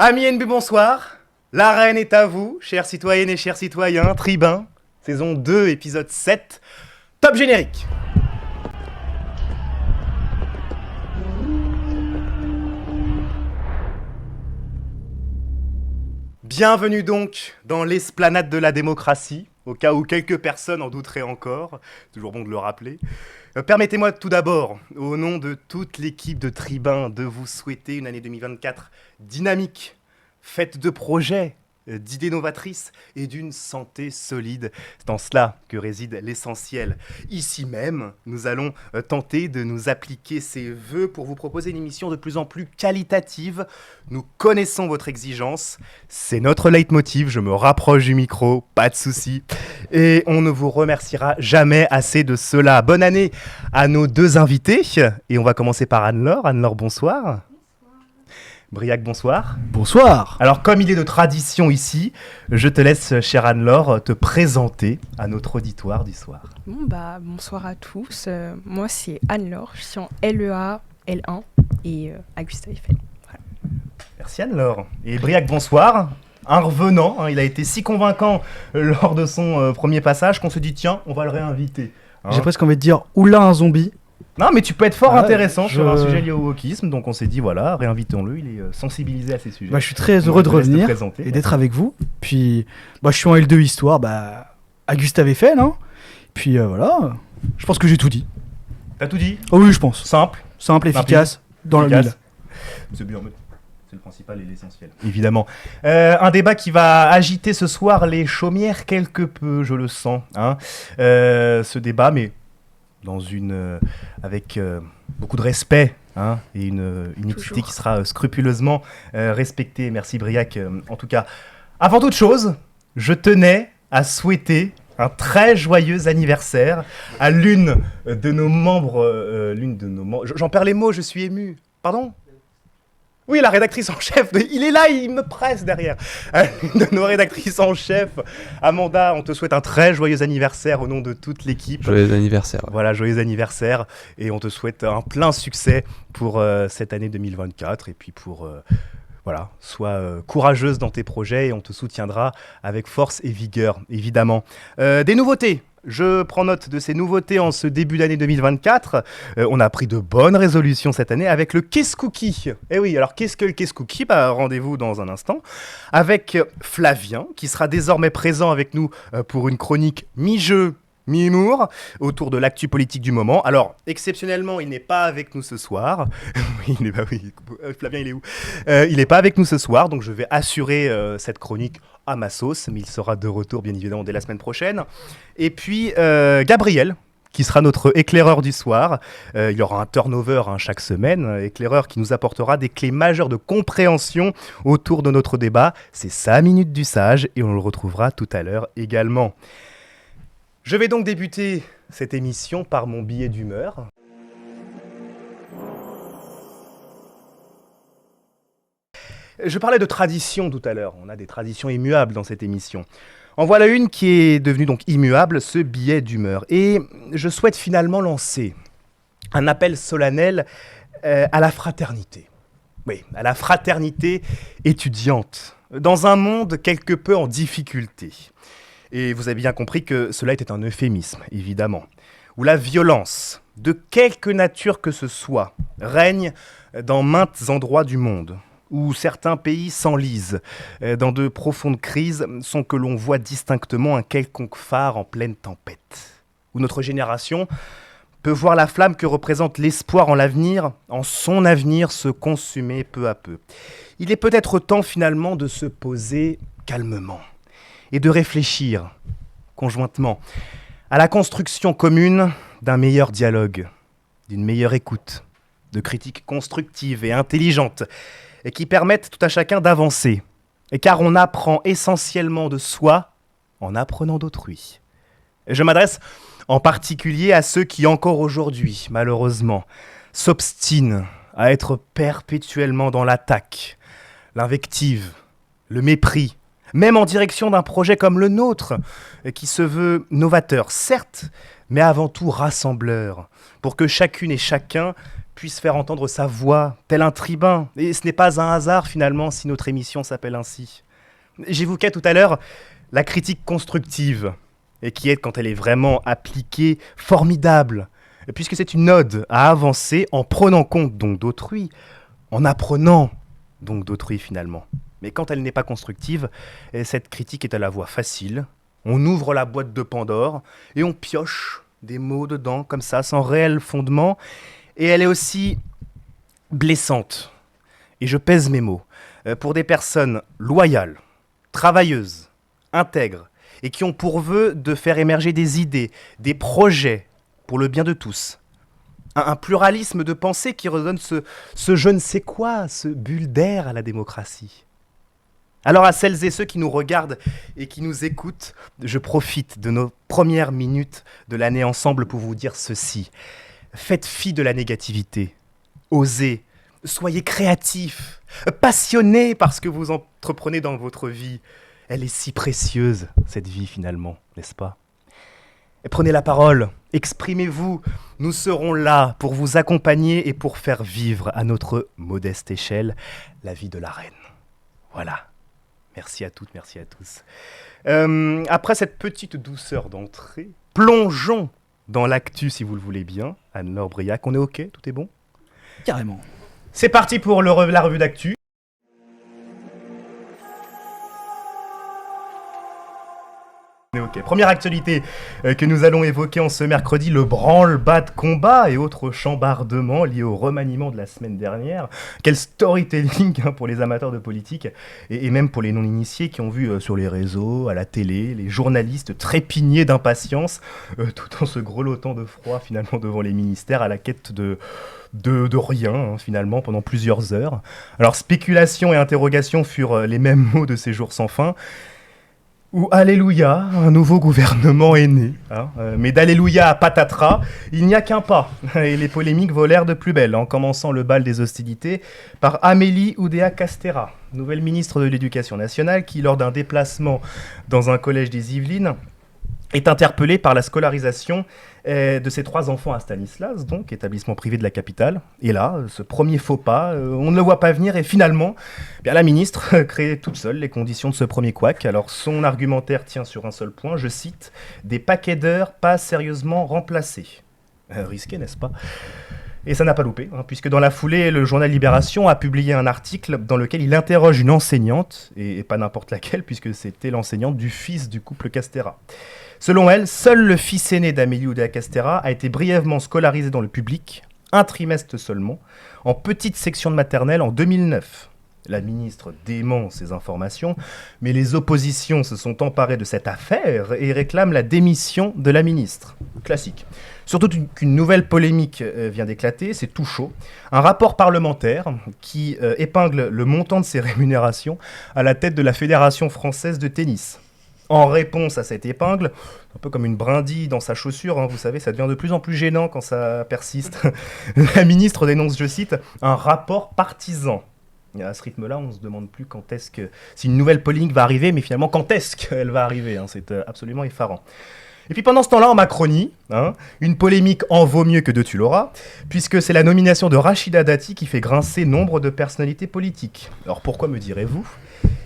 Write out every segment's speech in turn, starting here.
Amis NB, bonsoir. L'arène est à vous, chères citoyennes et chers citoyens. Tribun, saison 2, épisode 7. Top générique. Bienvenue donc dans l'esplanade de la démocratie, au cas où quelques personnes en douteraient encore. Toujours bon de le rappeler. Permettez-moi tout d'abord, au nom de toute l'équipe de Tribun, de vous souhaiter une année 2024 dynamique, faite de projets, d'idées novatrices et d'une santé solide. C'est en cela que réside l'essentiel. Ici même, nous allons tenter de nous appliquer ces vœux pour vous proposer une émission de plus en plus qualitative. Nous connaissons votre exigence, c'est notre leitmotiv, je me rapproche du micro, pas de souci. Et on ne vous remerciera jamais assez de cela. Bonne année à nos deux invités. Et on va commencer par Anne-Laure. Anne-Laure, bonsoir. Briac, bonsoir. Bonsoir. Alors, comme il est de tradition ici, je te laisse, chère Anne-Laure, te présenter à notre auditoire du soir. Bonsoir à tous. Moi, c'est Anne-Laure. Je suis en LEA L1 et à Gustave Eiffel. Voilà. Merci Anne-Laure. Et Briac, bonsoir. Un revenant, il a été si convaincant lors de son premier passage qu'on se dit, tiens, on va le réinviter. J'ai presque envie de dire, oula, un zombie. Non, mais tu peux être fort intéressant sur un sujet lié au wokisme, donc on s'est dit, voilà, réinvitons-le, il est sensibilisé à ces sujets. Je suis très heureux de revenir et d'être avec vous. Puis, je suis en L2 Histoire, à Gustave Eiffel, hein. Puis voilà, je pense que j'ai tout dit. T'as tout dit ? Oh oui, je pense. Simple, efficace, dans le mille. C'est bien, c'est le principal et l'essentiel. Évidemment. Un débat qui va agiter ce soir les chaumières quelque peu, je le sens. Hein. Ce débat, mais avec beaucoup de respect, hein, et une équité qui sera scrupuleusement respectée. Merci Briac. En tout cas, avant toute chose, je tenais à souhaiter un très joyeux anniversaire à l'une de nos membres. J'en perds les mots, je suis ému. Pardon ? Oui, la rédactrice en chef, il est là, il me presse derrière. L'une de nos rédactrices en chef, Amanda, on te souhaite un très joyeux anniversaire au nom de toute l'équipe. Joyeux anniversaire. Voilà, joyeux anniversaire. Et on te souhaite un plein succès pour cette année 2024. Et puis sois courageuse dans tes projets et on te soutiendra avec force et vigueur, évidemment. Des nouveautés. Je prends note de ces nouveautés en ce début d'année 2024. On a pris de bonnes résolutions cette année avec le Kiss Cookie. Eh oui, alors qu'est-ce que le Kiss Cookie ? Rendez-vous dans un instant avec Flavien, qui sera désormais présent avec nous pour une chronique mi-jeu, mi-humour, autour de l'actu politique du moment. Alors, exceptionnellement, il n'est pas avec nous ce soir. Flavien, il est où ? Il n'est pas avec nous ce soir, donc je vais assurer cette chronique à ma sauce, mais il sera de retour, bien évidemment, dès la semaine prochaine. Et puis, Gabriel, qui sera notre éclaireur du soir. Il y aura un turnover chaque semaine, éclaireur qui nous apportera des clés majeures de compréhension autour de notre débat. C'est 5 minutes du sage, et on le retrouvera tout à l'heure également. Je vais donc débuter cette émission par mon billet d'humeur. Je parlais de tradition tout à l'heure. On a des traditions immuables dans cette émission. En voilà une qui est devenue donc immuable, ce billet d'humeur. Et je souhaite finalement lancer un appel solennel à la fraternité. Oui, à la fraternité étudiante, dans un monde quelque peu en difficulté. Et vous avez bien compris que cela était un euphémisme, évidemment, où la violence, de quelque nature que ce soit, règne dans maints endroits du monde, où certains pays s'enlisent dans de profondes crises sans que l'on voit distinctement un quelconque phare en pleine tempête, où notre génération peut voir la flamme que représente l'espoir en son avenir se consumer peu à peu. Il est peut-être temps finalement de se poser calmement et de réfléchir conjointement à la construction commune d'un meilleur dialogue, d'une meilleure écoute, de critiques constructives et intelligentes, et qui permettent tout à chacun d'avancer. Et car on apprend essentiellement de soi en apprenant d'autrui. Et je m'adresse en particulier à ceux qui encore aujourd'hui, malheureusement, s'obstinent à être perpétuellement dans l'attaque, l'invective, le mépris, même en direction d'un projet comme le nôtre, qui se veut novateur, certes, mais avant tout rassembleur, pour que chacune et chacun puisse faire entendre sa voix, tel un tribun. Et ce n'est pas un hasard finalement si notre émission s'appelle ainsi. J'évoquais tout à l'heure la critique constructive, et qui est, quand elle est vraiment appliquée, formidable, puisque c'est une ode à avancer en prenant compte donc d'autrui, en apprenant donc d'autrui finalement. Mais quand elle n'est pas constructive, cette critique est à la voix facile. On ouvre la boîte de Pandore et on pioche des mots dedans, comme ça, sans réel fondement. Et elle est aussi blessante. Et je pèse mes mots. Pour des personnes loyales, travailleuses, intègres, et qui ont pour vœu de faire émerger des idées, des projets pour le bien de tous. Un pluralisme de pensée qui redonne ce je ne sais quoi, ce bulle d'air à la démocratie. Alors à celles et ceux qui nous regardent et qui nous écoutent, je profite de nos premières minutes de l'année ensemble pour vous dire ceci. Faites fi de la négativité. Osez. Soyez créatifs. Passionnés par ce que vous entreprenez dans votre vie. Elle est si précieuse, cette vie finalement, n'est-ce pas ? Et prenez la parole, exprimez-vous. Nous serons là pour vous accompagner et pour faire vivre à notre modeste échelle la vie de la reine. Voilà. Merci à toutes, merci à tous. Après cette petite douceur d'entrée, plongeons dans l'actu si vous le voulez bien. Anne-Laure Briac, on est OK? Tout est bon? Carrément. C'est parti pour la revue d'actu. Okay. Première actualité que nous allons évoquer en ce mercredi, le branle-bas de combat et autres chambardements liés au remaniement de la semaine dernière. Quel storytelling pour les amateurs de politique et même pour les non-initiés qui ont vu sur les réseaux, à la télé, les journalistes trépigner d'impatience tout en se grelottant de froid finalement devant les ministères à la quête de rien, finalement, pendant plusieurs heures. Alors, spéculation et interrogation furent les mêmes mots de ces jours sans fin. Ou Alléluia, un nouveau gouvernement est né. Mais d'Alléluia à patatras, il n'y a qu'un pas. Et les polémiques volèrent de plus belle, en commençant le bal des hostilités par Amélie Oudéa-Castéra, nouvelle ministre de l'Éducation nationale, qui, lors d'un déplacement dans un collège des Yvelines, est interpellée par la scolarisation de ses 3 enfants à Stanislas, donc établissement privé de la capitale. Et là, ce premier faux pas, on ne le voit pas venir et finalement, bien, la ministre crée toute seule les conditions de ce premier couac. Alors son argumentaire tient sur un seul point, je cite, « des paquets d'heures pas sérieusement remplacés ». Risqué, n'est-ce pas ? Et ça n'a pas loupé, puisque dans la foulée, le journal Libération a publié un article dans lequel il interroge une enseignante, et pas n'importe laquelle, puisque c'était l'enseignante du fils du couple Castéra. Selon elle, seul le fils aîné d'Amélie Oudéa-Castéra a été brièvement scolarisé dans le public, un trimestre seulement, en petite section de maternelle en 2009. La ministre dément ces informations, mais les oppositions se sont emparées de cette affaire et réclament la démission de la ministre. Classique. Surtout qu'une nouvelle polémique vient d'éclater, c'est tout chaud. Un rapport parlementaire qui épingle le montant de ses rémunérations à la tête de la Fédération française de tennis. En réponse à cette épingle, un peu comme une brindille dans sa chaussure, vous savez, ça devient de plus en plus gênant quand ça persiste. La ministre dénonce, je cite, un rapport partisan. Et à ce rythme-là, on ne se demande plus si une nouvelle polémique va arriver, mais finalement, quand est-ce qu'elle va arriver, c'est absolument effarant. Et puis pendant ce temps-là, en Macronie, une polémique en vaut mieux que deux tu l'auras, puisque c'est la nomination de Rachida Dati qui fait grincer nombre de personnalités politiques. Alors pourquoi me direz-vous ?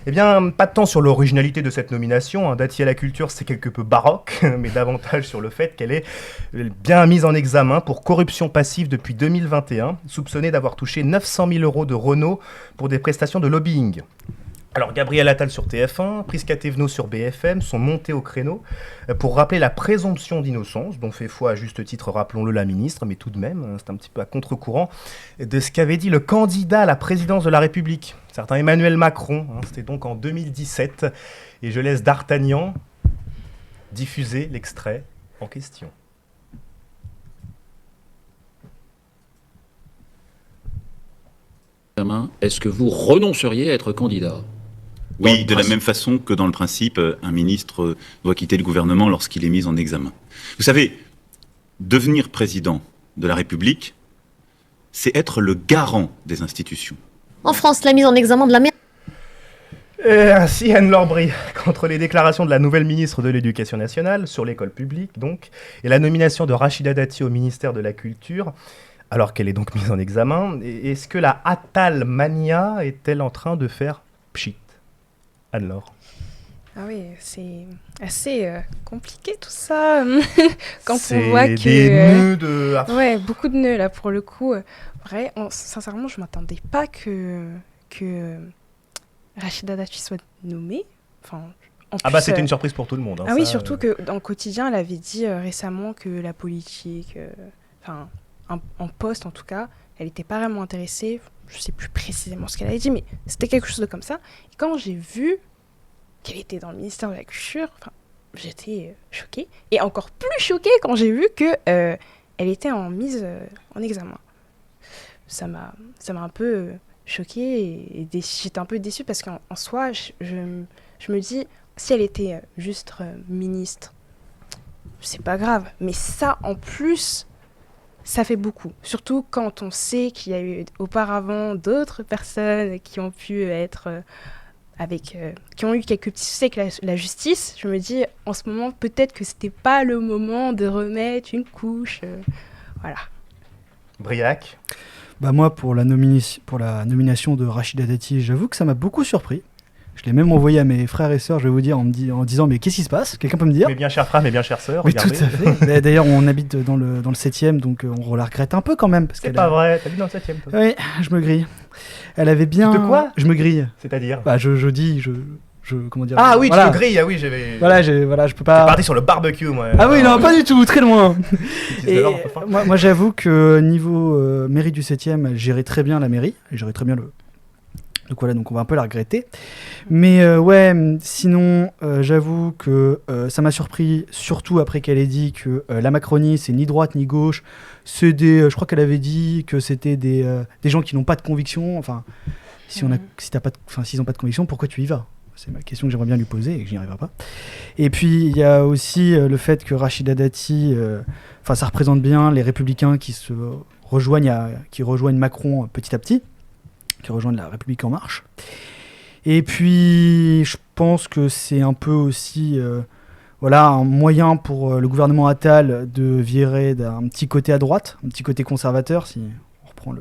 Eh bien, pas tant sur l'originalité de cette nomination, Dati à la culture c'est quelque peu baroque, mais davantage sur le fait qu'elle est bien mise en examen pour corruption passive depuis 2021, soupçonnée d'avoir touché 900 000 € de Renault pour des prestations de lobbying. Alors Gabriel Attal sur TF1, Prisca Thévenot sur BFM sont montés au créneau pour rappeler la présomption d'innocence, dont fait foi à juste titre, rappelons-le, la ministre, mais tout de même, c'est un petit peu à contre-courant de ce qu'avait dit le candidat à la présidence de la République, certain Emmanuel Macron, c'était donc en 2017, et je laisse D'Artagnan diffuser l'extrait en question. Est-ce que vous renonceriez à être candidat ? Oui, de la même façon que dans le principe, un ministre doit quitter le gouvernement lorsqu'il est mis en examen. Vous savez, devenir président de la République, c'est être le garant des institutions. En France, la mise en examen de la mère... Ainsi, Anne-Laure Briac, contre les déclarations de la nouvelle ministre de l'Éducation nationale, sur l'école publique donc, et la nomination de Rachida Dati au ministère de la Culture, alors qu'elle est donc mise en examen. Et est-ce que la Attal Mania est-elle en train de faire pchit? Anne-Laure. Ah oui, c'est assez compliqué tout ça. Quand on C'est voit que... des nœuds de... Ouais, beaucoup de nœuds là pour le coup. Vrai, sincèrement, je m'attendais pas que Rachida Dati soit nommée. Enfin, Ah bah c'était une surprise pour tout le monde. Hein, Ah oui, ça, surtout que dans le quotidien, elle avait dit récemment que la politique, enfin en poste en tout cas, elle n'était pas vraiment intéressée. Je sais plus précisément ce qu'elle avait dit, mais c'était quelque chose de comme ça. Et quand j'ai vu qu'elle était dans le ministère de la Culture, j'étais choquée. Et encore plus choquée quand j'ai vu que elle était mise en examen. Ça m'a un peu choquée et j'étais un peu déçue parce qu'en soi, je me dis, si elle était juste ministre, c'est pas grave. Mais ça, en plus, ça fait beaucoup. Surtout quand on sait qu'il y a eu auparavant d'autres personnes qui ont pu être qui ont eu quelques petits soucis avec la justice. Je me dis, en ce moment, peut-être que c'était pas le moment de remettre une couche. Voilà. Briac. Bah moi, pour la nomination de Rachida Dati, j'avoue que ça m'a beaucoup surpris. Je l'ai même envoyé à mes frères et sœurs, je vais vous dire, en disant mais qu'est-ce qui se passe? Quelqu'un peut me dire? Mes bien chers frères, mes bien chères sœurs, Mais regardez. tout à fait. D'ailleurs, on habite dans le 7e, donc on la regrette un peu quand même. C'est pas vrai, t'habites dans le 7e toi. Oui, je me grille. Elle avait bien... De quoi? Je me grille. C'est-à-dire? Bah je dis, comment dire? Ah oui, voilà. tu le grilles, ah oui, j'avais... Voilà, je peux pas... T'es parti sur le barbecue, moi. Ah oui, non, pas du tout, très loin. Et Alors, un peu fort. moi j'avoue que niveau mairie du 7e, elle gérait très bien la mairie, elle gérait très bien le... Donc voilà, donc on va un peu la regretter. Mais ouais, sinon, j'avoue que ça m'a surpris, surtout après qu'elle ait dit que la Macronie, c'est ni droite ni gauche. C'est je crois qu'elle avait dit que c'était des gens qui n'ont pas de conviction. Enfin, s'ils n'ont pas de conviction, pourquoi tu y vas? C'est ma question que j'aimerais bien lui poser et que je n'y arriverai pas. Et puis, il y a aussi le fait que Rachida Dati, ça représente bien les Républicains qui rejoignent Macron petit à petit, qui rejoignent la République En Marche. Et puis, je pense que c'est un peu aussi un moyen pour le gouvernement Attal de virer d'un petit côté à droite, un petit côté conservateur, si on reprend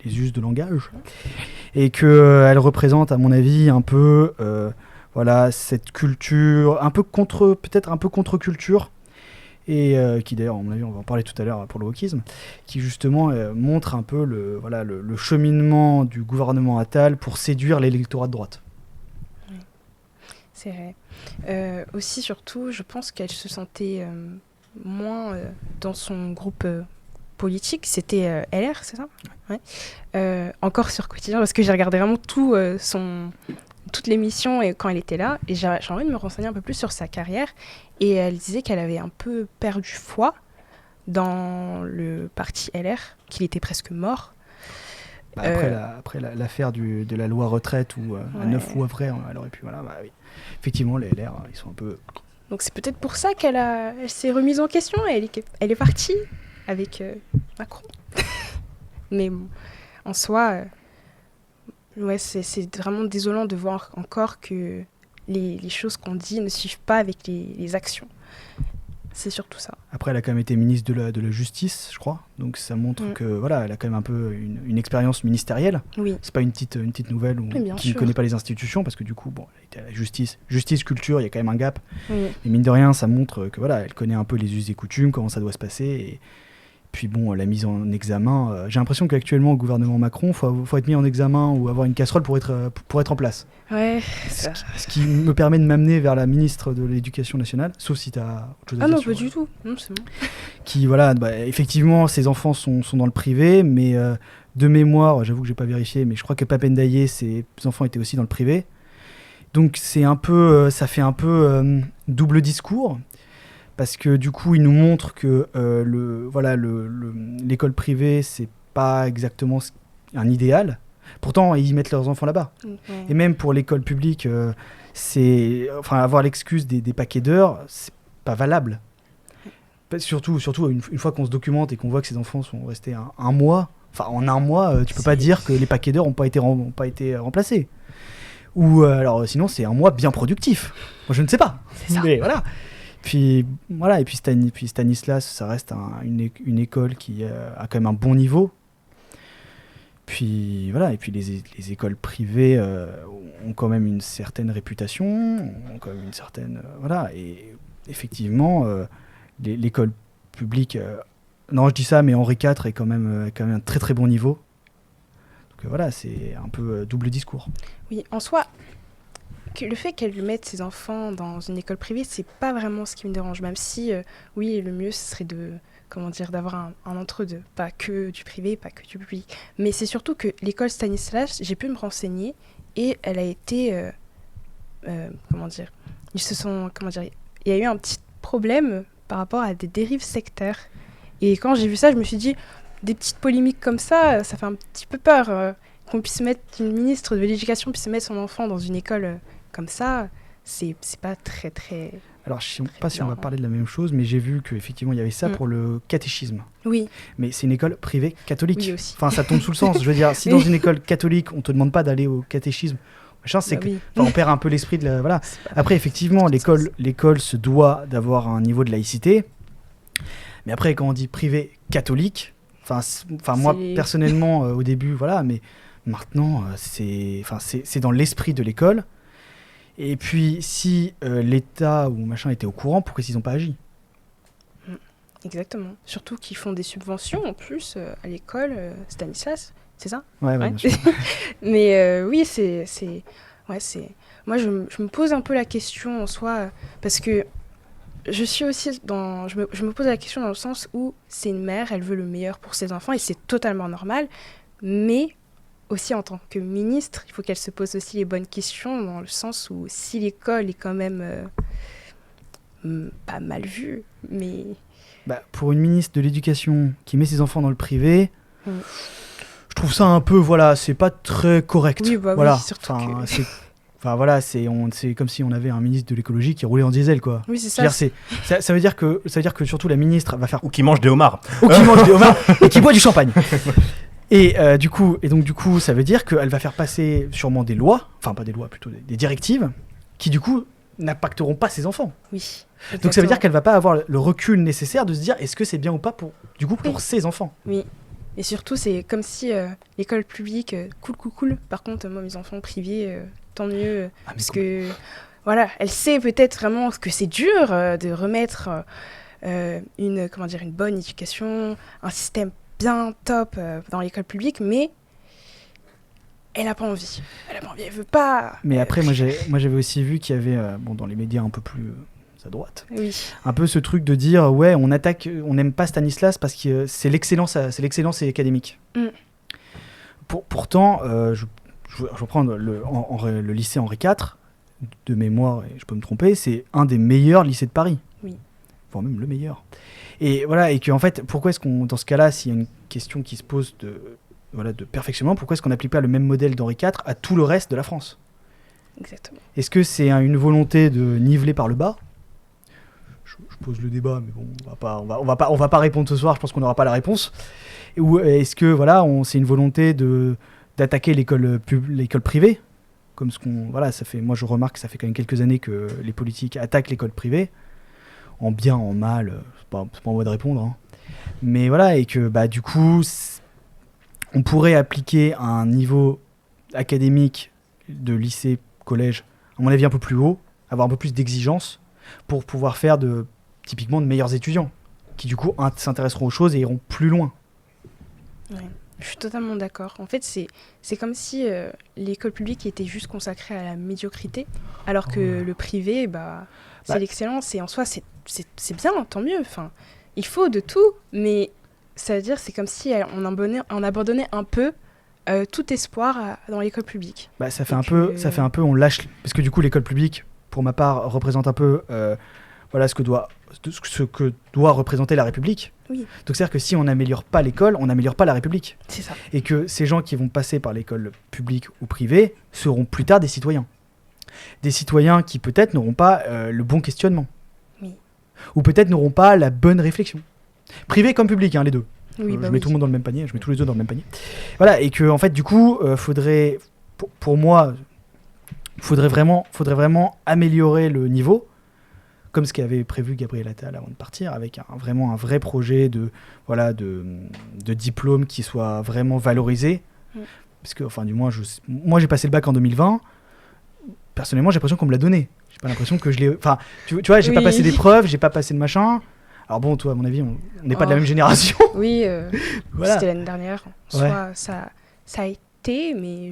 les us de langage, et qu'elle représente, à mon avis, un peu cette culture, peut-être un peu contre-culture, et qui d'ailleurs, à mon avis, on va en parler tout à l'heure pour le wokisme, qui justement montre un peu le cheminement du gouvernement Attal pour séduire l'électorat de droite. Oui, c'est vrai. Aussi, surtout, je pense qu'elle se sentait moins dans son groupe politique. C'était LR, c'est ça? Ouais. Encore sur Quotidien, parce que j'ai regardé vraiment toute l'émission quand elle était là, et j'ai envie de me renseigner un peu plus sur sa carrière, et elle disait qu'elle avait un peu perdu foi dans le parti LR, qu'il était presque mort. Après l'affaire de la loi retraite, où à 9 mois après, elle aurait pu... oui. Effectivement, les LR, ils sont un peu... Donc c'est peut-être pour ça qu'elle s'est remise en question, et elle est partie avec Macron. Mais bon, en soi... Ouais, c'est vraiment désolant de voir encore que les choses qu'on dit ne suivent pas avec les actions. C'est surtout ça. Après, elle a quand même été ministre de la Justice, je crois. Donc ça montre que elle a quand même un peu une expérience ministérielle. Oui. C'est pas une petite nouvelle qui ne connaît pas les institutions, parce que du coup, elle était à la justice, culture, il y a quand même un gap. Oui. Et mine de rien, ça montre que elle connaît un peu les us et coutumes, comment ça doit se passer. Et puis la mise en examen, j'ai l'impression qu'actuellement au gouvernement Macron, faut être mis en examen ou avoir une casserole pour être en place. Ouais. Ce qui me permet de m'amener vers la ministre de l'Éducation nationale, sauf si tu as autre chose à dire. Ah non, pas du tout. Non, c'est bon. Qui, effectivement, ses enfants sont dans le privé, mais de mémoire, j'avoue que j'ai pas vérifié, mais je crois que Pape Ndaye, ses enfants étaient aussi dans le privé. Donc c'est un peu, ça fait un peu double discours. Parce que du coup, il nous montre que l'école privée, c'est pas exactement un idéal. Pourtant, ils mettent leurs enfants là-bas. Okay. Et même pour l'école publique, avoir l'excuse des paquets d'heures, c'est pas valable. Surtout une fois qu'on se documente et qu'on voit que ces enfants sont restés un mois. Enfin, en un mois, tu peux pas dire que les paquets d'heures n'ont pas été remplacés. Ou alors, sinon, c'est un mois bien productif. Moi, je ne sais pas. C'est ça. Mais voilà. Puis voilà, et puis Stanislas, ça reste une école qui a quand même un bon niveau. Puis voilà, et puis les écoles privées ont quand même une certaine réputation, ont quand même une certaine voilà, et effectivement l'école publique, non je dis ça, mais Henri IV est quand même un très très bon niveau. Donc voilà, c'est un peu double discours. Oui, en soi, le fait qu'elle mette ses enfants dans une école privée, c'est pas vraiment ce qui me dérange, même si, oui, le mieux, ce serait d'avoir un entre-deux, pas que du privé, pas que du public. Mais c'est surtout que l'école Stanislas, j'ai pu me renseigner, et elle a été, il y a eu un petit problème par rapport à des dérives sectaires. Et quand j'ai vu ça, je me suis dit, des petites polémiques comme ça fait un petit peu peur. Qu'une ministre de l'Éducation puisse mettre son enfant dans une école comme ça, c'est pas très très... Alors je ne sais pas si on va parler de la même chose, mais j'ai vu qu'effectivement il y avait ça pour le catéchisme. Oui. Mais c'est une école privée catholique. Oui aussi. Enfin, ça tombe sous le sens. Je veux dire, si dans une école catholique, on ne te demande pas d'aller au catéchisme, machin, c'est on perd un peu l'esprit de la... Voilà. Après, effectivement, l'école se doit d'avoir un niveau de laïcité. Mais après, quand on dit privé catholique, moi, personnellement, au début, voilà, mais maintenant, c'est dans l'esprit de l'école. Et puis, si l'État ou machin était au courant, pourquoi ils n'ont pas agi ? Exactement. Surtout qu'ils font des subventions, en plus, à l'école Stanislas, c'est ça ? Ouais, bien sûr. Mais oui, moi, je me pose un peu la question, en soi, parce que je suis aussi je me pose la question dans le sens où c'est une mère, elle veut le meilleur pour ses enfants, et c'est totalement normal, mais... aussi en tant que ministre, il faut qu'elle se pose aussi les bonnes questions, dans le sens où si l'école est quand même pas mal vue, mais... pour une ministre de l'Éducation qui met ses enfants dans le privé, je trouve ça un peu, voilà, c'est pas très correct. Oui, voilà. Oui, surtout c'est comme si on avait un ministre de l'écologie qui roulait en diesel, quoi. Oui, c'est ça. Ça veut dire que surtout la ministre va faire... Ou qui mange des homards. Ou qui mange des homards et qui boit du champagne. Et du coup, ça veut dire qu'elle va faire passer sûrement des lois, enfin pas des lois, plutôt des directives, qui du coup n'impacteront pas ses enfants. Oui. Donc ça veut dire qu'elle va pas avoir le recul nécessaire de se dire est-ce que c'est bien ou pas pour ses enfants. Oui. Et surtout, c'est comme si l'école publique, cool. Par contre, moi, mes enfants privés, tant mieux, parce que voilà, elle sait peut-être vraiment que c'est dur de remettre une bonne éducation, un système bien top dans l'école publique, mais elle n'a pas envie. Elle veut pas... Mais après, moi j'avais aussi vu qu'il y avait, dans les médias un peu plus à droite, un peu ce truc de dire, ouais, on n'aime pas Stanislas parce que c'est l'excellence académique. Pourtant, je vais prendre le lycée Henri IV, de mémoire, et je peux me tromper, c'est un des meilleurs lycées de Paris. Oui. Voire même le meilleur. Et voilà, et qu'en fait, pourquoi est-ce qu'on, dans ce cas-là, s'il y a une question qui se pose de perfectionnement, pourquoi est-ce qu'on n'applique pas le même modèle d'Henri IV à tout le reste de la France ? Exactement. Est-ce que c'est une volonté de niveler par le bas ? Je pose le débat, mais bon, on va pas répondre ce soir, je pense qu'on n'aura pas la réponse. Ou est-ce que c'est une volonté d'attaquer l'école privée ? Comme moi je remarque que ça fait quand même quelques années que les politiques attaquent l'école privée. En bien, en mal, c'est pas en mode répondre. Hein. Mais voilà, et que du coup, on pourrait appliquer un niveau académique de lycée, collège, à mon avis un peu plus haut, avoir un peu plus d'exigence pour pouvoir faire typiquement de meilleurs étudiants, qui du coup s'intéresseront aux choses et iront plus loin. Ouais. Je suis totalement d'accord. En fait, c'est comme si l'école publique était juste consacrée à la médiocrité, alors que le privé, c'est l'excellence, et en soi, c'est bien, tant mieux. Enfin, il faut de tout, mais ça veut dire c'est comme si on abandonnait un peu tout espoir dans l'école publique. Ça fait un peu, on lâche, parce que du coup, l'école publique, pour ma part, représente un peu ce que doit représenter la République. Oui. Donc c'est-à-dire que si on n'améliore pas l'école, on n'améliore pas la République. C'est ça. Et que ces gens qui vont passer par l'école publique ou privée seront plus tard des citoyens. Des citoyens qui peut-être n'auront pas le bon questionnement. Oui. Ou peut-être n'auront pas la bonne réflexion. Privé comme public, les deux. Oui, je mets tout le monde dans le même panier, je mets tous les œufs dans le même panier. Voilà, et que en fait, du coup, faudrait, pour moi, faudrait vraiment améliorer le niveau, comme ce qu'avait prévu Gabriel Attal avant de partir, avec vraiment un vrai projet de diplôme qui soit vraiment valorisé. Parce que, enfin, du moins, moi j'ai passé le bac en 2020. Personnellement, j'ai l'impression qu'on me l'a donné. J'ai pas l'impression que je l'ai. Enfin, tu vois, j'ai pas passé d'épreuves, j'ai pas passé de machin. Alors bon, toi, à mon avis, on n'est pas de la même génération. Oui, Voilà. c'était l'année dernière. En Ouais. soi, ça a été, mais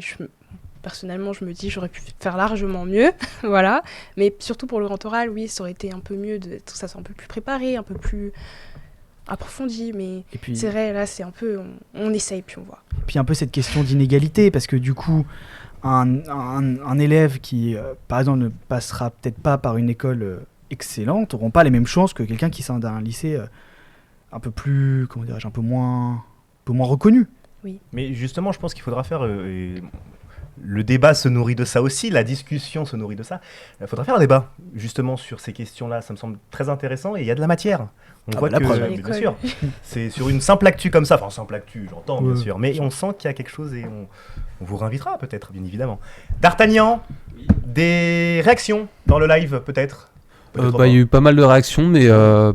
personnellement, je me dis j'aurais pu faire largement mieux. Voilà. Mais surtout pour le grand oral, oui, ça aurait été un peu mieux de tout ça, c'est un peu plus préparé, un peu plus approfondi. Mais Et puis, c'est vrai, là, c'est un peu. On essaye, puis on voit. puis un peu cette question d'inégalité, parce que du coup, un élève qui, par exemple, ne passera peut-être pas par une école excellente, n'auront pas les mêmes chances que quelqu'un qui sort d'un lycée un peu plus, comment dirais-je, un peu moins reconnu. Mais justement, je pense qu'il faudra faire... le débat se nourrit de ça aussi, la discussion se nourrit de ça. Il faudra faire un débat, justement, sur ces questions-là. Ça me semble très intéressant et il y a de la matière. On voit bah, la que, preuve. bien sûr, c'est sur une simple actu comme ça. Enfin, simple actu, j'entends, bien Ouais. sûr. Mais on sent qu'il y a quelque chose et on vous réinvitera peut-être, bien évidemment. D'Artagnan, des réactions dans le live, peut-être Peut-être Il pas. y a eu pas mal de réactions, mais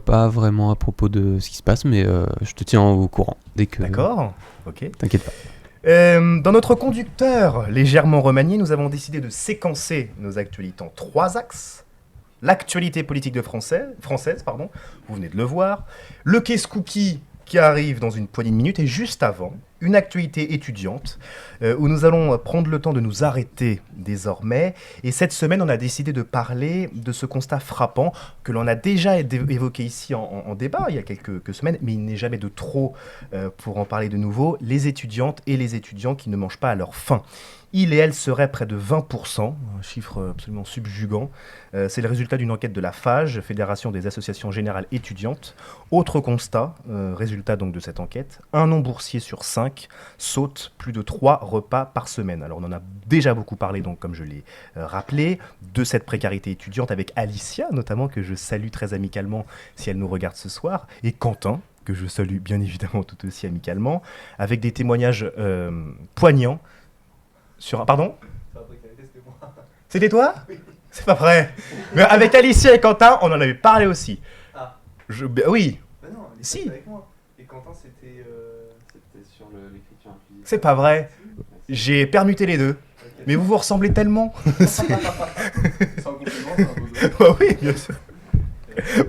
pas vraiment à propos de ce qui se passe, mais je te tiens au courant dès que... D'accord, ok. T'inquiète pas. Dans notre conducteur légèrement remanié, nous avons décidé de séquencer nos actualités en 3 axes. L'actualité politique française, vous venez de le voir. Le case cookie qui arrive dans une poignée de minutes. Et juste avant, une actualité étudiante où nous allons prendre le temps de nous arrêter désormais. Et cette semaine, on a décidé de parler de ce constat frappant que l'on a déjà évoqué ici en débat il y a quelques semaines, mais il n'est jamais de trop pour en parler de nouveau. Les étudiantes et les étudiants qui ne mangent pas à leur faim. Il et elle seraient près de 20%, un chiffre absolument subjugant. C'est le résultat d'une enquête de la FAGE, Fédération des associations générales étudiantes. Autre constat, résultat donc de cette enquête, un non-boursier sur 5 saute plus de 3 repas par semaine. Alors on en a déjà beaucoup parlé, donc comme je l'ai rappelé, de cette précarité étudiante avec Alicia, notamment, que je salue très amicalement si elle nous regarde ce soir, et Quentin, que je salue bien évidemment tout aussi amicalement, avec des témoignages poignants. Pardon ? C'était toi ? Oui. C'est pas vrai. Mais avec Alicia et Quentin, on en avait parlé aussi. Ah. Oui. Bah non, il Si. était avec moi. Et Quentin, c'était sur l'écriture inclusive. C'est pas vrai. J'ai permuté les deux. Ok. Mais vous vous ressemblez tellement. C'est un compliment, c'est un beau gosse. Bah oui, bien sûr.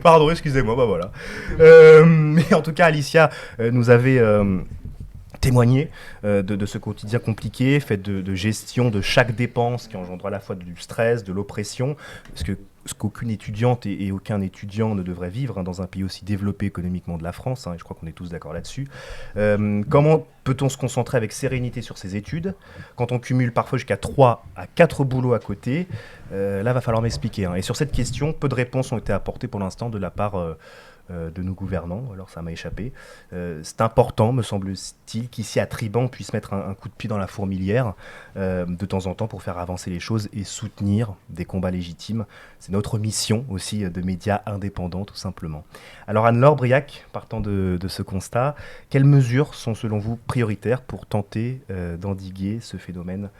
Pardon, excusez-moi, bah voilà. Mais en tout cas, Alicia nous avait témoigné de ce quotidien compliqué, fait de gestion de chaque dépense qui engendre à la fois du stress, de l'oppression, parce que ce qu'aucune étudiante et aucun étudiant ne devrait vivre dans un pays aussi développé économiquement de la France, et je crois qu'on est tous d'accord là-dessus. Comment peut-on se concentrer avec sérénité sur ses études quand on cumule parfois jusqu'à 3 à 4 boulots à côté? Là, va falloir m'expliquer. Et sur cette question, peu de réponses ont été apportées pour l'instant de la part de nos gouvernants, alors ça m'a échappé. C'est important, me semble-t-il, qu'ici à Triban, on puisse mettre un coup de pied dans la fourmilière de temps en temps pour faire avancer les choses et soutenir des combats légitimes. C'est notre mission aussi de médias indépendants, tout simplement. Alors Anne-Laure Briac, partant de ce constat, quelles mesures sont selon vous prioritaires pour tenter d'endiguer ce phénomène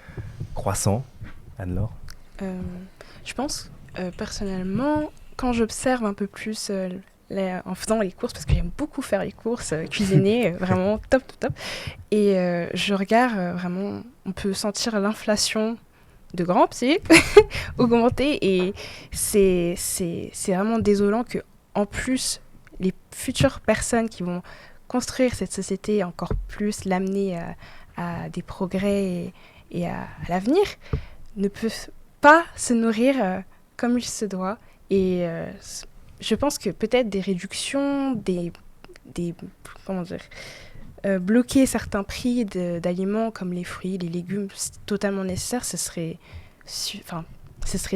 croissant? Anne-Laure? Je pense, personnellement, quand j'observe un peu plus en faisant les courses, parce que j'aime beaucoup faire les courses, cuisiner, vraiment top. Et je regarde vraiment, on peut sentir l'inflation de grands pieds augmenter, et c'est vraiment désolant que, en plus, les futures personnes qui vont construire cette société, encore plus l'amener à des progrès et à l'avenir, ne peuvent pas se nourrir comme il se doit. Et je pense que peut-être des réductions, comment dire, bloquer certains prix d'aliments comme les fruits, les légumes, c'est totalement nécessaire. Ce serait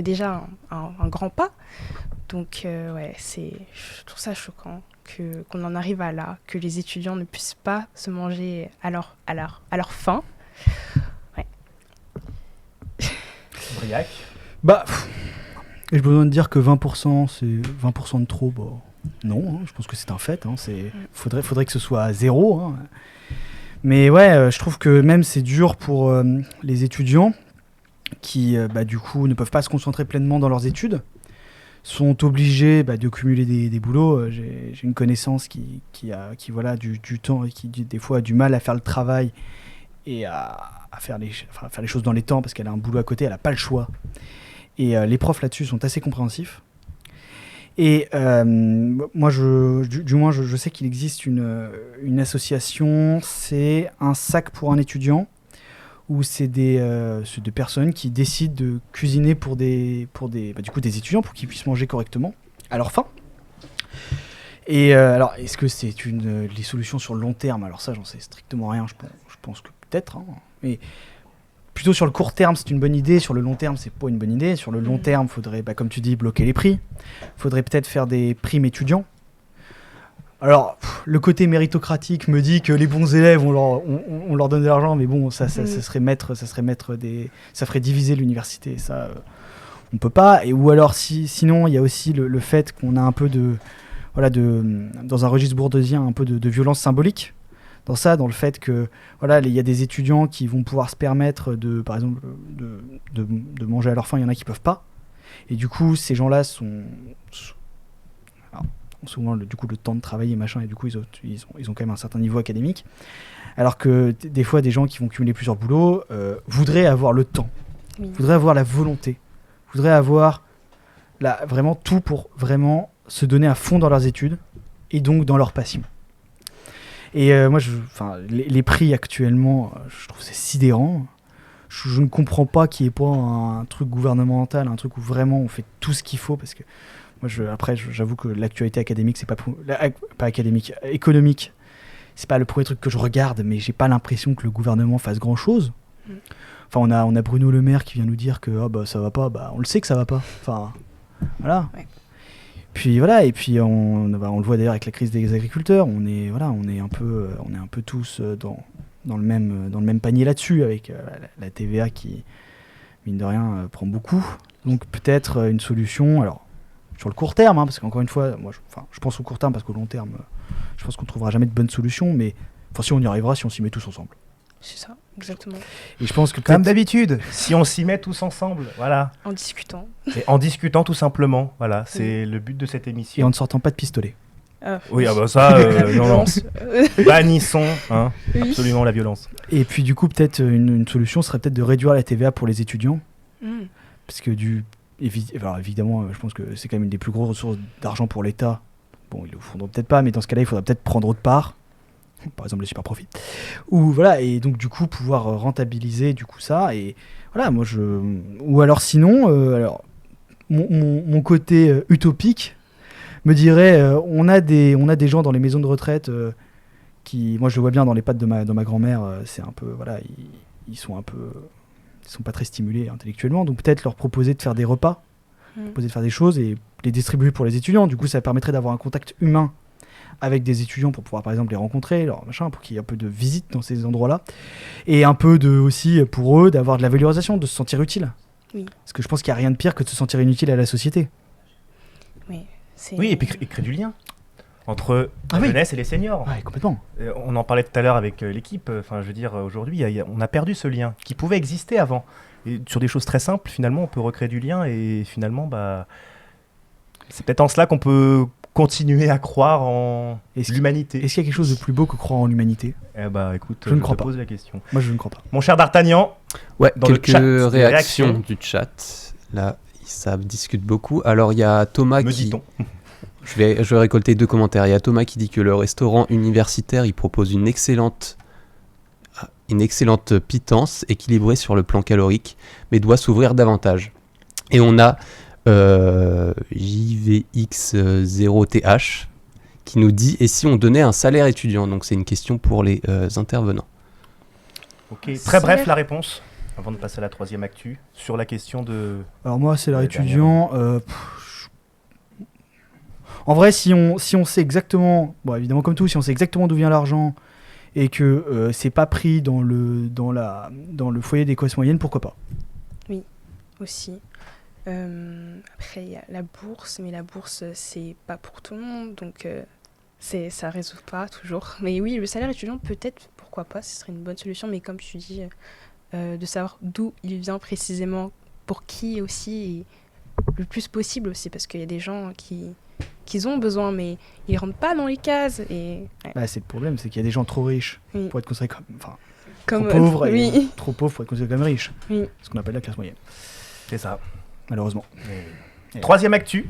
déjà un grand pas. Donc ouais, je trouve ça choquant qu'on en arrive à là, que les étudiants ne puissent pas se manger à leur faim. Ouais. Briac? Bah, j'ai besoin de dire que 20%, c'est 20% de trop. Bah, non, je pense que c'est un fait. Faudrait que ce soit à 0. Mais ouais, je trouve que même c'est dur pour les étudiants qui, du coup, ne peuvent pas se concentrer pleinement dans leurs études. sont obligés de cumuler des boulots. J'ai une connaissance qui voilà, du temps et qui des fois a du mal à faire le travail et à faire les choses dans les temps parce qu'elle a un boulot à côté, elle n'a pas le choix. Et les profs là-dessus sont assez compréhensifs. Et moi, du moins, je sais qu'il existe une association, c'est un sac pour un étudiant, où c'est des personnes qui décident de cuisiner pour des étudiants pour qu'ils puissent manger correctement à leur faim. Et alors, est-ce que c'est les solutions sur le long terme? Alors ça, j'en sais strictement rien. Je pense que peut-être. Hein. Mais plutôt sur le court terme, c'est une bonne idée. Sur le long terme, c'est pas une bonne idée. Sur le long terme, faudrait, comme tu dis, bloquer les prix. Faudrait peut-être faire des primes étudiants. Alors, le côté méritocratique me dit que les bons élèves, on leur donne de l'argent, mais bon, ça ferait diviser l'université. Ça, on peut pas. Et ou alors, sinon, il y a aussi le fait qu'on a un peu dans un registre bourdieuien, un peu de violence symbolique. Dans le fait que il y a des étudiants qui vont pouvoir se permettre par exemple de manger à leur faim, il y en a qui peuvent pas, et du coup ces gens-là ont souvent le temps de travailler machin, et du coup ils ont quand même un certain niveau académique, alors que des fois des gens qui vont cumuler plusieurs boulots voudraient avoir le temps, voudraient avoir la volonté, voudraient avoir vraiment tout pour vraiment se donner à fond dans leurs études et donc dans leur passion. Et moi, les prix actuellement, je trouve c'est sidérant. Je ne comprends pas qu'il n'y ait pas un truc gouvernemental, un truc où vraiment on fait tout ce qu'il faut, parce que moi, j'avoue que l'actualité académique, c'est pas académique, économique, c'est pas le premier truc que je regarde, mais j'ai pas l'impression que le gouvernement fasse grand chose. Enfin, on a Bruno Le Maire qui vient nous dire que ça va pas, on le sait que ça va pas. Enfin, voilà. Ouais. Puis voilà, et puis on le voit d'ailleurs avec la crise des agriculteurs, on est un peu tous dans le même panier là-dessus, avec la TVA qui, mine de rien, prend beaucoup. Donc peut-être une solution, alors sur le court terme, parce qu'encore une fois, moi je pense au court terme, parce qu'au long terme, je pense qu'on ne trouvera jamais de bonne solution, mais si on y arrivera, si on s'y met tous ensemble. C'est ça, exactement. Et je pense que comme d'habitude, si on s'y met tous ensemble, voilà. En discutant. Et en discutant tout simplement, voilà, c'est le but de cette émission. Et en ne sortant pas de pistolet. Oui, ça, non. Bannissons, absolument la violence. Et puis du coup, peut-être une solution serait peut-être de réduire la TVA pour les étudiants. Parce que alors, évidemment, je pense que c'est quand même une des plus grosses ressources d'argent pour l'État. Bon, ils le feront peut-être pas, mais dans ce cas-là, il faudra peut-être prendre autre part. Par exemple les super profits, et donc du coup pouvoir rentabiliser du coup ça, et voilà, ou alors sinon mon côté utopique me dirait on a des gens dans les maisons de retraite qui, moi je le vois bien dans les pattes de ma grand-mère, c'est un peu ils sont pas très stimulés intellectuellement, donc peut-être leur proposer de faire des repas, proposer de faire des choses et les distribuer pour les étudiants. Du coup ça permettrait d'avoir un contact humain avec des étudiants pour pouvoir par exemple les rencontrer, pour qu'il y ait un peu de visite dans ces endroits-là, et un peu aussi pour eux d'avoir de la valorisation, de se sentir utile. Oui. Parce que je pense qu'il n'y a rien de pire que de se sentir inutile à la société. Oui, et puis créer du lien entre la jeunesse et les seniors. Oui, complètement. On en parlait tout à l'heure avec l'équipe, aujourd'hui on a perdu ce lien qui pouvait exister avant. Et sur des choses très simples, finalement on peut recréer du lien, et finalement c'est peut-être en cela qu'on peut continuer à croire en l'humanité. Est-ce qu'il y a quelque chose de plus beau que croire en l'humanité? Écoute, je ne crois pas. Pose la question. Moi, je ne crois pas. Mon cher D'Artagnan, dans quelques réactions du chat. Là, ça discute beaucoup. Alors, il y a Thomas dit-on. Je vais récolter 2 commentaires. Il y a Thomas qui dit que le restaurant universitaire, il propose une excellente pitance équilibrée sur le plan calorique, mais doit s'ouvrir davantage. Et on a JVX0TH qui nous dit: et si on donnait un salaire étudiant? Donc c'est une question pour les intervenants. Ok, très bref la réponse avant de passer à la 3e actu sur la question de. Alors moi, salaire étudiant, en vrai, si on sait exactement, évidemment comme tout, si on sait exactement d'où vient l'argent et que c'est pas pris dans le foyer des classes moyennes, pourquoi pas? Oui, aussi. Après il y a la bourse, mais la bourse c'est pas pour tout le monde, donc ça résout pas toujours. Mais oui, le salaire étudiant peut-être, pourquoi pas, ce serait une bonne solution, mais comme tu dis, de savoir d'où il vient précisément, pour qui aussi, et le plus possible aussi, parce qu'il y a des gens qui ont besoin, mais ils rentrent pas dans les cases. Et, ouais. Bah, c'est le problème, c'est qu'il y a des gens trop riches Oui. pour être considérés comme... Enfin, Comme, trop pauvres et oui. trop pauvres pour être considérés comme riches. Oui. Ce qu'on appelle la classe moyenne, C'est ça. malheureusement. Troisième actu,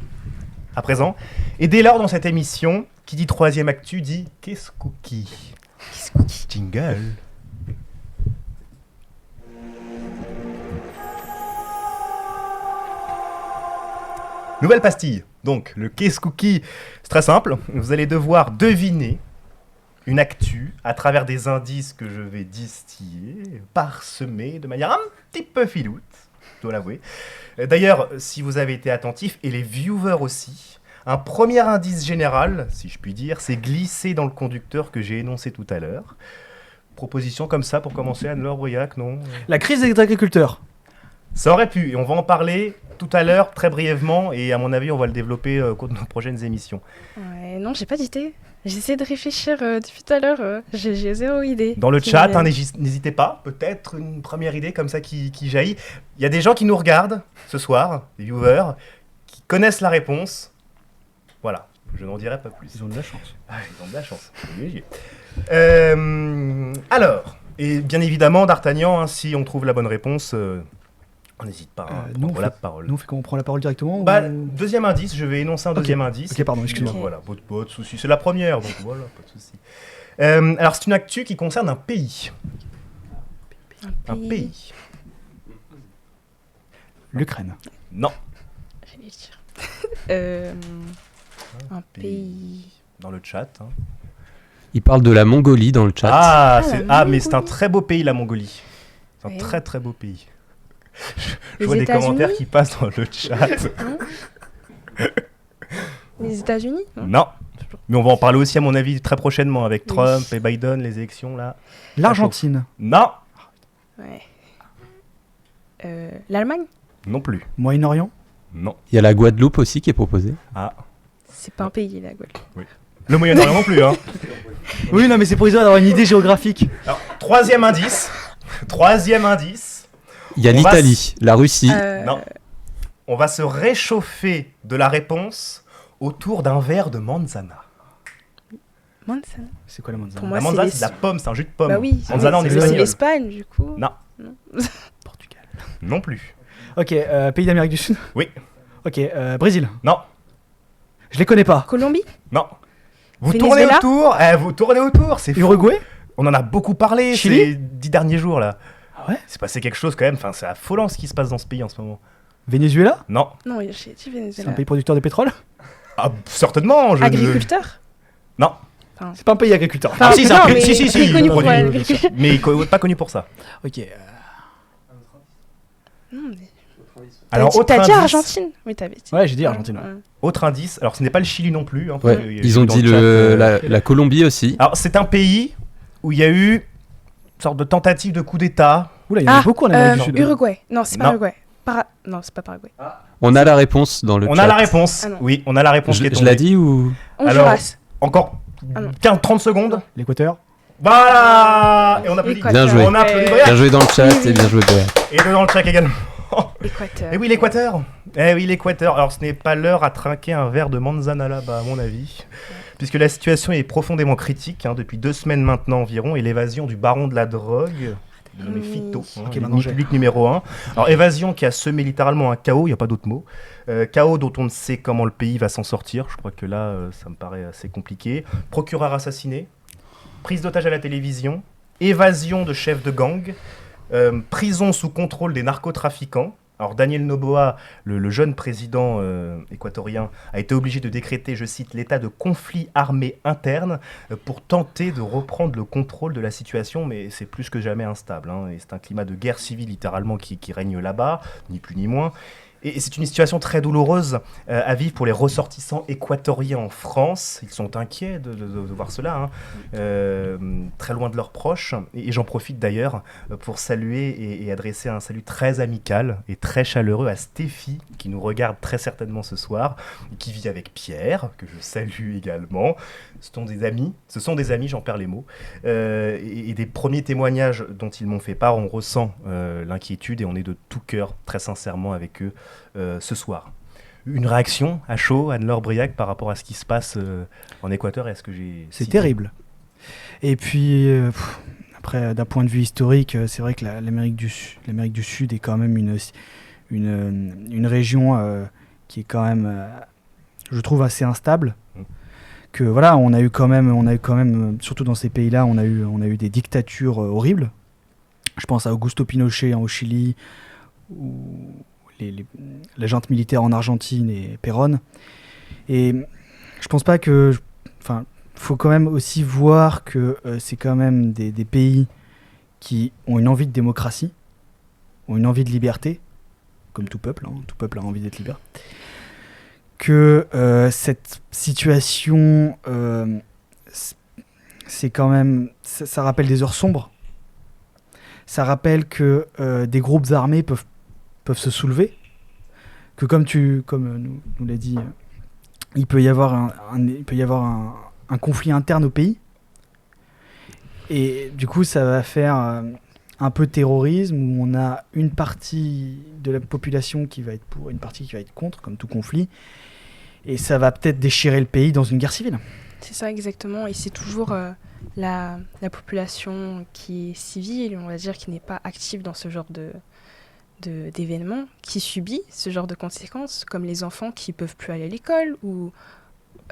à présent. Et dès lors, dans cette émission, qui dit troisième actu dit Qu'est-ce cookie Jingle. Nouvelle pastille. Donc, le Qu'est-ce cookie, c'est très simple. Vous allez devoir deviner une actu à travers des indices que je vais distiller, parsemer de manière un petit peu filoute, je dois l'avouer. D'ailleurs, si vous avez été attentif, et les viewers aussi, un premier indice général, si je puis dire, c'est glissé dans le conducteur que j'ai énoncé tout à l'heure. Proposition comme ça pour commencer, Anne-Laure Brouillac, non? La crise des agriculteurs. Ça aurait pu, et on va en parler tout à l'heure, très brièvement, et à mon avis, on va le développer au cours de nos prochaines émissions. Ouais, non, j'ai pas d'idée. J'essaie de réfléchir depuis tout à l'heure. J'ai zéro idée. Dans le chat, hein, n'hésitez pas, peut-être une première idée comme ça qui jaillit. Il y a des gens qui nous regardent ce soir, des viewers, qui connaissent la réponse. Voilà, je n'en dirai pas plus. Ils ont de la chance. Ah, ils ont de la chance, privilégié. Alors, et bien évidemment, D'Artagnan, hein, si on trouve la bonne réponse, on n'hésite pas à nous, prendre la parole. Nous, on fait comment? On prend la parole directement Bah, ou... deuxième indice, je vais énoncer un deuxième indice. Ok, pardon, excuse-moi. Ok. Voilà, pas de souci. C'est la première, donc voilà, pas de souci. Alors, c'est une actu qui concerne un pays. Un pays. L'Ukraine. Non. J'allais dire. Un pays. Dans le chat. Hein. Il parle de la Mongolie dans le chat. Mais c'est un très beau pays, la Mongolie. C'est un Ouais. très très beau pays. Je Les vois des États-Unis commentaires qui passent dans le chat. Les États-Unis non Non. Mais on va en parler aussi, à mon avis, très prochainement avec Oui. Trump et Biden, les élections là. L'Argentine. Non. Ouais. L'Allemagne Non plus. Moyen-Orient. Non. Il y a la Guadeloupe aussi qui est proposée. Ah. C'est pas un pays, la Guadeloupe. Le Moyen-Orient non plus, hein. Oui, non, mais c'est pour histoire d'avoir une idée géographique. Alors, troisième indice. Troisième indice. Il y a On va l'Italie, la Russie. Non. On va se réchauffer de la réponse autour d'un verre de manzana. Manzana. C'est quoi la manzana? Pour moi, La c'est manzana, les- c'est de la pomme, c'est un jus de pomme. Bah oui, Manzana en c'est espagnol. l'Espagne, du coup. Non. Non. Portugal. Non plus. Ok, pays d'Amérique du Sud. Oui. Ok, Brésil. Non. Je les connais pas. Colombie. Non. Vous Venezuela tournez autour, c'est fou. Uruguay. On en a beaucoup parlé Chili ces 10 derniers jours là. Ah ouais. C'est passé quelque chose quand même, enfin c'est affolant ce qui se passe dans ce pays en ce moment. Venezuela. Non. Non, j'ai dit C'est un Venezuela. pays producteur de pétrole. Ah, certainement, Agriculteur. Non. C'est pas un pays agriculteur. Enfin, Ah si, c'est un non, pays, mais si, il est connu pour produit, l'agriculture. mais pas connu pour ça. Ok. Non, mais- Alors autre T'as dit indice, Argentine. Oui, t'avais dit. Ouais, j'ai dit Argentine. Ouais. autre indice, alors ce n'est pas le Chili non plus. Hein, Ouais, parce que ils ont dans dit le chat, la Colombie aussi. Alors c'est un pays où il y a eu une sorte de tentative de coup d'État. Oula, il y en a beaucoup en Amérique du Sud. Uruguay. Non, c'est pas Non. Uruguay. Non, c'est pas Paraguay. On a la réponse dans le On chat. a la réponse. Ah non. Oui, on a la réponse qui est Je tombée. l'ai dit ou Honduras. Encore Ah non. 30 secondes. L'Équateur. Voilà. Et on applaudit. Équateur. Bien joué. On applaudit. Bien joué dans le chat et bien joué Béa. Et dans le chat également. Équateur. Eh oui, l'Équateur. Eh oui, l'Équateur. Alors, ce n'est pas l'heure à trinquer un verre de manzana là-bas, à mon avis, puisque la situation est profondément critique depuis 2 semaines maintenant environ, et l'évasion du baron de la drogue, nommé Oui. Fito, Ok, l'ennemi maintenant j'ai. public numéro 1. Alors, évasion qui a semé littéralement un chaos, il n'y a pas d'autre mot. Chaos dont on ne sait comment le pays va s'en sortir. Je crois que là, ça me paraît assez compliqué. Procureur assassiné, prise d'otage à la télévision, évasion de chef de gang, prison sous contrôle des narcotrafiquants. Alors Daniel Noboa, le jeune président équatorien, a été obligé de décréter, je cite, l'état de conflit armé interne pour tenter de reprendre le contrôle de la situation, mais c'est plus que jamais instable. Et c'est un climat de guerre civile littéralement qui règne là-bas, ni plus ni moins. Et c'est une situation très douloureuse à vivre pour les ressortissants équatoriens en France. Ils sont inquiets de voir cela, très loin de leurs proches. Et j'en profite d'ailleurs pour saluer et adresser un salut très amical et très chaleureux à Stéphie, qui nous regarde très certainement ce soir, et qui vit avec Pierre, que je salue également. Ce sont des amis, j'en perds les mots. Et des premiers témoignages dont ils m'ont fait part, on ressent l'inquiétude et on est de tout cœur, très sincèrement avec eux, ce soir. Une réaction à chaud, Anne-Laure Briac, par rapport à ce qui se passe en Équateur et à ce que j'ai C'est cité. terrible. Et puis, après, d'un point de vue historique, c'est vrai que l'Amérique du Sud est quand même une région qui est quand même, je trouve, assez instable. Que voilà, on a eu quand même, surtout dans ces pays-là, on a eu des dictatures horribles. Je pense à Augusto Pinochet au Chili, ou la junte militaire en Argentine et Perón. Et je pense pas que, enfin, faut quand même aussi voir que c'est quand même des pays qui ont une envie de démocratie, ont une envie de liberté, comme tout peuple a envie d'être libre. Que cette situation, c'est quand même, ça rappelle des heures sombres. Ça rappelle que des groupes armés peuvent se soulever, que comme nous l'a dit, il peut y avoir un conflit interne au pays, et du coup ça va faire un peu terrorisme, où on a une partie de la population qui va être pour, une partie qui va être contre, comme tout conflit, et ça va peut-être déchirer le pays dans une guerre civile. C'est ça exactement, et c'est toujours la population qui est civile, on va dire, qui n'est pas active dans ce genre d'événements, qui subit ce genre de conséquences, comme les enfants qui peuvent plus aller à l'école, ou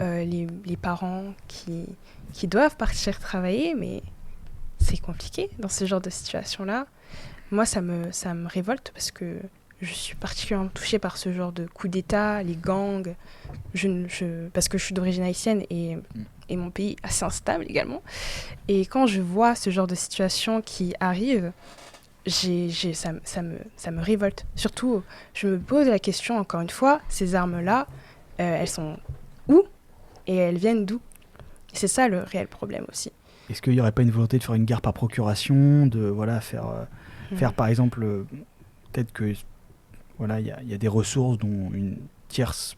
les parents qui doivent partir travailler, mais c'est compliqué dans ce genre de situation-là. Moi, ça me révolte parce que je suis particulièrement touchée par ce genre de coup d'État, les gangs, parce que je suis d'origine haïtienne et mon pays assez instable également. Et quand je vois ce genre de situation qui arrive, ça me révolte. Surtout, je me pose la question, encore une fois, ces armes-là, elles sont où et elles viennent d'où? C'est ça le réel problème aussi. Est-ce qu'il n'y aurait pas une volonté de faire une guerre par procuration, de voilà, faire par exemple, peut-être que voilà, il y a des ressources dont une tierce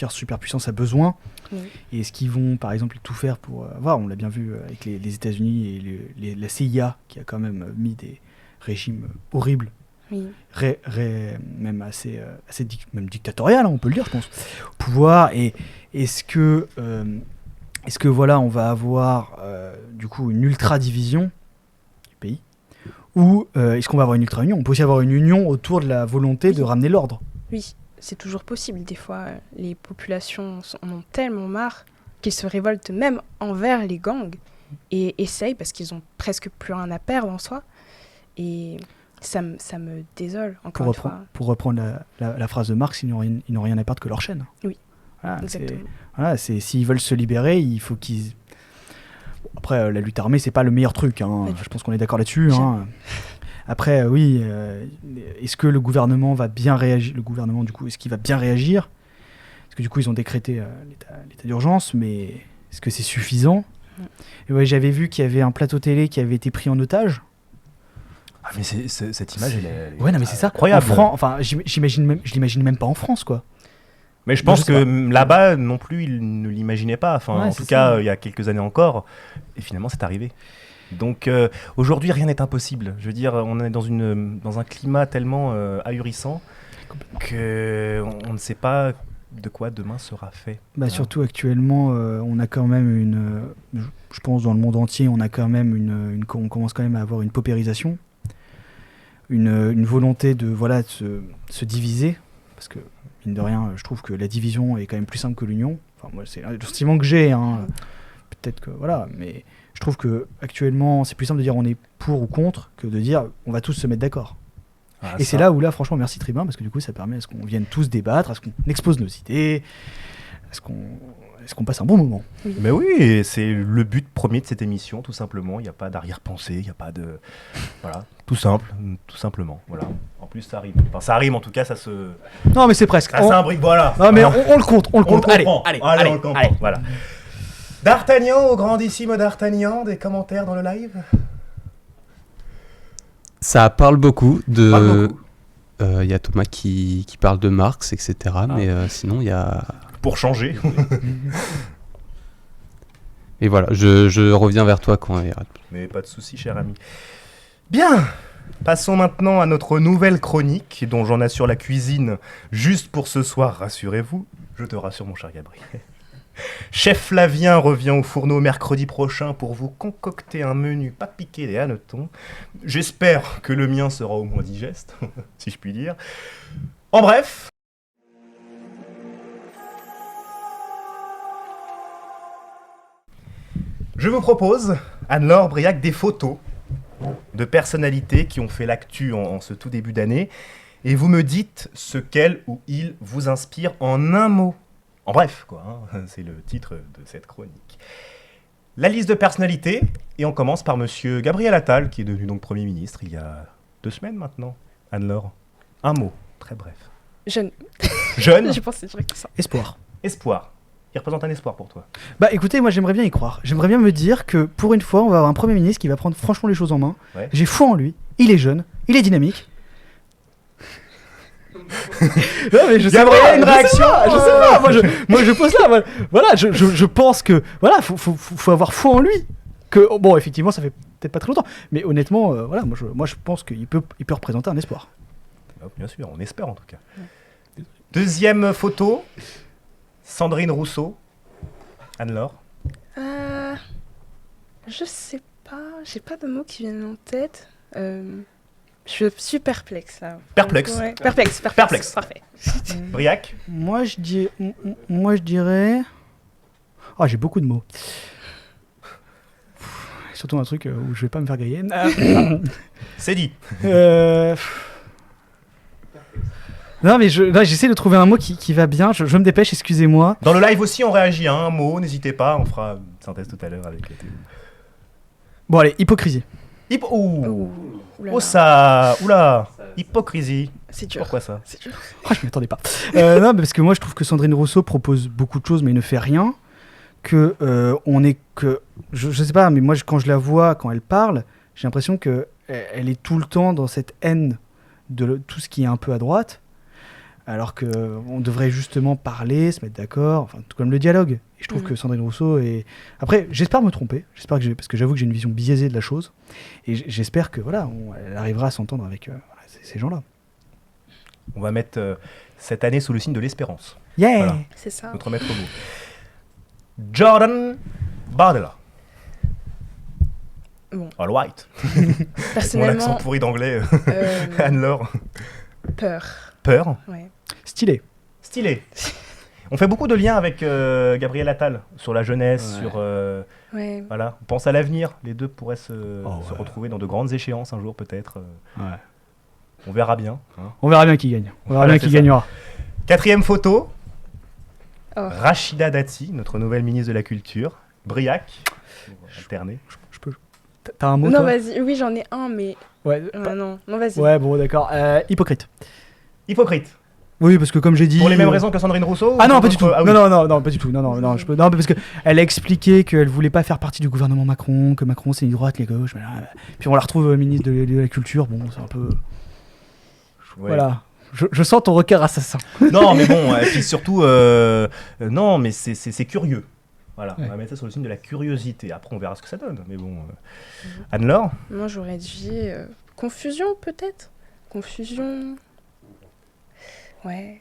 superpuissance a besoin, et est-ce qu'ils vont par exemple tout faire pour voir, on l'a bien vu avec les États-Unis et la CIA qui a quand même mis des régimes horribles, même assez même dictatorial, on peut le dire, je pense, au pouvoir. Et est-ce que voilà, on va avoir du coup une ultra division du pays, ou est-ce qu'on va avoir une ultra union? On peut aussi avoir une union autour de la volonté de ramener l'ordre. Oui, c'est toujours possible. Des fois, les populations en ont tellement marre qu'ils se révoltent même envers les gangs et essayent, parce qu'ils ont presque plus rien à perdre en soi. Et ça me désole, encore une fois. Pour reprendre la phrase de Marx, ils n'ont rien à perdre que leur chaîne. Oui, voilà, exactement. S'ils veulent se libérer, il faut qu'ils... Bon, après, la lutte armée, c'est pas le meilleur truc. Je pense qu'on est d'accord là-dessus. Après, oui, est-ce que le gouvernement va bien réagir? Le gouvernement, du coup, est-ce qu'il va bien réagir? Parce que du coup, ils ont décrété l'état d'urgence, mais est-ce que c'est suffisant? Et ouais, j'avais vu qu'il y avait un plateau télé qui avait été pris en otage. Ah, mais cette image, elle est ouais, non, mais c'est ça. Incroyable. Enfin, je l'imagine même pas en France, quoi. Mais je pense que là-bas, non plus, ils ne l'imaginaient pas. Enfin, en tout cas, il y a quelques années encore. Et finalement, c'est arrivé. Donc, aujourd'hui, rien n'est impossible. Je veux dire, on est dans un climat tellement ahurissant qu'on ne sait pas de quoi demain sera fait. Surtout actuellement, on a quand même je pense dans le monde entier, on a quand même on commence quand même à avoir une paupérisation, une volonté de se diviser, parce que mine de rien, je trouve que la division est quand même plus simple que l'union. Enfin, moi, c'est le sentiment que j'ai. Peut-être que voilà, mais je trouve que actuellement, c'est plus simple de dire on est pour ou contre que de dire on va tous se mettre d'accord. Et c'est là où franchement, merci Tribun, parce que du coup, ça permet à ce qu'on vienne tous débattre, à ce qu'on expose nos idées, à ce qu'on passe un bon moment. Mais oui, c'est le but premier de cette émission, tout simplement. Il n'y a pas d'arrière-pensée, il n'y a pas de... Voilà, tout simplement. Voilà. En plus, ça rime. Enfin, ça rime, en tout cas, ça se... Non, mais c'est presque. C'est un brique, voilà. Non, mais on le compte, on le compte. Allez, on le comprend. Voilà. D'Artagnan, au grandissime D'Artagnan, des commentaires dans le live? Ça parle beaucoup de... Il y a Thomas qui parle de Marx, etc. Mais sinon, il y a... Pour changer. Et voilà, je reviens vers toi quand il y aura... Mais pas de souci, cher ami. Bien. Passons maintenant à notre nouvelle chronique, dont j'en assure la cuisine juste pour ce soir, rassurez-vous. Je te rassure, mon cher Gabriel. Chef Flavien revient au fourneau mercredi prochain pour vous concocter un menu pas piqué des hannetons. J'espère que le mien sera au moins digeste, si je puis dire. En bref... Je vous propose, Anne-Laure Briac, des photos de personnalités qui ont fait l'actu en ce tout début d'année, et vous me dites ce qu'elle ou il vous inspire en un mot. En bref, quoi, hein, c'est le titre de cette chronique. La liste de personnalités, et on commence par monsieur Gabriel Attal, qui est devenu donc Premier ministre il y a 2 semaines maintenant. Anne-Laure, un mot, très bref. Jeune. Jeune. Je pensais direct ça. Espoir. Espoir. Il représente un espoir pour toi. Bah écoutez, moi j'aimerais bien y croire. J'aimerais bien me dire que pour une fois, on va avoir un Premier ministre qui va prendre franchement les choses en main. Ouais. J'ai foi en lui. Il est jeune, il est dynamique. Non mais je sais Gabriel, pas, une je sais réaction, pas, je sais pas. Moi je pose là. Voilà, je pense que voilà, faut avoir foi en lui. Que bon, effectivement, ça fait peut-être pas très longtemps, mais honnêtement, voilà, moi je pense qu'il peut représenter un espoir. Bien sûr, on espère en tout cas. Deuxième photo, Sandrine Rousseau. Anne-Laure. Je sais pas, j'ai pas de mots qui viennent en tête. Je suis perplexe là. Perplexe. Ouais. Perplexe. Perplexe. Parfait. Briac. Moi je dirais. Ah, j'ai beaucoup de mots. Surtout un truc où je vais pas me faire griller. C'est dit. Non mais j'essaie de trouver un mot qui va bien. Je me dépêche, excusez-moi. Dans le live aussi, on réagit à un mot. N'hésitez pas, on fera une synthèse tout à l'heure avec la télé. Bon allez, hypocrisie. Oula, hypocrisie. C'est dur. Pourquoi ça? C'est dur. Oh, je m'y attendais pas. Non, parce que moi je trouve que Sandrine Rousseau propose beaucoup de choses mais ne fait rien. Je sais pas, mais moi quand je la vois, quand elle parle, j'ai l'impression que elle est tout le temps dans cette haine de tout ce qui est un peu à droite, alors que on devrait justement parler, se mettre d'accord, enfin tout comme le dialogue. Et je trouve que Sandrine Rousseau est... Après, j'espère me tromper, parce que j'avoue que j'ai une vision biaisée de la chose, et j'espère que voilà, elle arrivera à s'entendre avec ces gens-là. On va mettre cette année sous le signe de l'espérance. Yeah. Voilà. C'est ça. Notre maître mot. Jordan Bardella. Bon. All right. Personnellement, Mon accent pourri d'anglais. Anne-Laure. peur. Peur. Ouais. Stylé. Stylé. On fait beaucoup de liens avec Gabriel Attal sur la jeunesse, Ouais. sur Ouais. voilà. On pense à l'avenir. Les deux pourraient se retrouver dans de grandes échéances un jour peut-être. Ouais. On verra bien. Hein. On verra bien qui gagne. On verra Voilà, bien qui c'est ça. gagnera. 4e photo. Oh. Rachida Dati, notre nouvelle ministre de la Culture. Briac. Alterné. Je peux. T'as un mot Non, toi vas-y. Oui, j'en ai un, mais. Ouais. Non, vas-y. Ouais, bon, d'accord. Hypocrite. Hypocrite. Oui, parce que comme j'ai dit. Pour les mêmes raisons que Sandrine Rousseau. Ah ou non, pour pas du tout. d'autres- Ah oui. Non, pas du tout. Non, parce que elle a expliqué qu'elle voulait pas faire partie du gouvernement Macron, que Macron c'est les droites, les gauches. Puis on la retrouve ministre de la Culture. Bon, c'est un peu. Ouais. Voilà. Je sens ton regard assassin. Non, mais bon, et puis surtout, non, mais c'est curieux. Voilà, Ouais. on va mettre ça sur le signe de la curiosité. Après, on verra ce que ça donne. Mais bon, Anne-Laure. Moi, j'aurais dit confusion, peut-être. Confusion. Ouais.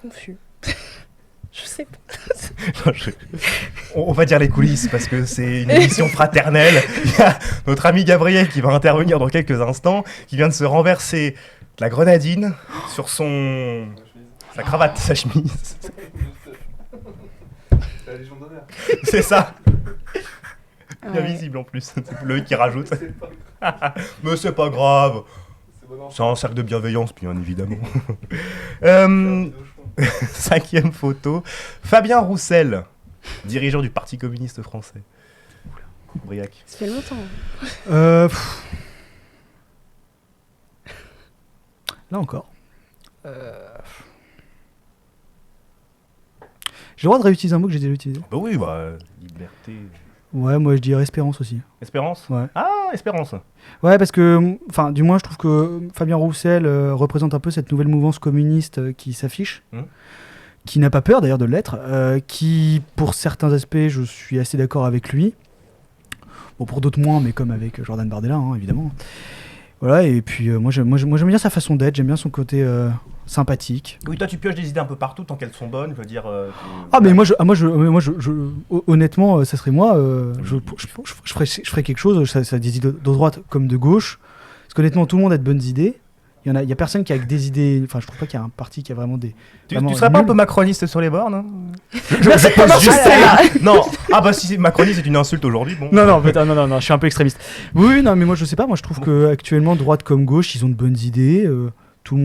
Confus. Je sais pas. Non, on va dire les coulisses parce que c'est une émission fraternelle. Il y a notre ami Gabriel qui va intervenir dans quelques instants, qui vient de se renverser de la grenadine sur sa cravate, sa chemise. La Légion d'honneur. C'est ça. Bien Ouais. visible en plus. C'est le qui rajoute. Mais c'est pas grave. C'est un cercle de bienveillance, bien évidemment. 5e photo. Fabien Roussel, dirigeant du Parti communiste français. Briac. Ça fait longtemps. Là encore. J'ai le droit de réutiliser un mot que j'ai déjà utilisé. Bah oui, liberté. Ouais, moi je dirais espérance aussi. Espérance. Ouais. Ah, espérance. Ouais, parce que, enfin, du moins, je trouve que Fabien Roussel représente un peu cette nouvelle mouvance communiste qui s'affiche, qui n'a pas peur d'ailleurs de l'être, qui, pour certains aspects, je suis assez d'accord avec lui. Bon, pour d'autres moins, mais comme avec Jordan Bardella, hein, évidemment. Voilà, et puis moi j'aime bien sa façon d'être, j'aime bien son côté sympathique. Oui, toi tu pioches des idées un peu partout tant qu'elles sont bonnes, je veux dire. Mais honnêtement, ça serait moi. Je ferais quelque chose. Ça des idées de droite comme de gauche. Parce qu'honnêtement, tout le monde a de bonnes idées. Il y a personne qui a que des idées. Enfin, je trouve pas qu'il y a un parti qui a vraiment des. Tu serais pas un peu macroniste sur les bornes, hein? Je pense juste ça. Non. Ah bah si macroniste c'est une insulte aujourd'hui. Bon. Non, je suis un peu extrémiste. Oui, non, mais moi je sais pas. Moi je trouve que actuellement droite comme gauche, ils ont de bonnes idées. Tout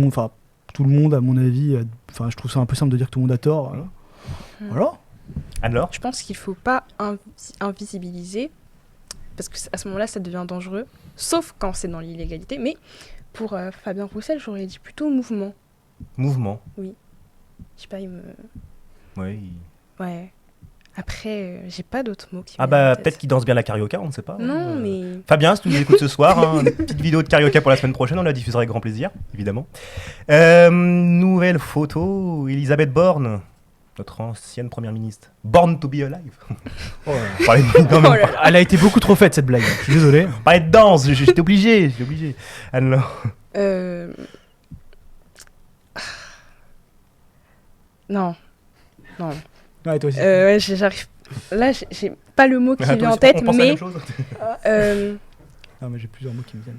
le monde, à mon avis, je trouve ça un peu simple de dire que tout le monde a tort. Voilà. Alors, je pense qu'il faut pas invisibiliser, parce que à ce moment-là, ça devient dangereux, sauf quand c'est dans l'illégalité. Mais pour Fabien Roussel, j'aurais dit plutôt mouvement. Mouvement. Oui. Je sais pas, il me. Oui. Ouais. Après, j'ai pas d'autres mots qui. Ah bah peut-être qu'il danse bien la carioca, on ne sait pas. Non, mais. Fabien, si tu nous écoutes ce soir, une petite vidéo de carioca pour la semaine prochaine, on la diffusera avec grand plaisir, évidemment. Nouvelle photo, Elisabeth Borne, notre ancienne première ministre. Born to be alive. Elle a été beaucoup trop faite cette blague, je suis désolé. On parlait de danse, j'étais obligé. Alors. Non. Ouais, toi aussi. J'arrive. Là, j'ai pas le mot qui vient en tête, mais. Non, mais j'ai plusieurs mots qui me viennent.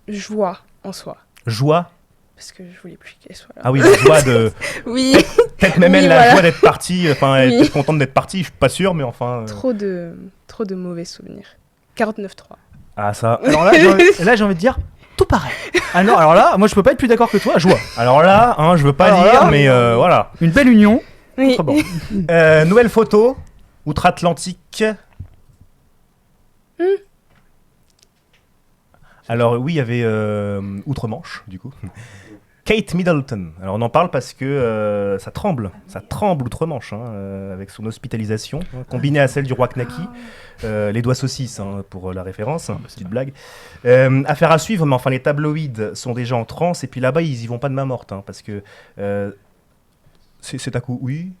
Joie en soi. Joie. Parce que je voulais plus qu'elle soit là. Ah oui, la joie de. Oui. Peut-être même elle, la joie d'être partie. Enfin, elle est peut-être contente d'être partie, je suis pas sûr, mais enfin. Trop de mauvais souvenirs. 49.3. Ah, ça. Alors là, j'ai envie de dire. Tout pareil. Alors là, moi je peux pas être plus d'accord que toi, joie. Alors là, je veux pas dire, mais voilà. Une belle union. Oui. Bon. Nouvelle photo, outre-Atlantique. Alors oui, il y avait outre-Manche, du coup. Kate Middleton. Alors on en parle parce que ça tremble outre-Manche, avec son hospitalisation, combinée à celle du roi Knacky. Les doigts saucisses, pour la référence, petite blague. Affaire à suivre, mais enfin les tabloïds sont déjà en transe, et puis là-bas ils y vont pas de main morte, parce que c'est à coup, oui,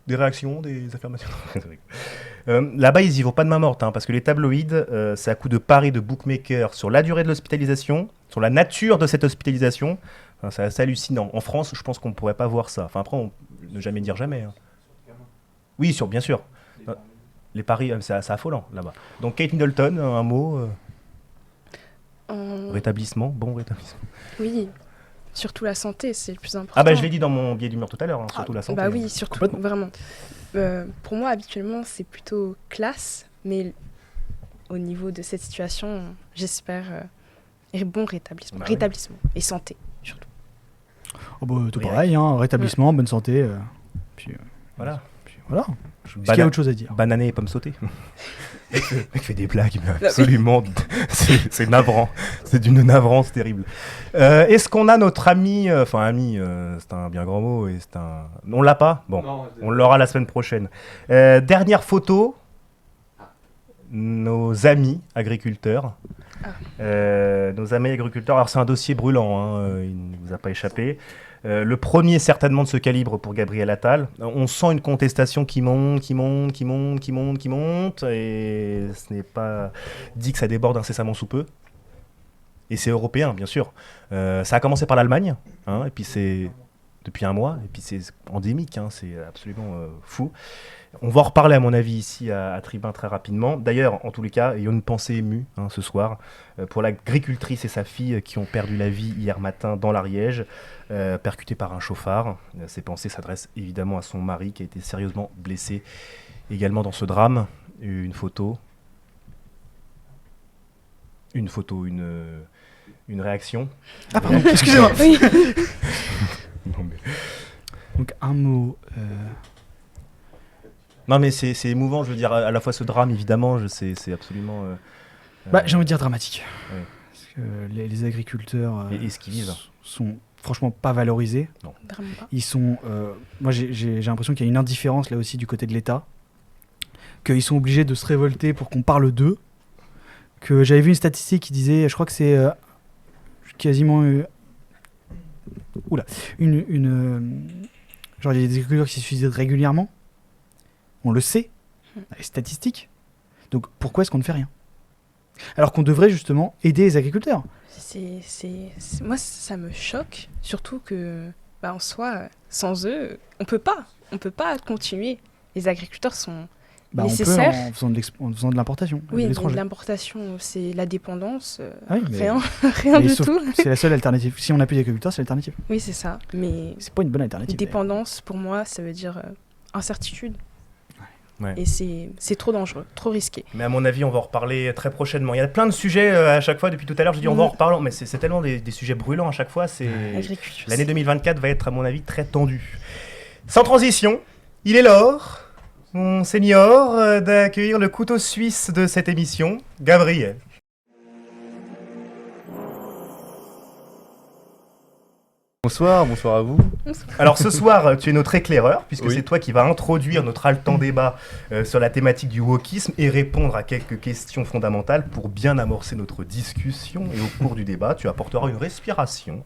des réactions, des affirmations. Là-bas ils y vont pas de main morte, parce que les tabloïds, c'est à coup de paris de bookmakers sur la durée de l'hospitalisation, sur la nature de cette hospitalisation. Enfin, c'est assez hallucinant. En France, je pense qu'on ne pourrait pas voir ça. Enfin, après, ne jamais dire jamais. Oui, bien sûr. Les paris, c'est affolant là-bas. Donc, Kate Middleton, un mot. Rétablissement, bon rétablissement. Oui, surtout la santé, c'est le plus important. Ah bah je l'ai dit dans mon billet d'humeur tout à l'heure, surtout la santé. Bah oui, surtout, vraiment. Pour moi, habituellement, c'est plutôt classe, mais au niveau de cette situation, j'espère bon rétablissement. Rétablissement et santé, surtout. Oh bah, tout pareil, rétablissement, bonne santé. Puis voilà. Est-ce qu'il y a autre chose à dire? Bananer et pommes sautées. Le mec fait des blagues, mais absolument. C'est navrant. C'est d'une navrance terrible. Est-ce qu'on a notre ami, c'est un bien grand mot, et on l'a pas? Bon, on l'aura la semaine prochaine. Dernière photo. Nos amis agriculteurs. Nos amis agriculteurs, alors c'est un dossier brûlant, il ne vous a pas échappé. Le premier certainement de ce calibre pour Gabriel Attal. On sent une contestation qui monte, et ce n'est pas dit que ça déborde incessamment sous peu. Et c'est européen, bien sûr. Ça a commencé par l'Allemagne, et puis c'est depuis un mois, et puis c'est endémique, c'est absolument fou. On va en reparler à mon avis ici à Tribun très rapidement. D'ailleurs, en tous les cas, il y a une pensée émue ce soir pour l'agricultrice et sa fille qui ont perdu la vie hier matin dans l'Ariège, percutée par un chauffard. Ces pensées s'adressent évidemment à son mari qui a été sérieusement blessé également dans ce drame. Une réaction. Ah pardon, excusez-moi. Oui. Non, mais... Donc un mot... Non mais c'est émouvant, je veux dire, à la fois ce drame évidemment, c'est absolument... j'ai envie de dire dramatique. Ouais. Parce que les agriculteurs et ce qu'ils vivent sont franchement pas valorisés. Non. Ils sont... moi j'ai l'impression qu'il y a une indifférence là aussi du côté de l'État, qu'ils sont obligés de se révolter pour qu'on parle d'eux, que j'avais vu une statistique qui disait, je crois que c'est quasiment... genre il y a des agriculteurs qui se suicident régulièrement. On le sait, les statistiques. Donc pourquoi est-ce qu'on ne fait rien? Alors qu'on devrait justement aider les agriculteurs. Moi, ça me choque, surtout que, en soi, sans eux, on peut pas continuer. Les agriculteurs sont nécessaires. On peut en faisant de l'importation. Oui, de mais l'étranger. l'importation, c'est la dépendance, Ah oui, mais- rien Mais du sauf tout. que c'est la seule alternative. Si on n'a plus d'agriculteurs, c'est l'alternative. Oui, c'est ça. Mais C'est pas une bonne alternative. dépendance, pour moi, ça veut dire incertitude. Ouais. Et c'est trop dangereux, trop risqué. Mais à mon avis, on va en reparler très prochainement. Il y a plein de sujets à chaque fois depuis tout à l'heure. Je dis on va en reparler, mais c'est tellement des sujets brûlants à chaque fois. Agriculture. L'année 2024 va être, à mon avis, très tendue. Sans transition, il est l'heure, mon senior, d'accueillir le couteau suisse de cette émission, Gabriel. Bonsoir à vous. Alors ce soir, tu es notre éclaireur, puisque Oui. c'est toi qui vas introduire notre haletant débat sur la thématique du wokisme et répondre à quelques questions fondamentales pour bien amorcer notre discussion. Et au cours du débat, tu apporteras une respiration,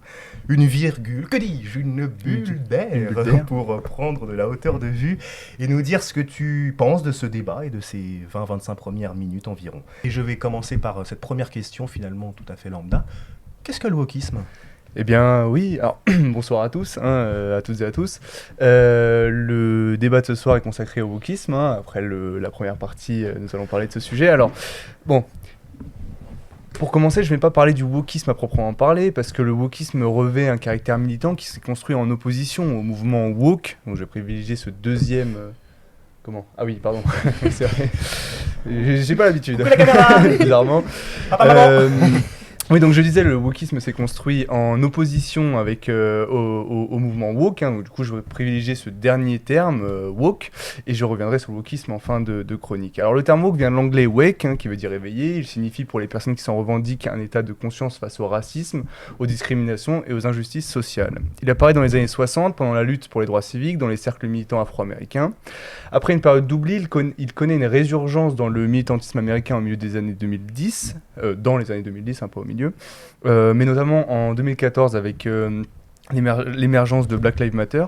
une virgule, que dis-je, une bulle d'air pour prendre de la hauteur de vue et nous dire ce que tu penses de ce débat et de ces 20-25 premières minutes environ. Et je vais commencer par cette première question finalement tout à fait lambda. Qu'est-ce que le wokisme ? Eh bien oui, alors bonsoir à tous, à toutes et à tous. Le débat de ce soir est consacré au wokisme. Après la première partie, nous allons parler de ce sujet. Alors, bon, pour commencer, je ne vais pas parler du wokisme à proprement parler, parce que le wokisme revêt un caractère militant qui s'est construit en opposition au mouvement woke. Donc je vais privilégier ce deuxième... Comment ? Ah oui, pardon, c'est vrai. J'ai pas l'habitude. Coucou la caméra. Bizarrement. Papa, maman. Oui, donc je disais, le wokisme s'est construit en opposition avec, au mouvement woke. Donc, du coup, je vais privilégier ce dernier terme, woke, et je reviendrai sur le wokisme en fin de chronique. Alors, le terme woke vient de l'anglais wake, qui veut dire éveillé. Il signifie pour les personnes qui s'en revendiquent un état de conscience face au racisme, aux discriminations et aux injustices sociales. Il apparaît dans les années 60, pendant la lutte pour les droits civiques, dans les cercles militants afro-américains. Après une période d'oubli, il connaît une résurgence dans le militantisme américain au milieu des années 2010, dans les années 2010, un peu au milieu, mais notamment en 2014 avec l'émergence de Black Lives Matter.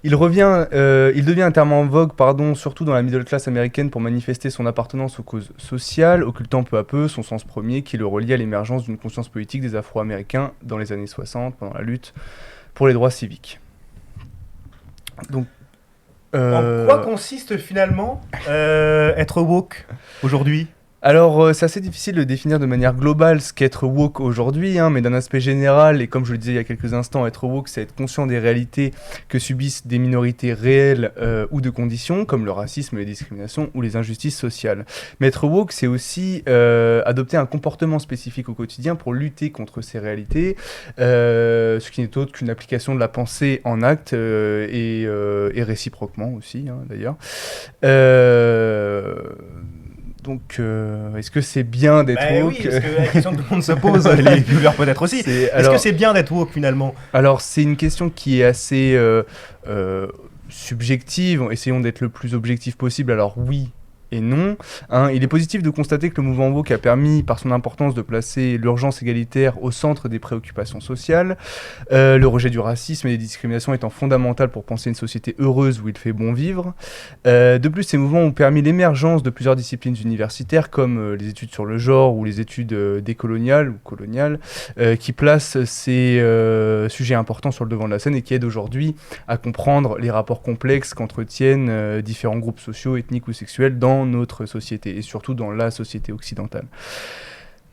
Il devient un terme en vogue, surtout dans la middle class américaine pour manifester son appartenance aux causes sociales, occultant peu à peu son sens premier qui le relie à l'émergence d'une conscience politique des Afro-Américains dans les années 60, pendant la lutte pour les droits civiques. Donc, En quoi consiste finalement être woke aujourd'hui ? Alors, c'est assez difficile de définir de manière globale ce qu'être woke aujourd'hui, mais d'un aspect général, et comme je le disais il y a quelques instants, être woke, c'est être conscient des réalités que subissent des minorités réelles ou de conditions, comme le racisme, les discriminations ou les injustices sociales. Mais être woke, c'est aussi adopter un comportement spécifique au quotidien pour lutter contre ces réalités, ce qui n'est autre qu'une application de la pensée en acte et réciproquement aussi, d'ailleurs. Donc, est-ce que c'est bien d'être woke ? Oui, parce que la question que tout le monde se pose, les viewers peut-être aussi. Est-ce que c'est bien d'être woke finalement ? Alors, c'est une question qui est assez subjective. Essayons d'être le plus objectif possible. Alors oui et non. Il est positif de constater que le mouvement woke a permis, par son importance, de placer l'urgence égalitaire au centre des préoccupations sociales, le rejet du racisme et des discriminations étant fondamental pour penser une société heureuse où il fait bon vivre. De plus, ces mouvements ont permis l'émergence de plusieurs disciplines universitaires comme les études sur le genre ou les études décoloniales ou coloniales, qui placent ces sujets importants sur le devant de la scène et qui aident aujourd'hui à comprendre les rapports complexes qu'entretiennent différents groupes sociaux, ethniques ou sexuels dans notre société et surtout dans la société occidentale.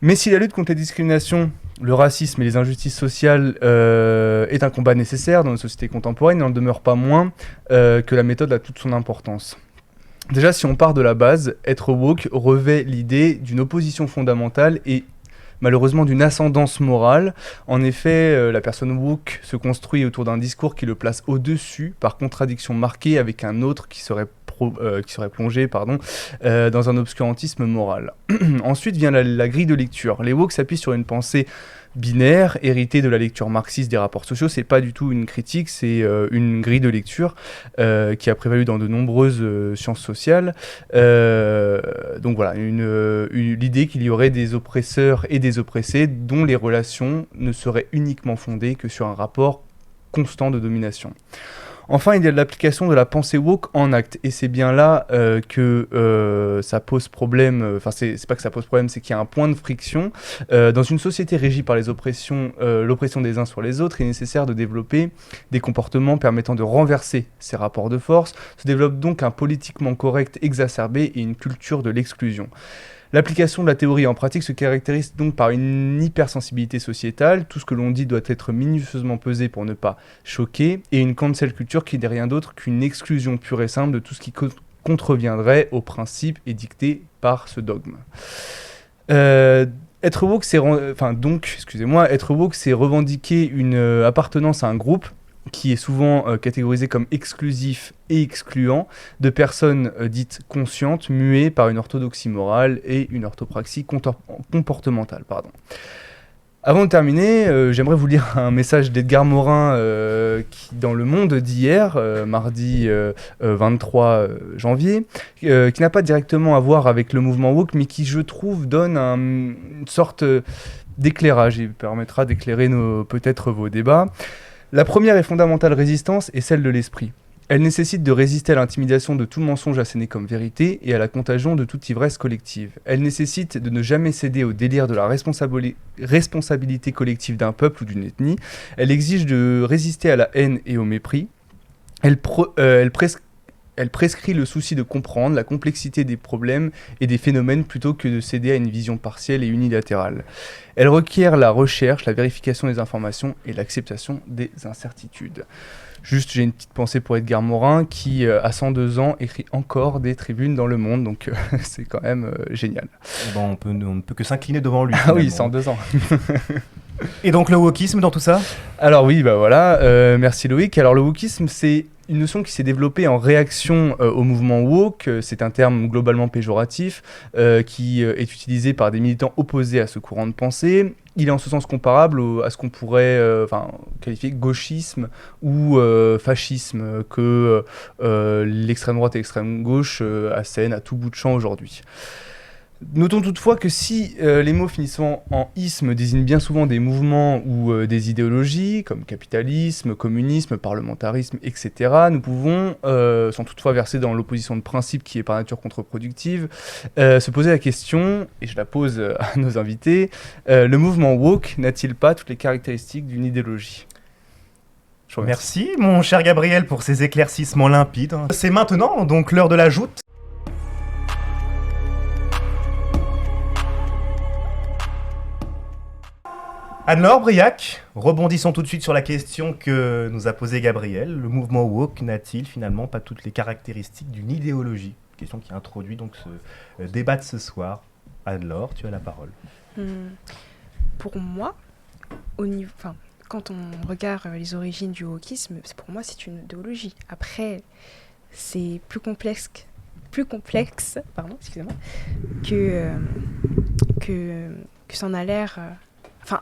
Mais si la lutte contre les discriminations, le racisme et les injustices sociales est un combat nécessaire dans nos sociétés contemporaines, il n'en demeure pas moins que la méthode a toute son importance. Déjà, si on part de la base, être woke revêt l'idée d'une opposition fondamentale et malheureusement d'une ascendance morale. En effet, la personne woke se construit autour d'un discours qui le place au-dessus, par contradiction marquée avec un autre qui serait plongé dans un obscurantisme moral. Ensuite vient la grille de lecture. Les woke s'appuient sur une pensée binaire, héritée de la lecture marxiste des rapports sociaux. C'est pas du tout une critique, c'est une grille de lecture qui a prévalu dans de nombreuses sciences sociales. Donc voilà, l'idée qu'il y aurait des oppresseurs et des oppressés dont les relations ne seraient uniquement fondées que sur un rapport constant de domination. Enfin, il y a l'application de la pensée woke en acte, et c'est bien là que ça pose problème. Enfin, c'est pas que ça pose problème, c'est qu'il y a un point de friction. Dans une société régie par l'oppression des uns sur les autres, il est nécessaire de développer des comportements permettant de renverser ces rapports de force. Se développe donc un politiquement correct exacerbé et une culture de l'exclusion. L'application de la théorie en pratique se caractérise donc par une hypersensibilité sociétale, tout ce que l'on dit doit être minutieusement pesé pour ne pas choquer, et une cancel culture qui n'est rien d'autre qu'une exclusion pure et simple de tout ce qui contreviendrait aux principes édictés par ce dogme. Être woke, c'est revendiquer une appartenance à un groupe qui est souvent catégorisé comme exclusif et excluant, de personnes dites conscientes, muées par une orthodoxie morale et une orthopraxie comportementale. Avant de terminer, j'aimerais vous lire un message d'Edgar Morin qui, dans Le Monde d'hier, mardi 23 janvier, qui n'a pas directement à voir avec le mouvement woke, mais qui, je trouve, donne une sorte d'éclairage et permettra d'éclairer peut-être vos débats. La première et fondamentale résistance est celle de l'esprit. Elle nécessite de résister à l'intimidation de tout mensonge asséné comme vérité et à la contagion de toute ivresse collective. Elle nécessite de ne jamais céder au délire de la responsabilité collective d'un peuple ou d'une ethnie. Elle exige de résister à la haine et au mépris. Elle prescrit le souci de comprendre la complexité des problèmes et des phénomènes plutôt que de céder à une vision partielle et unilatérale. Elle requiert la recherche, la vérification des informations et l'acceptation des incertitudes. Juste, j'ai une petite pensée pour Edgar Morin qui, à 102 ans, écrit encore des tribunes dans Le Monde, donc c'est quand même génial. Bon, on ne peut que s'incliner devant lui. Ah oui, 102 ans. Et donc le wokisme dans tout ça ? Alors oui, merci Loïc. Alors le wokisme, c'est une notion qui s'est développée en réaction au mouvement woke. C'est un terme globalement péjoratif qui est utilisé par des militants opposés à ce courant de pensée. Il est en ce sens comparable à ce qu'on pourrait qualifier gauchisme ou fascisme que l'extrême droite et l'extrême gauche assènent à tout bout de champ aujourd'hui. Notons toutefois que si les mots finissant en isme désignent bien souvent des mouvements ou des idéologies, comme capitalisme, communisme, parlementarisme, etc., nous pouvons, sans toutefois verser dans l'opposition de principe qui est par nature contre-productive, se poser la question, et je la pose à nos invités, le mouvement woke n'a-t-il pas toutes les caractéristiques d'une idéologie ? Merci mon cher Gabriel pour ces éclaircissements limpides. C'est maintenant donc l'heure de la joute. Anne-Laure Briac, rebondissons tout de suite sur la question que nous a posée Gabriel. Le mouvement woke n'a-t-il finalement pas toutes les caractéristiques d'une idéologie ? Question qui introduit donc ce débat de ce soir. Anne-Laure, tu as la parole. Pour moi, quand on regarde les origines du wokisme, pour moi c'est une idéologie. Après, c'est plus complexe que ça en a l'air.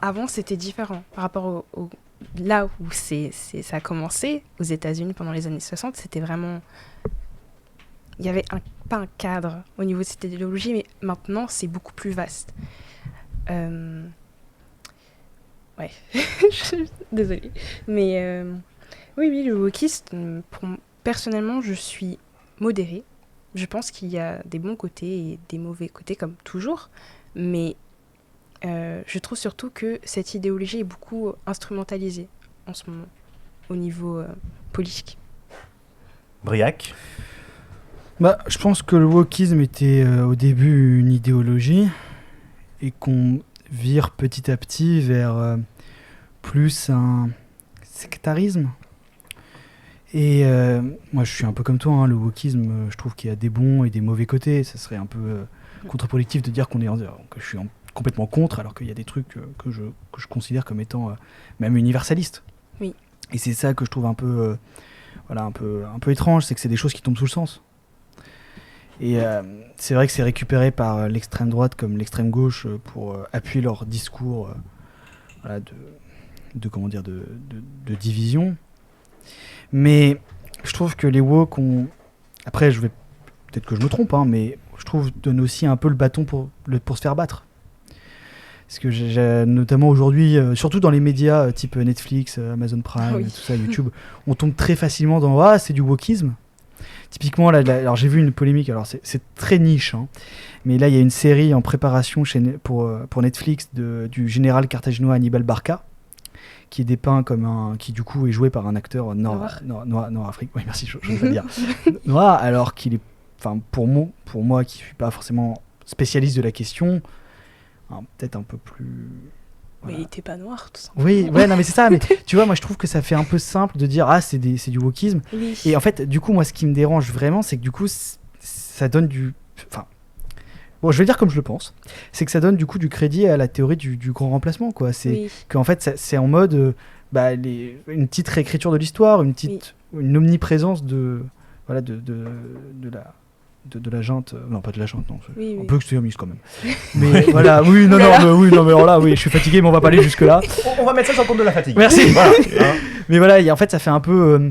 Avant, c'était différent par rapport là où ça a commencé, aux États-Unis pendant les années 60, c'était vraiment... Il n'y avait pas un cadre au niveau de cette idéologie, mais maintenant, c'est beaucoup plus vaste. Ouais, désolée. Mais oui, le wokisme, personnellement, je suis modérée. Je pense qu'il y a des bons côtés et des mauvais côtés, comme toujours, mais... je trouve surtout que cette idéologie est beaucoup instrumentalisée en ce moment, au niveau politique. Briac ? Je pense que le wokisme était au début une idéologie et qu'on vire petit à petit vers plus un sectarisme. Et moi, je suis un peu comme toi, le wokisme, je trouve qu'il y a des bons et des mauvais côtés. Ça serait un peu contre-productif de dire que je suis complètement contre, alors qu'il y a des trucs que je considère comme étant même universalistes. Oui. Et c'est ça que je trouve un peu étrange, c'est que c'est des choses qui tombent sous le sens. Et c'est vrai que c'est récupéré par l'extrême droite comme l'extrême gauche pour appuyer leur discours de division. Mais je trouve que les woke ont... Après, peut-être que je me trompe, mais je trouve donnent aussi un peu le bâton pour se faire battre. Parce que notamment aujourd'hui, surtout dans les médias type Netflix, Amazon Prime, Oui. et tout ça, YouTube, on tombe très facilement dans « Ah, c'est du wokisme ». Typiquement, là, alors j'ai vu une polémique, alors c'est très niche, hein, mais là il y a une série en préparation pour Netflix du général carthaginois Hannibal Barca, qui est dépeint comme qui du coup est joué par un acteur nord-africain. Oui, merci, je vais dire. Noir, alors qu'il est, enfin pour moi qui suis pas forcément spécialiste de la question, peut-être un peu plus. Mais Voilà. il était pas noir, tout simplement. Oui, ouais, non mais c'est ça. Mais tu vois, moi je trouve que ça fait un peu simple de dire c'est du wokisme. Oui. Et en fait, du coup, moi, ce qui me dérange vraiment, c'est que du coup, ça donne enfin, bon, je vais dire comme je le pense. C'est que ça donne du coup du crédit à la théorie du grand remplacement, quoi. C'est Oui. qu'en fait, c'est en mode, une petite réécriture de l'histoire, une omniprésence de la junte. Non, pas de la junte, non. Oui, Un oui. peu extrémiste quand même. Mais voilà, oui, non, mais alors là, oui, je suis fatigué, mais on va pas aller jusque là. On va mettre ça sur le compte de la fatigue. Merci. Voilà. Hein. Mais voilà, en fait, ça fait un peu.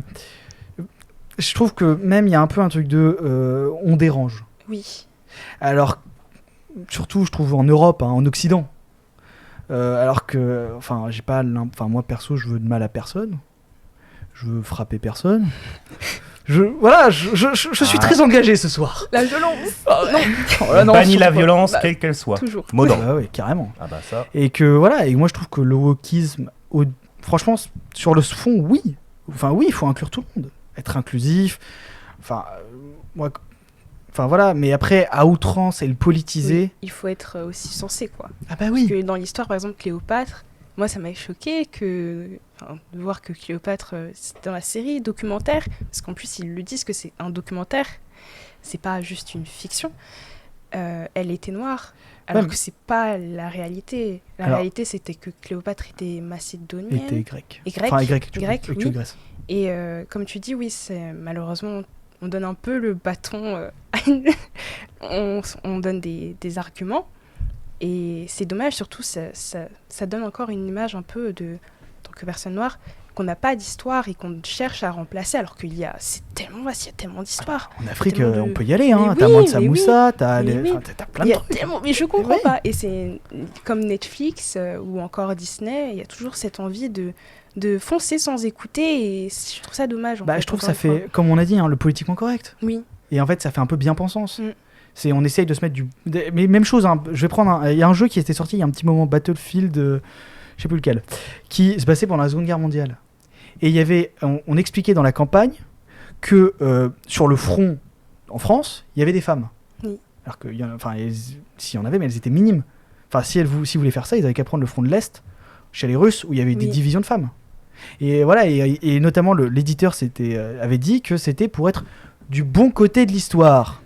Je trouve que même il y a un peu un truc de on dérange. Oui. Alors, surtout, je trouve en Europe, en Occident. Alors que, enfin, moi perso, je veux de mal à personne. Je veux frapper personne. Je suis très engagé ce soir. La violence. Non, Bannis la surtout pas. violence, Bah, quelle qu'elle soit. Toujours. Mordant. Bah ouais, carrément. Ah bah ça. Et que voilà, et moi je trouve que le wokisme, franchement, sur le fond, oui. Enfin, oui, il faut inclure tout le monde. Être inclusif. Enfin, voilà, mais après, à outrance et le politiser. Oui, il faut être aussi sensé, quoi. Ah bah oui. Parce que dans l'histoire, par exemple, Cléopâtre, moi, ça m'a choqué de voir que Cléopâtre, c'est dans la série documentaire, parce qu'en plus, ils le disent que c'est un documentaire, c'est pas juste une fiction. Elle était noire, alors Ouais, que c'est pas la réalité. La réalité, c'était que Cléopâtre était macédonienne. Était grec. Et grecque. Enfin, grec, Grec, tu oui. Grèce. Et comme tu dis, oui, c'est malheureusement, on donne un peu le bâton, on donne des arguments, et c'est dommage, surtout, ça donne encore une image un peu en tant que personne noire, qu'on n'a pas d'histoire et qu'on cherche à remplacer, alors c'est tellement vaste, il y a tellement d'histoires. En Afrique, tellement de- on peut y aller, hein. Mais T'as oui, Mansa mais Moussa, t'as Mais oui. t'as plein Il de y a trucs. tellement, mais je comprends oui. pas. Et c'est comme Netflix ou encore Disney, il y a toujours cette envie de foncer sans écouter, et je trouve ça dommage. Je trouve que ça fait, comme on a dit, le politiquement correct. Oui. Et en fait, ça fait un peu bien-pensance. Mm. On essaye de se mettre mais même chose, hein, je vais prendre il y a un jeu qui était sorti il y a un petit moment, Battlefield, je sais plus lequel, qui se passait pendant la Seconde Guerre mondiale. Et il y avait, on expliquait dans la campagne que sur le front en France, il y avait des femmes. Oui. Alors que, s'il y en avait, mais elles étaient minimes. Enfin, si vous voulaient faire ça, ils avaient qu'à prendre le front de l'Est, chez les Russes, où il y avait des Oui. divisions de femmes. Et voilà, et notamment l'éditeur avait dit que c'était pour être du bon côté de l'histoire.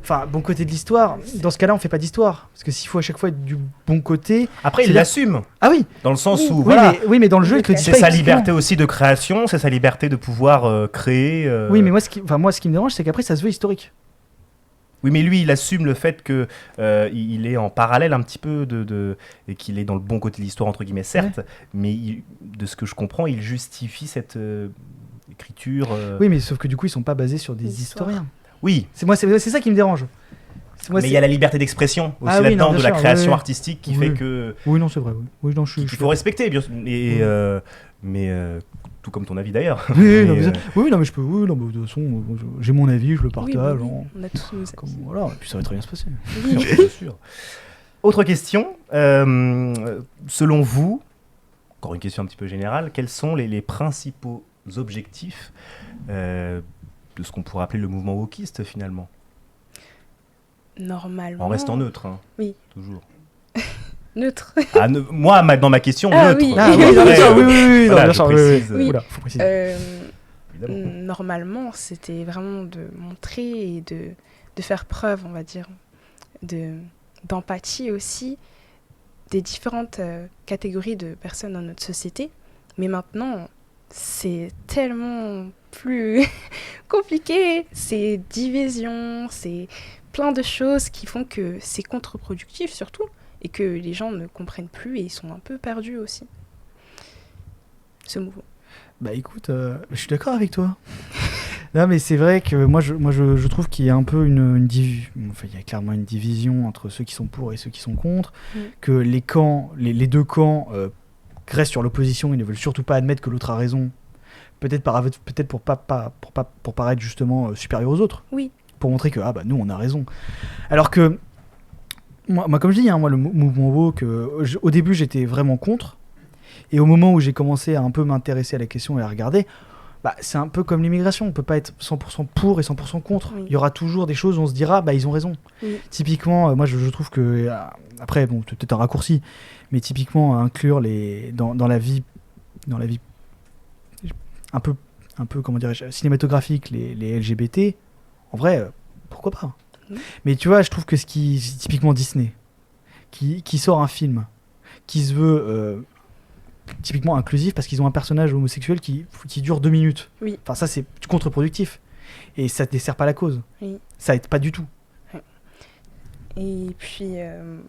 Enfin, bon côté de l'histoire, dans ce cas-là, on fait pas d'histoire. Parce que s'il faut à chaque fois être du bon côté. Après, il c'est-à-dire- l'assume. Ah oui, Dans le sens où, oui, voilà, mais dans le jeu, il te le dit c'est pas sa explicitement. liberté aussi de création, c'est sa liberté de pouvoir créer. Oui, mais moi, ce qui me dérange, c'est qu'après, ça se veut historique. Oui, mais lui, il assume le fait que il est en parallèle un petit peu et qu'il est dans le bon côté de l'histoire, entre guillemets, certes, mais de ce que je comprends, il justifie cette écriture. Oui, mais sauf que du coup, ils sont pas basés sur des L'histoire. historiens. Oui, C'est ça qui me dérange. mais il y a la liberté d'expression aussi Ah oui, là-dedans, non, bien de la sûr, création oui. artistique qui Oui. fait que Oui, non, c'est vrai. Oui, non, qu'il faut respecter, bien sûr. Mais tout comme ton avis d'ailleurs. Oui, non, Mais, oui, non, mais je peux. Oui, non, mais de toute façon, j'ai mon avis, je le Oui, partage. oui, hein. on a tous nos Comme, avis. voilà, et puis ça va très bien se passer. Oui. bien sûr. Autre question. Selon vous, encore une question un petit peu générale, quels sont les principaux objectifs de ce qu'on pourrait appeler le mouvement wokiste finalement? Normalement. En restant neutre, hein, Oui. toujours. Neutre. Ah, moi, dans ma question, Ah, neutre. oui. Ah oui, Après, non, bien sûr, oui, non, voilà, bien je sûr, précise, Oui. Oula, faut préciser. évidemment. Normalement, c'était vraiment de montrer et de faire preuve, on va dire, d'empathie aussi des différentes catégories de personnes dans notre société. Mais maintenant, c'est tellement plus compliqué. C'est division, c'est plein de choses qui font que c'est contre-productif surtout, et que les gens ne comprennent plus et ils sont un peu perdus aussi. Ce mouvement. Bah écoute, je suis d'accord avec toi. Non, mais c'est vrai que moi je trouve qu'il y a un peu enfin, il y a clairement une division entre ceux qui sont pour et ceux qui sont contre, que les deux camps restent sur l'opposition, ils ne veulent surtout pas admettre que l'autre a raison, peut-être pour paraître justement supérieur aux autres, pour montrer que nous on a raison. Alors que moi comme je dis, moi le mouvement woke, au début j'étais vraiment contre, et au moment où j'ai commencé à un peu m'intéresser à la question et à regarder, c'est un peu comme l'immigration, on peut pas être 100% pour et 100% contre. Il y aura toujours des choses où on se dira, ils ont raison. Typiquement, moi je trouve que, après, bon, c'est peut-être un raccourci, mais typiquement inclure dans la vie un peu comment dirais-je, cinématographique, les LGBT, en vrai, pourquoi pas. Mais tu vois, je trouve que typiquement Disney, qui sort un film qui se veut typiquement inclusif parce qu'ils ont un personnage homosexuel qui dure 2 minutes. Enfin, ça c'est contre-productif et ça ne dessert pas la cause. Ça aide pas du tout. Et puis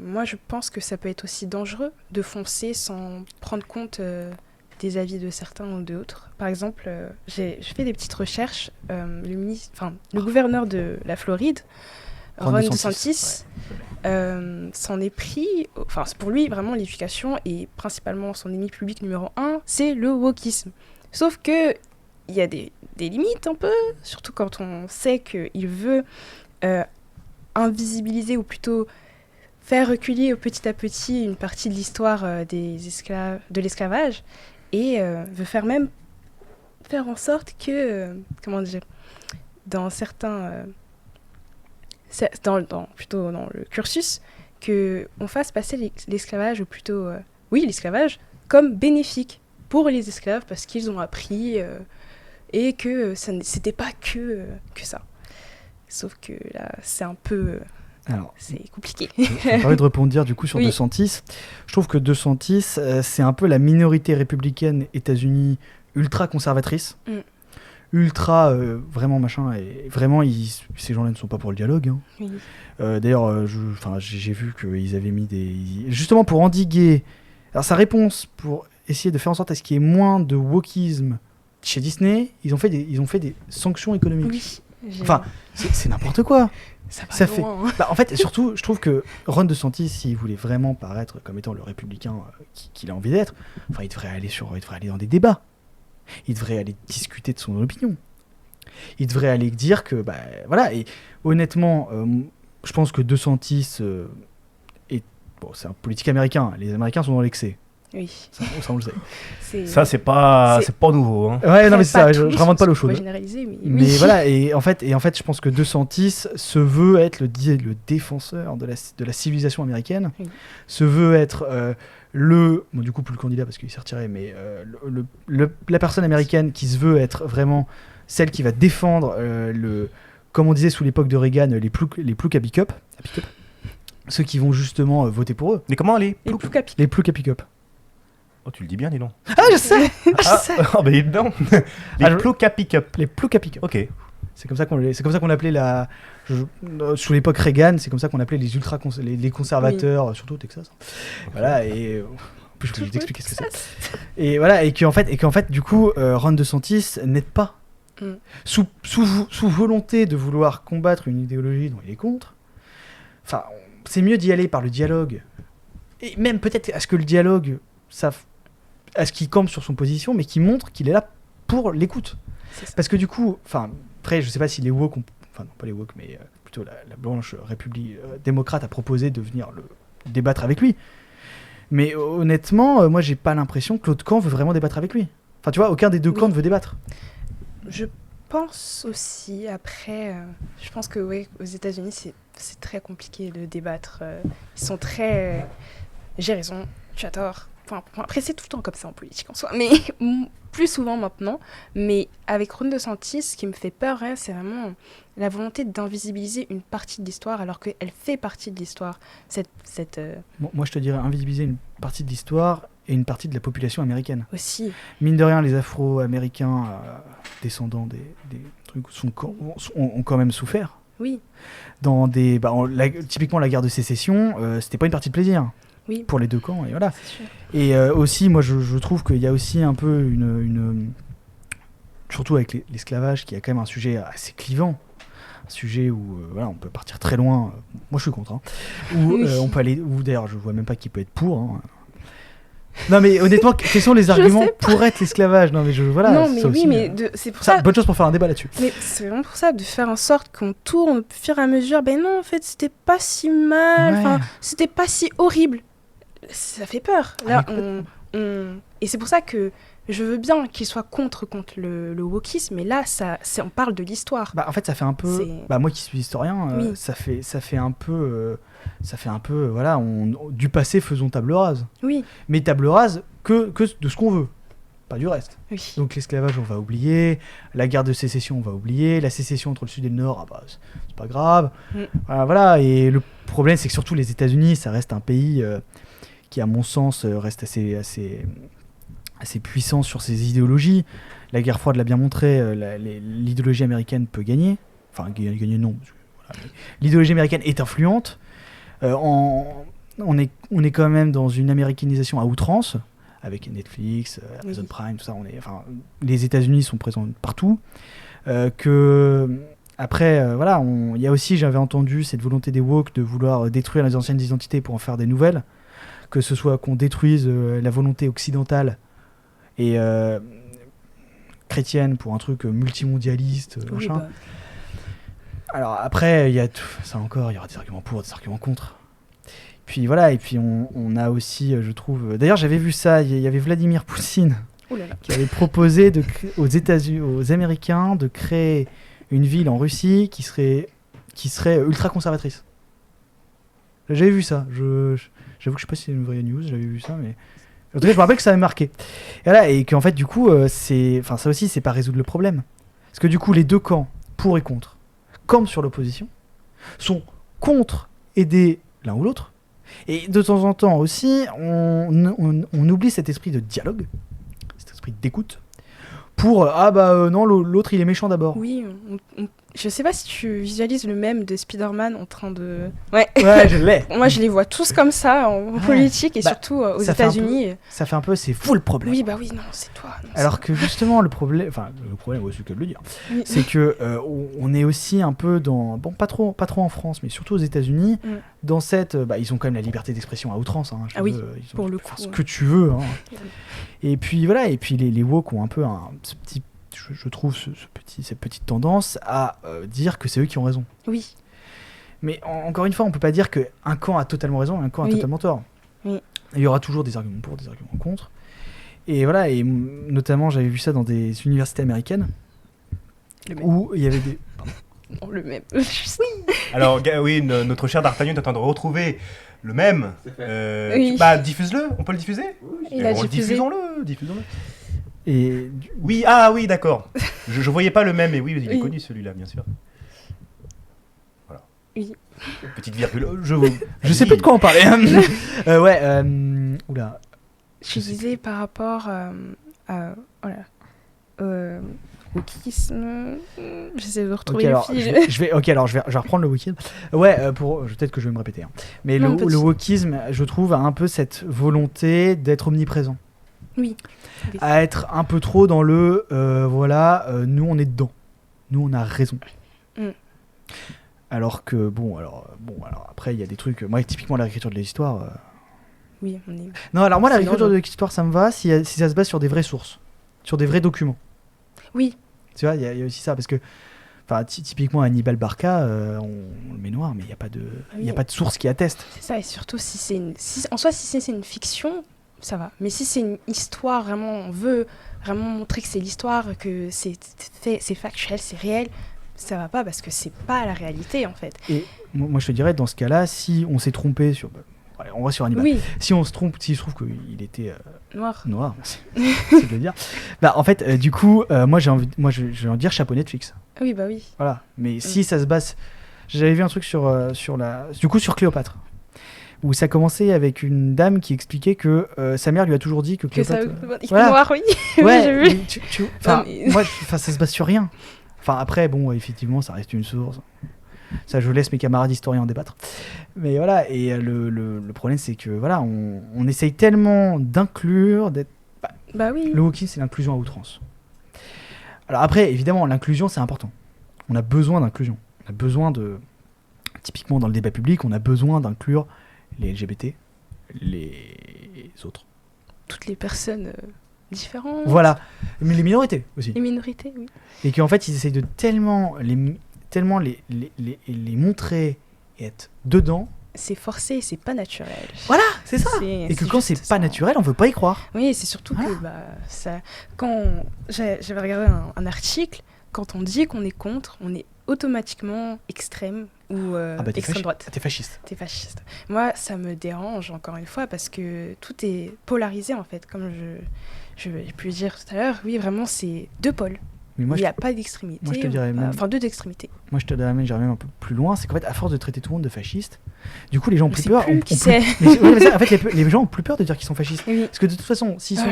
moi je pense que ça peut être aussi dangereux de foncer sans prendre compte des avis de certains ou d'autres. Par exemple, j'ai fait des petites recherches. Le gouverneur de la Floride, Ron DeSantis, s'en est pris, enfin pour lui vraiment l'éducation et principalement son ennemi public numéro 1, c'est le wokisme. Sauf que il y a des limites un peu, surtout quand on sait qu'il veut invisibiliser ou plutôt faire reculer petit à petit une partie de l'histoire de l'esclavage et veut faire en sorte que dans certains plutôt dans le cursus, qu'on fasse passer l'esclavage, ou plutôt, l'esclavage, comme bénéfique pour les esclaves, parce qu'ils ont appris, et que c'était pas que ça. Sauf que là, c'est un peu... c'est compliqué. J'ai envie de répondre du coup sur DeSantis. Je trouve que DeSantis, c'est un peu la minorité républicaine États-Unis ultra conservatrice. Ultra vraiment machin, et vraiment ces gens-là ne sont pas pour le dialogue, d'ailleurs j'ai vu qu'ils avaient mis justement pour endiguer sa réponse, pour essayer de faire en sorte à ce qu'il y ait moins de wokisme chez Disney, ils ont fait des sanctions économiques. C'est n'importe quoi. Ça fait en fait, surtout je trouve que Ron DeSantis, s'il voulait vraiment paraître comme étant le républicain qu'il a envie d'être, il devrait aller dans des débats. Il devrait aller discuter de son opinion. Il devrait aller dire que, et honnêtement, je pense que DeSantis c'est un politique américain. Les Américains sont dans l'excès. Ça on le sait. Ça, c'est pas nouveau. Ouais, non, mais c'est ça, je n'invente pas l'eau chaude. Mais voilà, et en fait, je pense que DeSantis se veut être le défenseur de la civilisation américaine, se veut être du coup plus le candidat parce qu'il s'est retiré, mais la personne américaine qui se veut être vraiment celle qui va défendre comme on disait sous l'époque de Reagan, les ploucs à pick-up, ceux qui vont justement voter pour eux. Mais comment les ploucs à pick-up. Oh, tu le dis bien, dis donc. Ah, je sais. Mais non. Les ploucs à pick-up. Les ploucs à pick-up. Ok. C'est comme ça qu'on appelait sous l'époque Reagan, c'est comme ça qu'on appelait les conservateurs, surtout au Texas. Voilà, et je vais t'expliquer ce que c'est. Et voilà, et qu'en fait, du coup, Ron DeSantis n'aide pas. Sous volonté de vouloir combattre une idéologie dont il est contre. Enfin, c'est mieux d'y aller par le dialogue. Et même peut-être à ce que le dialogue, à ce qu'il campe sur son position, mais qui montre qu'il est là pour l'écoute. Parce que du coup, après, je sais pas si les woke, non pas les woke, mais plutôt la blanche République démocrate a proposé de venir débattre avec lui. Mais honnêtement, moi j'ai pas l'impression que l'autre camp veut vraiment débattre avec lui. Enfin, tu vois, aucun des deux camps ne veut débattre. Je pense aussi, après, je pense que aux États-Unis, c'est très compliqué de débattre. Ils sont très... j'ai raison, tu as tort. Après, c'est tout le temps comme ça en politique en soi, mais plus souvent maintenant. Mais avec Ron DeSantis, ce qui me fait peur, c'est vraiment la volonté d'invisibiliser une partie de l'histoire, alors qu'elle fait partie de l'histoire. Moi, je te dirais invisibiliser une partie de l'histoire et une partie de la population américaine. Aussi. Mine de rien, les Afro-Américains descendants des trucs ont quand même souffert. Oui. Dans typiquement la guerre de sécession, c'était pas une partie de plaisir. Oui. Pour les deux camps, et voilà. Et aussi, moi, je trouve qu'il y a aussi un peu surtout avec l'esclavage, qui est quand même un sujet assez clivant. Un sujet où voilà, on peut partir très loin. Moi, je suis contre. Hein. Où on peut aller. Ou d'ailleurs, je vois même pas qui peut être pour. Hein. Non, mais honnêtement, quels sont les arguments pour être l'esclavage? Non, mais voilà. Non, mais ça oui, aussi, mais c'est pour ça. Bonne chose pour faire un débat là-dessus. Mais c'est vraiment pour ça, de faire en sorte qu'on tourne au fur et à mesure. Ben non, en fait, c'était pas si mal. Enfin, c'était pas si horrible. Ça fait peur. Là, et c'est pour ça que je veux bien qu'il soit contre le wokisme, mais là, on parle de l'histoire. Bah, en fait, ça fait un peu. Bah, moi qui suis historien, oui. ça fait un peu. Voilà, du passé faisons table rase. Oui. Mais table rase que de ce qu'on veut, pas du reste. Oui. Donc l'esclavage, on va oublier. La guerre de sécession, on va oublier. La sécession entre le sud et le nord, c'est pas grave. Voilà. Et le problème, c'est que surtout les États-Unis, ça reste un pays qui, à mon sens, reste assez puissant sur ses idéologies. La guerre froide l'a bien montré. L'idéologie américaine peut gagner. Enfin, gagner non. Voilà, l'idéologie américaine est influente. On est quand même dans une américanisation à outrance, avec Netflix, Amazon Prime, tout ça. Les États-Unis sont présents partout. Après, voilà, il y a aussi, j'avais entendu cette volonté des woke de vouloir détruire les anciennes identités pour en faire des nouvelles, que ce soit qu'on détruise la volonté occidentale et chrétienne pour un truc multimondialiste, machin. Bah. Alors après, il y aura des arguments pour, des arguments contre. Puis voilà, et puis on a aussi, je trouve... D'ailleurs, j'avais vu ça, il y avait Vladimir Poutine qui avait proposé aux Américains de créer une ville en Russie qui serait ultra conservatrice. J'avais vu ça, j'avoue que je sais pas si c'est une vraie news, j'avais vu ça, mais... En tout cas, je me rappelle que ça avait marqué. Et voilà, et qu'en fait, du coup, ça aussi, c'est pas résoudre le problème. Parce que du coup, les deux camps, pour et contre, comme sur l'opposition, sont contre aider l'un ou l'autre. Et de temps en temps aussi, on oublie cet esprit de dialogue, cet esprit d'écoute, pour non, l'autre il est méchant d'abord. Oui, je sais pas si tu visualises le mème de Spider-Man en train de... Ouais, je l'ai. Moi je les vois tous comme ça en politique et surtout aux États-Unis. Ça fait un peu, c'est fou le problème. Oui, non, c'est toi. Non, alors que justement, le problème, c'est que de le dire, c'est que on est aussi un peu dans, bon, pas trop en France, mais surtout aux États-Unis, dans cette, ils ont quand même la liberté d'expression à outrance. Hein, pour le coup. Ce que tu veux. Hein. Et puis voilà, et puis les woke ont un peu ce petit, je trouve cette petite tendance à dire que c'est eux qui ont raison. Oui. Mais encore une fois, on peut pas dire qu'un camp a totalement raison et un camp a totalement tort. Oui. Il y aura toujours des arguments pour, des arguments contre. Et voilà, et notamment j'avais vu ça dans des universités américaines où il y avait des... Non, le même. Oui. Alors oui, notre cher D'Artagnan est en train de retrouver le même. Oui. Diffuse-le, on peut le diffuser. Il a diffusé. Diffusons-le. Et oui, d'accord. je voyais pas le même, mais oui, il est connu celui-là, bien sûr. Voilà. Oui. Petite virgule. Je sais plus de quoi on parlait. Oula. Je disais par rapport wokisme. J'essaie de retrouver le fil. Je vais reprendre le wokisme. Peut-être que je vais me répéter. Hein. Mais le wokisme, je trouve, a un peu cette volonté d'être omniprésent. Oui. À être un peu trop dans le nous on est dedans, nous on a raison. Alors que alors après il y a des trucs, moi typiquement la réécriture de l'histoire. Oui, on est. Non, alors moi la réécriture de l'histoire ça me va si ça se base sur des vraies sources, sur des vrais documents. Oui. Tu vois, il y a aussi ça parce que typiquement Hannibal Barca, on le met noir, mais il y a pas de source qui atteste. C'est ça, et surtout si c'est une fiction. Ça va. Mais si c'est une histoire, vraiment, on veut vraiment montrer que c'est l'histoire, que c'est factuel, c'est réel, ça va pas parce que c'est pas la réalité en fait. Et moi je te dirais, dans ce cas-là, si on s'est trompé sur... on va sur Hannibal. Oui. Si on se trompe, s'il se trouve qu'il était noir, merci. C'est de le dire. En fait, du coup, moi j'ai envie de dire chapeau Netflix. Oui, oui. Voilà. Mais si ça se base... J'avais vu un truc sur Cléopâtre. Où ça commençait avec une dame qui expliquait que sa mère lui a toujours dit que Cléopâtre... Il est noir, oui. Ouais, j'ai vu. Moi, ça se base sur rien. Après, bon, effectivement, ça reste une source. Ça, je laisse mes camarades historiens en débattre. Mais voilà, et le problème, c'est que voilà, on essaye tellement d'inclure, d'être... oui. Le wokisme, c'est l'inclusion à outrance. Alors après, évidemment, l'inclusion, c'est important. On a besoin d'inclusion. On a besoin de... Typiquement, dans le débat public, on a besoin d'inclure les LGBT, les autres. Toutes les personnes différentes. Voilà. Mais les minorités aussi. Les minorités, oui. Et qu'en fait, ils essayent de tellement les montrer et être dedans. C'est forcé, c'est pas naturel. Voilà, c'est ça. Et que quand c'est pas naturel, on veut pas y croire. Oui, c'est surtout que ça. Quand j'avais regardé un article, quand on dit qu'on est contre, on est automatiquement extrême ou extrême droite. T'es fasciste. T'es fasciste. Moi, ça me dérange encore une fois parce que tout est polarisé en fait, comme je vais pu le dire tout à l'heure. Oui, vraiment, c'est deux pôles. Mais moi, il n'y a pas d'extrémité. Moi, je te dirais même... Enfin, deux d'extrémités. Moi, je te dirais même un peu plus loin. C'est qu'en fait, à force de traiter tout le monde de fasciste, du coup, les gens ont plus peur. En fait, les gens ont plus peur de dire qu'ils sont fascistes. Oui. Parce que de toute façon, s'ils sont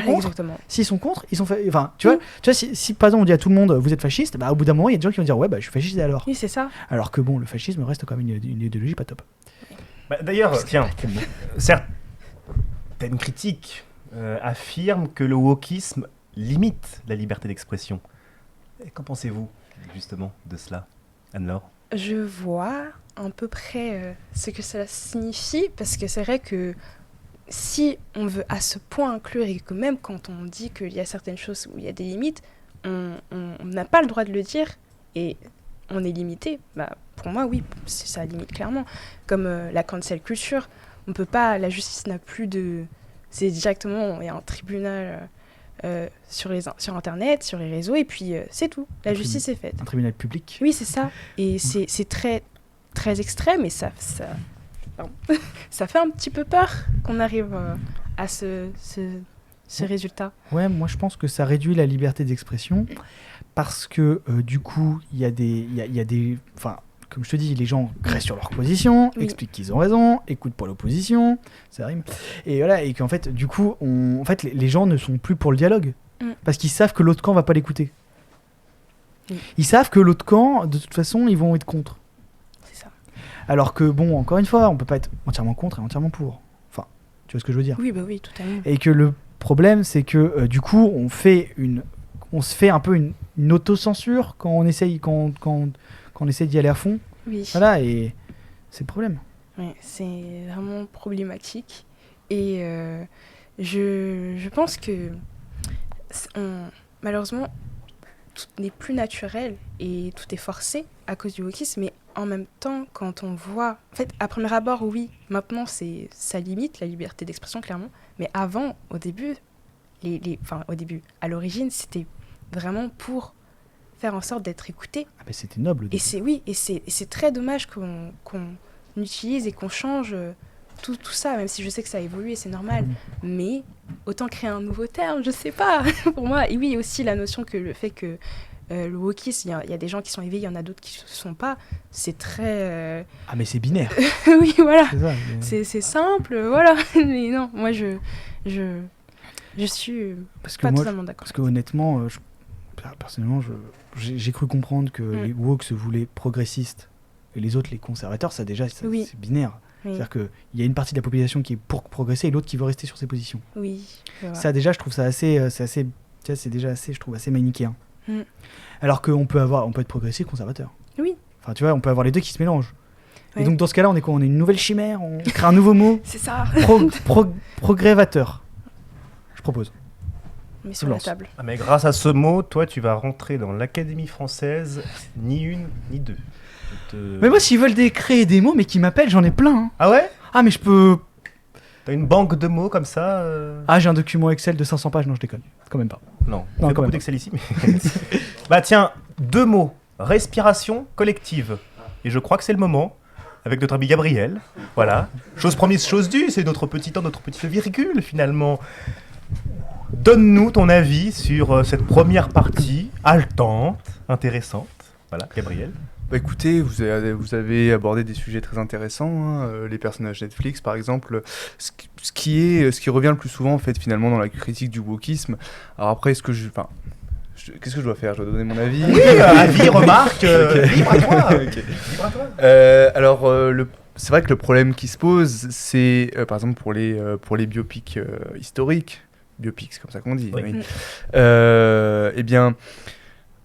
contre, ils sont enfin, tu vois, si par exemple on dit à tout le monde vous êtes fasciste, bah au bout d'un moment, il y a des gens qui vont dire ouais, bah je suis fasciste et alors. Oui, c'est ça. Alors que bon, le fascisme reste quand même une idéologie pas top. Bah, d'ailleurs, tiens, certaines critiques affirment que le wokisme limite la liberté d'expression. Et qu'en pensez-vous, justement, de cela, Anne-Laure ? Je vois à peu près ce que cela signifie, parce que c'est vrai que si on veut à ce point inclure, et que même quand on dit qu'il y a certaines choses où il y a des limites, on n'a pas le droit de le dire, et on est limité, bah, pour moi, oui, ça limite clairement. Comme la cancel culture, on peut pas, la justice n'a plus de... C'est directement, il y a un tribunal... sur Internet, sur les réseaux, et puis c'est tout. La justice est faite. Un tribunal public. Oui, c'est ça. Et c'est très, très extrême, et ça fait un petit peu peur qu'on arrive à ce résultat. Ouais, moi je pense que ça réduit la liberté d'expression, parce que du coup, il y a des... Enfin, comme je te dis, les gens restent sur leur position, expliquent qu'ils ont raison, écoutent pour l'opposition, ça rime. Et voilà, et qu'en fait, du coup, les gens ne sont plus pour le dialogue. Parce qu'ils savent que l'autre camp va pas l'écouter. Ils savent que l'autre camp, de toute façon, ils vont être contre. C'est ça. Alors que, bon, encore une fois, on peut pas être entièrement contre et entièrement pour. Enfin, tu vois ce que je veux dire ? Oui, bah oui, totalement. Et que le problème, c'est que, du coup, on se fait un peu une autocensure quand on essaye d'y aller à fond. Oui. Voilà, et c'est le problème. Oui, c'est vraiment problématique. Et je pense que malheureusement, tout n'est plus naturel et tout est forcé à cause du wokisme. Mais en même temps, quand on voit... En fait, à premier abord, oui, maintenant, ça limite la liberté d'expression, clairement. Mais avant, au début, à l'origine, c'était vraiment pour... faire en sorte d'être écouté. Ah ben c'était noble. Et c'est très dommage qu'on utilise et qu'on change tout ça, même si je sais que ça a évolué, c'est normal. Mais autant créer un nouveau terme, je sais pas. Pour moi, et oui, aussi la notion que le fait que le wokisme, il y a des gens qui sont éveillés, il y en a d'autres qui ne sont pas. C'est très... Ah mais c'est binaire. Oui, voilà. C'est c'est simple, voilà. Mais non, moi je suis pas totalement d'accord. Parce que honnêtement, personnellement, j'ai cru comprendre que les woke se voulaient progressistes et les autres les conservateurs, c'est binaire. Oui. C'est-à-dire qu'il y a une partie de la population qui est pour progresser et l'autre qui veut rester sur ses positions. Oui. Ça déjà, je trouve ça c'est déjà assez, je trouve, assez manichéen. Alors qu'on peut être progressiste et conservateur. Oui. Enfin, tu vois, on peut avoir les deux qui se mélangent. Oui. Et donc dans ce cas-là, on est quoi ? On est une nouvelle chimère, on crée un nouveau mot. C'est ça. Progrévateur. Je propose. Mais sur la table. Ah, mais grâce à ce mot, toi, tu vas rentrer dans l'Académie française, ni une, ni deux. Mais moi, s'ils veulent créer des mots, mais qui m'appellent, j'en ai plein. Hein. Ah ouais ? Ah, mais je peux... T'as une banque de mots comme ça Ah, j'ai un document Excel de 500 pages, non, je déconne. Quand même pas. Non, il y a beaucoup d'Excel ici. Mais... bah tiens, 2 mots. Respiration collective. Et je crois que c'est le moment, avec notre ami Gabriel. Voilà. Chose promise, chose due, c'est notre petit temps, notre petite virgule, finalement. Donne-nous ton avis sur cette première partie, haletante, intéressante. Voilà, Gabriel. Bah écoutez, vous avez abordé des sujets très intéressants, hein, les personnages Netflix par exemple, ce qui revient le plus souvent en fait finalement dans la critique du wokisme. Alors après, qu'est-ce que je dois faire ? Je dois donner mon avis ? Oui, avis, remarque, libre à toi. Okay. Libre à toi. Alors c'est vrai que le problème qui se pose, c'est par exemple pour les biopics historiques, biopics c'est comme ça qu'on dit. Oui. Eh bien,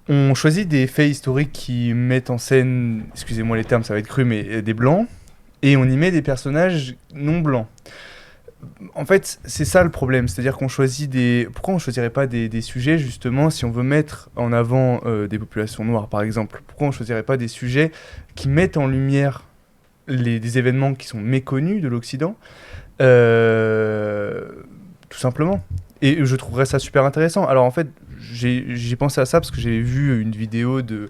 On choisit des faits historiques qui mettent en scène, excusez-moi les termes, ça va être cru, mais des blancs, et on y met des personnages non blancs. En fait, c'est ça le problème, c'est-à-dire qu'on choisit des... Pourquoi on ne choisirait pas des sujets, justement, si on veut mettre en avant des populations noires, par exemple? Pourquoi on ne choisirait pas des sujets qui mettent en lumière des événements qui sont méconnus de l'Occident, tout simplement. Et je trouverais ça super intéressant. Alors en fait, j'ai pensé à ça parce que j'ai vu une vidéo de...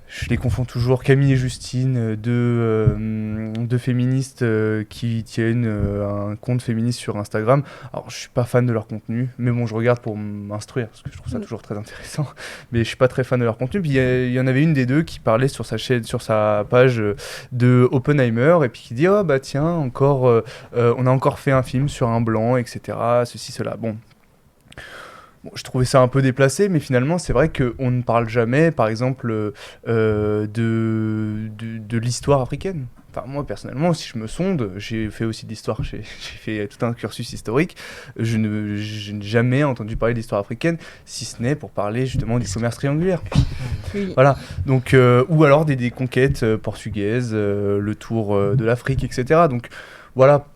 Je les confonds toujours, Camille et Justine, deux féministes qui tiennent un compte féministe sur Instagram. Alors, je suis pas fan de leur contenu, mais bon, je regarde pour m'instruire, parce que je trouve ça toujours très intéressant. Mais je suis pas très fan de leur contenu. Puis il y en avait une des deux qui parlait sur sa chaîne, sur sa page de Oppenheimer, et puis qui dit « Oh bah tiens, encore, on a encore fait un film sur un blanc, etc. Ceci, cela. » Bon. Bon, je trouvais ça un peu déplacé, mais finalement, c'est vrai qu'on ne parle jamais, par exemple, de l'histoire africaine. Enfin, moi, personnellement, si je me sonde, j'ai fait aussi de l'histoire, j'ai fait tout un cursus historique, je n'ai jamais entendu parler d'histoire africaine, si ce n'est pour parler justement du commerce triangulaire. Oui. Voilà, donc, ou alors des conquêtes portugaises, le tour de l'Afrique, etc. Donc, voilà.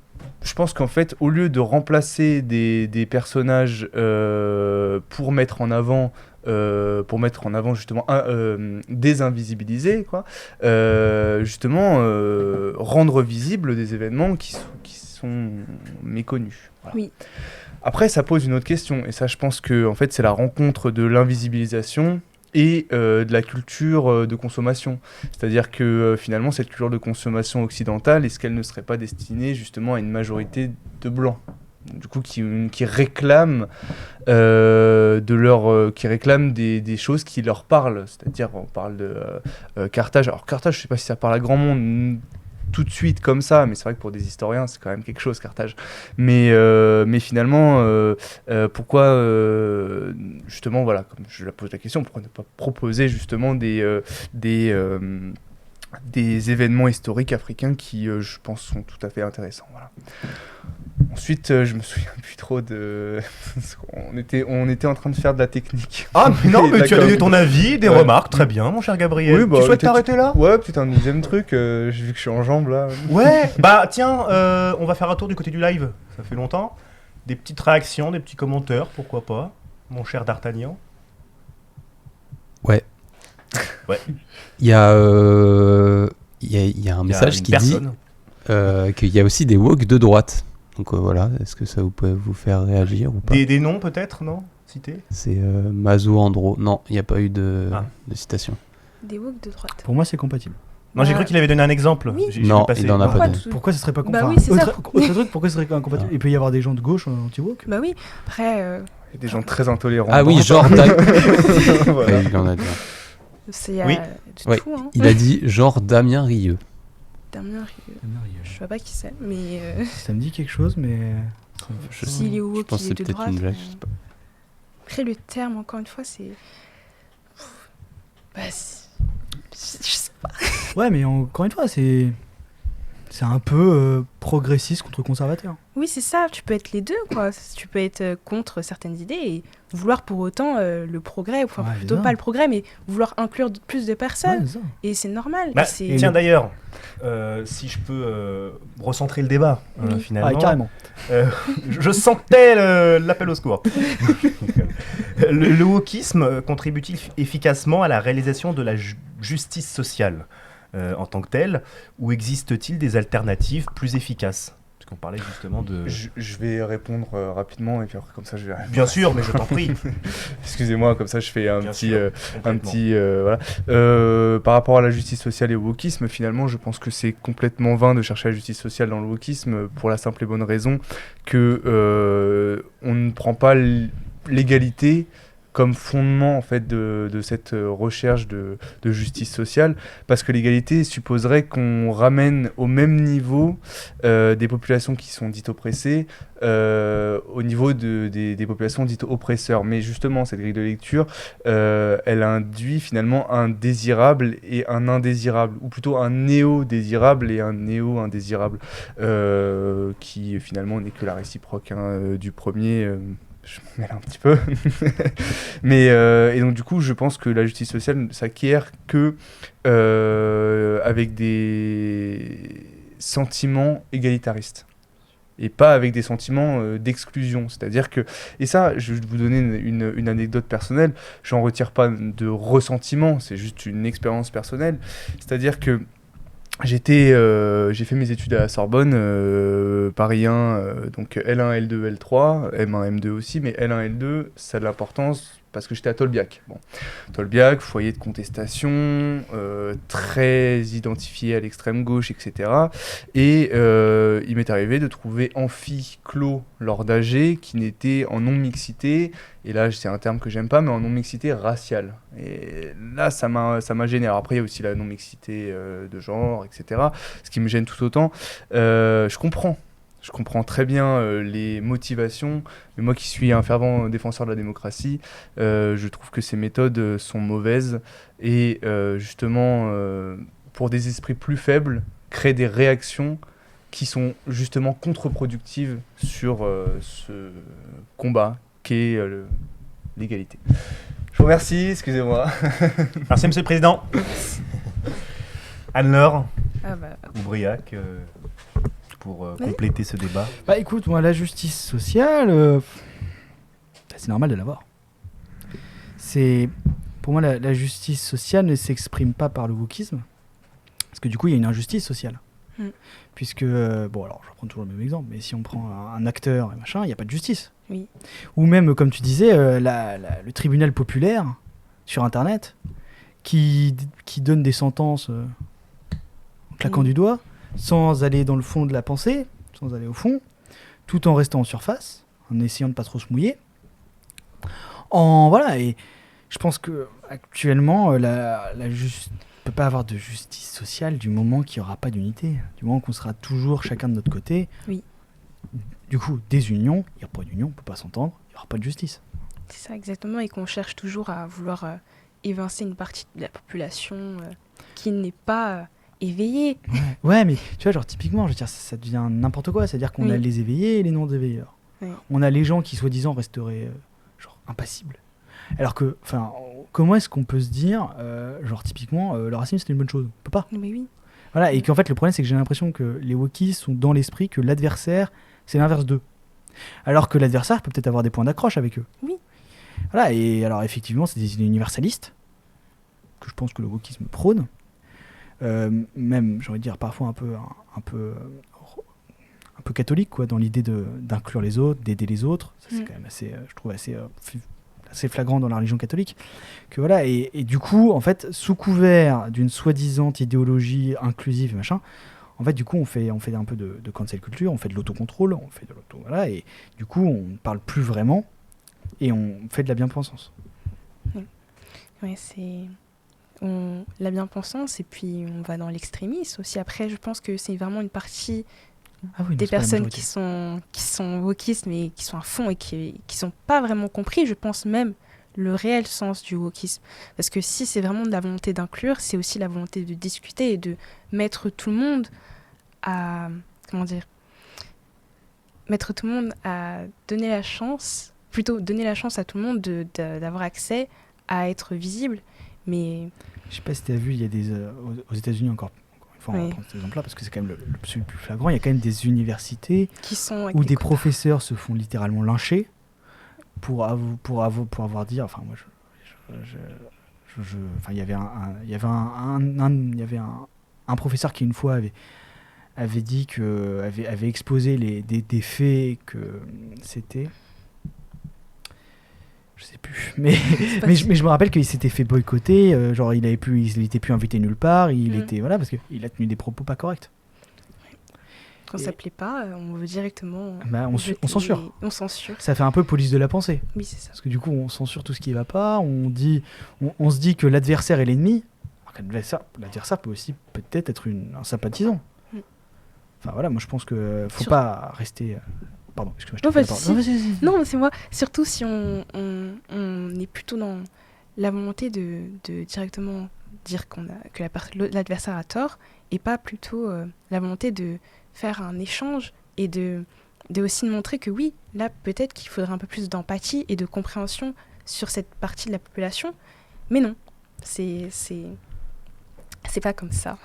Je pense qu'en fait, au lieu de remplacer des personnages pour mettre en avant justement désinvisibiliser, quoi, justement rendre visibles des événements qui sont méconnus. Voilà. Oui. Après, ça pose une autre question, et ça, je pense que en fait, c'est la rencontre de l'invisibilisation et de la culture de consommation. C'est-à-dire que finalement, cette culture de consommation occidentale, est-ce qu'elle ne serait pas destinée justement à une majorité de blancs, du coup, qui réclament, qui réclament des choses qui leur parlent. C'est-à-dire, on parle de Carthage. Alors Carthage, je ne sais pas si ça parle à grand monde tout de suite comme ça, mais c'est vrai que pour des historiens, c'est quand même quelque chose, Carthage. Mais finalement, pourquoi, justement, voilà, comme je la pose la question, pourquoi ne pas proposer justement des événements historiques africains qui, je pense, sont tout à fait intéressants. Voilà. Ensuite, je me souviens plus trop de... on était en train de faire de la technique. Ah, mais non, mais tu as donné ton avis, des remarques, très bien, mon cher Gabriel. Oui, bah, tu souhaites t'arrêter là? Ouais, peut-être un deuxième truc, j'ai vu que je suis en jambes là. Ouais, bah tiens, on va faire un tour du côté du live, ça fait longtemps. Des petites réactions, des petits commentaires, pourquoi pas, mon cher D'Artagnan. Ouais. Ouais. Il y a un message qui dit qu'il y a aussi des woke de droite. Donc voilà, est-ce que ça peut vous faire réagir ou pas? Des noms peut-être, non? Cités? C'est Mazo Andro. Non, il n'y a pas eu de citation. Des woke de droite. Pour moi, c'est compatible. Non, j'ai cru qu'il avait donné un exemple. Oui. Non, il n'en a pas donné. Pourquoi ce serait pas Bah compatible? oui, c'est ça. Autre truc, pourquoi ce serait incompatible? Il peut y avoir des gens de gauche anti-woke. Bah oui, après... Il y a des gens très intolérants. Ah oui, genre... Voilà. Ouais, il en a dit. C'est Oui. du tout, hein. Il a dit genre Damien Rieu. Damien Rieu. Je sais pas qui c'est, mais... Ça me dit quelque chose, mais... S'il est woke, pense il que est c'est de peut-être droite. une blague, je sais pas. Après, le terme, encore une fois, c'est... Bah, je sais pas. Ouais, mais encore une fois, c'est un peu progressiste contre conservateur. Oui, c'est ça, tu peux être les deux, quoi. Tu peux être contre certaines idées et vouloir pour autant le progrès, enfin Ouais, plutôt c'est pas ça. le progrès, mais vouloir inclure plus de personnes. Ouais, c'est ça. Et c'est normal. Bah, c'est... tiens d'ailleurs, si je peux recentrer le débat, Oui. finalement. Ah, carrément. Je sentais l'appel au secours. Le wokisme contribue-t-il efficacement à la réalisation de la justice sociale en tant que telle, ou existe-t-il des alternatives plus efficaces? Parce qu'on parlait justement de... Je vais répondre rapidement et puis après comme ça je vais... Bien sûr, mais je t'en prie. Excusez-moi, comme ça je fais un Bien petit... sûr, voilà. Par rapport à la justice sociale et au wokisme, finalement, je pense que c'est complètement vain de chercher la justice sociale dans le wokisme pour la simple et bonne raison que on ne prend pas l'égalité comme fondement en fait de cette recherche de justice sociale, parce que l'égalité supposerait qu'on ramène au même niveau des populations qui sont dites oppressées au niveau des populations dites oppresseurs. Mais justement, cette grille de lecture, elle induit finalement un désirable et un indésirable, ou plutôt un néo-désirable et un néo-indésirable, qui finalement n'est que la réciproque du premier. je m'en mêle un petit peu. Mais, et donc, du coup, je pense que la justice sociale ne s'acquiert que avec des sentiments égalitaristes. Et pas avec des sentiments d'exclusion. C'est-à-dire que... Et ça, je vais vous donner une anecdote personnelle. J'en retire pas de ressentiment, c'est juste une expérience personnelle. C'est-à-dire que j'ai fait mes études à la Sorbonne, Paris 1, donc L1, L2, L3, M1, M2 aussi, mais L1, L2, ça a de l'importance parce que j'étais à Tolbiac. Bon. Tolbiac, foyer de contestation, très identifié à l'extrême gauche, etc. Et il m'est arrivé de trouver amphi clos lors d'AG qui n'était en non-mixité, et là c'est un terme que j'aime pas, mais en non-mixité raciale. Et là ça m'a gêné. Alors après il y a aussi la non-mixité de genre, etc. Ce qui me gêne tout autant. Je comprends très bien les motivations, mais moi qui suis un fervent défenseur de la démocratie, je trouve que ces méthodes sont mauvaises et justement, pour des esprits plus faibles, créent des réactions qui sont justement contre-productives sur ce combat qu'est l'égalité. Je vous remercie, excusez-moi. Merci, Monsieur le Président. Anne-Laure bah, Briac, pour compléter ce débat. Bah écoute, moi, la justice sociale, c'est normal de l'avoir. Pour moi, la justice sociale ne s'exprime pas par le wokisme, parce que du coup, il y a une injustice sociale. Puisque, bon, alors je reprends toujours le même exemple, mais si on prend un acteur et machin, il n'y a pas de justice. Oui. Ou même, comme tu disais, le tribunal populaire sur Internet qui donne des sentences en claquant du doigt, sans aller dans le fond de la pensée, sans aller au fond, tout en restant en surface, en essayant de pas trop se mouiller. Voilà, et je pense que actuellement, peut pas avoir de justice sociale du moment qu'il n'y aura pas d'unité, du moment qu'on sera toujours chacun de notre côté. Oui. Du coup, des unions, il n'y a pas d'union, on peut pas s'entendre, il n'y aura pas de justice. C'est ça exactement, et qu'on cherche toujours à vouloir évincer une partie de la population qui n'est pas éveillée. Ouais, mais tu vois, genre typiquement, je veux dire, ça devient n'importe quoi, c'est-à-dire qu'on a les éveillés et les non-éveilleurs. Oui. On a les gens qui soi-disant resteraient genre impassibles. Alors que, enfin, comment est-ce qu'on peut se dire, genre typiquement, le racisme c'est une bonne chose? On peut pas. Mais oui. Voilà, et qu'en fait le problème c'est que j'ai l'impression que les wokistes sont dans l'esprit que l'adversaire c'est l'inverse d'eux. Alors que l'adversaire peut peut-être avoir des points d'accroche avec eux. Oui. Voilà, et alors effectivement c'est des idées universalistes, que je pense que le wokisme prône. Même, j'ai envie de dire, parfois un peu catholique, quoi, dans l'idée d'inclure les autres, d'aider les autres. Ça, c'est quand même assez, je trouve, assez flagrant dans la religion catholique. Que voilà, et du coup, en fait, sous couvert d'une soi-disant idéologie inclusive, machin, en fait, du coup, on fait un peu de cancel culture, on fait de l'autocontrôle, voilà, et du coup, on ne parle plus vraiment, et on fait de la bien-pensance. Ouais, c'est... la bien-pensance, et puis on va dans l'extrémisme aussi. Après, je pense que c'est vraiment une partie des personnes qui sont wokistes, mais qui sont à fond et qui sont pas vraiment compris, je pense même, le réel sens du wokisme. Parce que si c'est vraiment de la volonté d'inclure, c'est aussi la volonté de discuter et de mettre tout le monde à... Comment dire ? Mettre tout le monde à donner la chance, plutôt donner la chance à tout le monde d'avoir accès à être visible. Mais... Je sais pas si tu as vu, il y a des aux États-Unis encore une fois, on va prendre cet exemple-là parce que c'est quand même le plus flagrant. Il y a quand même des universités où des professeurs se font littéralement lyncher pour avoir dit. Enfin, moi, il y avait un professeur qui une fois avait dit avait exposé des faits que c'était. Je sais plus, mais je me rappelle qu'il s'était fait boycotter, genre il était plus invité nulle part, voilà, parce qu'il a tenu des propos pas corrects. Quand ça plaît pas, on veut directement... on censure. On censure. Ça fait un peu police de la pensée. Oui, c'est ça. Parce que du coup, on censure tout ce qui va pas, on se dit que l'adversaire est l'ennemi, alors que l'adversaire peut aussi peut-être être un sympathisant. Enfin voilà, moi je pense que faut pas rester... Pardon, excuse-moi, Non, c'est moi. Surtout si on est plutôt dans la volonté de directement dire que l'adversaire a tort, et pas plutôt la volonté de faire un échange et de aussi de montrer que oui, là, peut-être qu'il faudrait un peu plus d'empathie et de compréhension sur cette partie de la population. Mais non, c'est pas comme ça.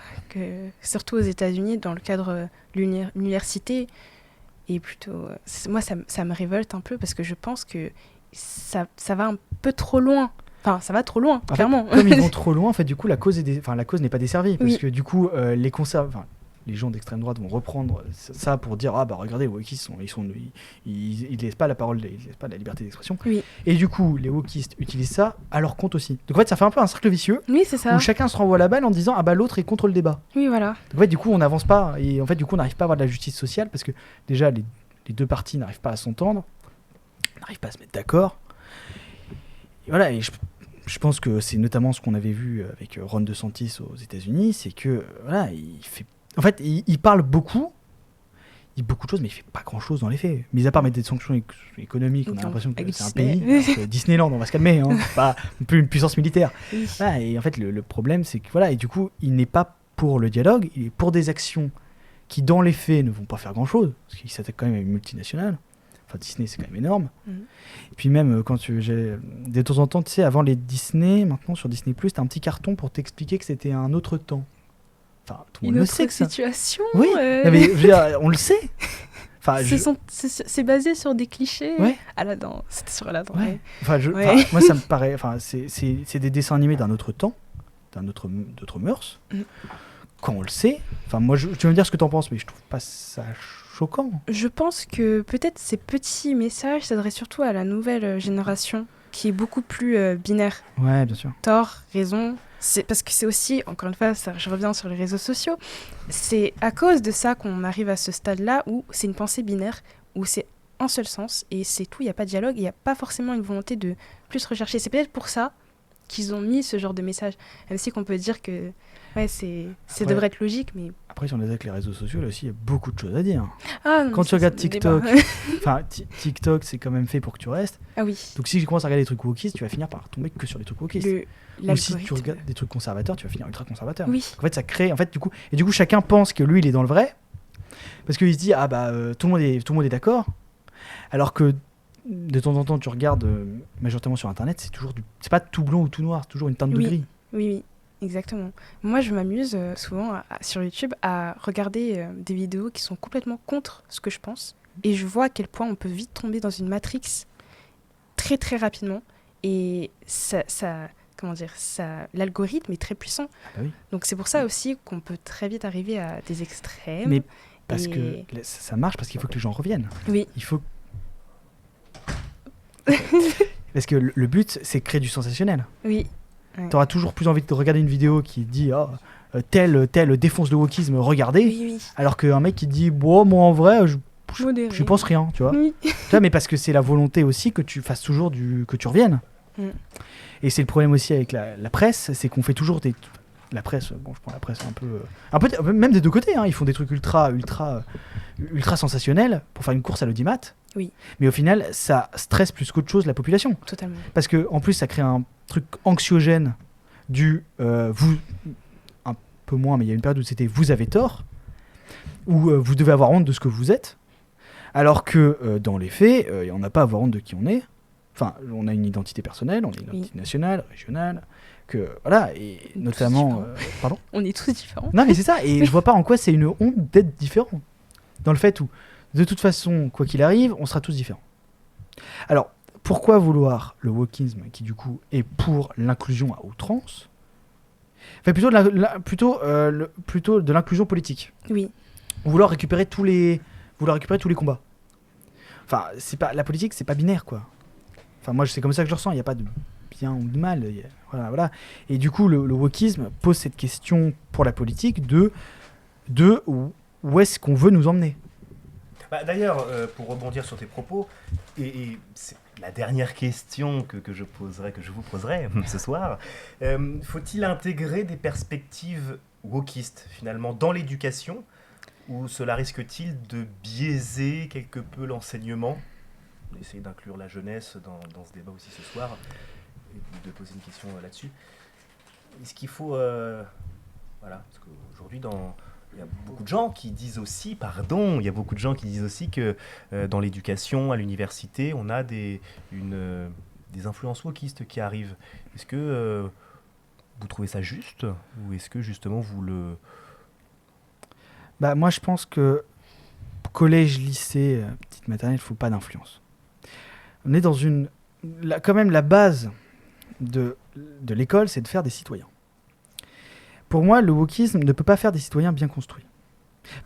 Surtout aux États-Unis, dans le cadre de l'université, et plutôt, moi, ça me révolte un peu parce que je pense que ça va un peu trop loin. Enfin, ça va trop loin, clairement. Comme ils vont trop loin, en fait, du coup, la cause n'est pas desservie. Parce Oui. que du coup, les gens d'extrême droite vont reprendre ça pour dire ah bah regardez, les wokistes ils laissent pas la parole, ils laissent pas la liberté d'expression. Oui. Et du coup, les wokistes utilisent ça à leur compte aussi. Donc en fait, ça fait un peu un cercle vicieux Oui, c'est ça. où chacun se renvoie la balle en disant ah bah l'autre est contre le débat. Oui, voilà. Donc en fait, du coup, on n'avance pas et en fait, du coup, on n'arrive pas à avoir de la justice sociale parce que déjà les deux parties n'arrivent pas à s'entendre, n'arrivent pas à se mettre d'accord. Et voilà, et je pense que c'est notamment ce qu'on avait vu avec Ron DeSantis aux États-Unis, c'est que voilà, il parle beaucoup, il dit beaucoup de choses, mais il fait pas grand-chose dans les faits. Mis à part mettre des sanctions économiques, on a l'impression que avec c'est un Disney. pays. Alors que Disneyland, on va se calmer, hein, c'est pas non plus une puissance militaire. Oui. Voilà, et en fait, le problème, c'est que voilà, et du coup, il n'est pas pour le dialogue, il est pour des actions qui, dans les faits, ne vont pas faire grand-chose, parce qu'il s'attaque quand même à une multinationale. Enfin, Disney, c'est quand même énorme. Et puis même, de temps en temps, tu sais, avant les Disney, maintenant sur Disney+, t'as un petit carton pour t'expliquer que c'était un autre temps. Enfin, tout le monde Une le autre sait que ça. situation. Oui, non, mais je veux dire, on le sait. Enfin, C'est basé sur des clichés. Ouais. Aladdin, c'était sur Aladdin. Ouais. Ouais. Enfin, Ouais. moi, ça me paraît. Enfin, c'est des dessins animés d'un autre temps, d'autres mœurs. Quand on le sait. Enfin, moi, tu vas me dire ce que t'en penses, mais je trouve pas ça choquant. Je pense que peut-être ces petits messages s'adressent surtout à la nouvelle génération qui est beaucoup plus binaire. Ouais, bien sûr. Tort, raison. C'est parce que c'est aussi, encore une fois, je reviens sur les réseaux sociaux, c'est à cause de ça qu'on arrive à ce stade-là où c'est une pensée binaire, où c'est un seul sens et c'est tout, il n'y a pas de dialogue, il n'y a pas forcément une volonté de plus rechercher. C'est peut-être pour ça qu'ils ont mis ce genre de message, même si qu'on peut dire que ouais, ça devrait être logique, mais... Après, si on est avec les réseaux sociaux, là aussi, il y a beaucoup de choses à dire. Ah, non, Quand mais tu regardes c'est le TikTok, débat. enfin, TikTok, c'est quand même fait pour que tu restes. Ah oui. Donc si je commence à regarder des trucs wokistes, tu vas finir par tomber que sur des trucs wokistes. Ou si tu l'algorithme. regardes des trucs conservateurs, tu vas finir ultra conservateur. Oui. En fait, ça crée, du coup, chacun pense que lui, il est dans le vrai, parce qu'il se dit ah bah tout le monde est d'accord, alors que de temps en temps, tu regardes majoritairement sur Internet, c'est pas tout blanc ou tout noir, c'est toujours une teinte de Oui. gris. Oui, exactement. Moi, je m'amuse souvent sur YouTube à regarder des vidéos qui sont complètement contre ce que je pense. Et je vois à quel point on peut vite tomber dans une matrix très très rapidement. Et l'algorithme est très puissant. Ah bah oui. Donc c'est pour ça aussi qu'on peut très vite arriver à des extrêmes. Mais parce que ça marche, parce qu'il faut que les gens reviennent. Oui. Il faut... Parce que le but, c'est de créer du sensationnel. Oui. Ouais. T'auras toujours plus envie de regarder une vidéo qui dit tel défonce le wokisme, regardez, Oui. alors qu'un mec qui dit bon, moi en vrai je Modéré. pense rien, tu vois. Oui. Tu vois, mais parce que c'est la volonté aussi que tu fasses toujours que tu reviennes. Et c'est le problème aussi avec la presse, c'est qu'on fait toujours la presse, bon je prends la presse un peu même des deux côtés, hein, ils font des trucs ultra sensationnels pour faire une course à l'audimat. Oui. Mais au final, ça stresse plus qu'autre chose la population. Totalement. Parce que en plus, ça crée un truc anxiogène vous, un peu moins, mais il y a une période où c'était vous avez tort, où vous devez avoir honte de ce que vous êtes, alors que dans les faits, on n'a pas à avoir honte de qui on est. Enfin, on a une identité personnelle, on a une identité nationale, régionale, que voilà, et notamment... pardon ? On est tous différents. Non, mais c'est ça, et je vois pas en quoi c'est une honte d'être différent. Dans le fait où, de toute façon, quoi qu'il arrive, on sera tous différents. Alors, pourquoi vouloir le wokisme qui, du coup, est pour l'inclusion à outrance ? Enfin, plutôt de l'inclusion politique. Oui. Vouloir récupérer tous les combats. Enfin, la politique, c'est pas binaire, quoi. Enfin, moi, c'est comme ça que je le ressens. Il n'y a pas de bien ou de mal. Voilà. Et du coup, le wokisme pose cette question pour la politique de où est-ce qu'on veut nous emmener. D'ailleurs, pour rebondir sur tes propos, et c'est la dernière question que je vous poserai ce soir, faut-il intégrer des perspectives wokistes, finalement, dans l'éducation, ou cela risque-t-il de biaiser quelque peu l'enseignement ? On essaie d'inclure la jeunesse dans ce débat aussi ce soir, et de poser une question là-dessus. Est-ce qu'il faut... parce qu'aujourd'hui, dans Il y a beaucoup de gens qui disent aussi, que dans l'éducation, à l'université, on a des influences wokistes qui arrivent. Est-ce que vous trouvez ça juste ou est-ce que justement vous le... Bah, moi, je pense que collège, lycée, petite maternelle, il ne faut pas d'influence. On est dans quand même, la base de l'école, c'est de faire des citoyens. Pour moi, le wokisme ne peut pas faire des citoyens bien construits.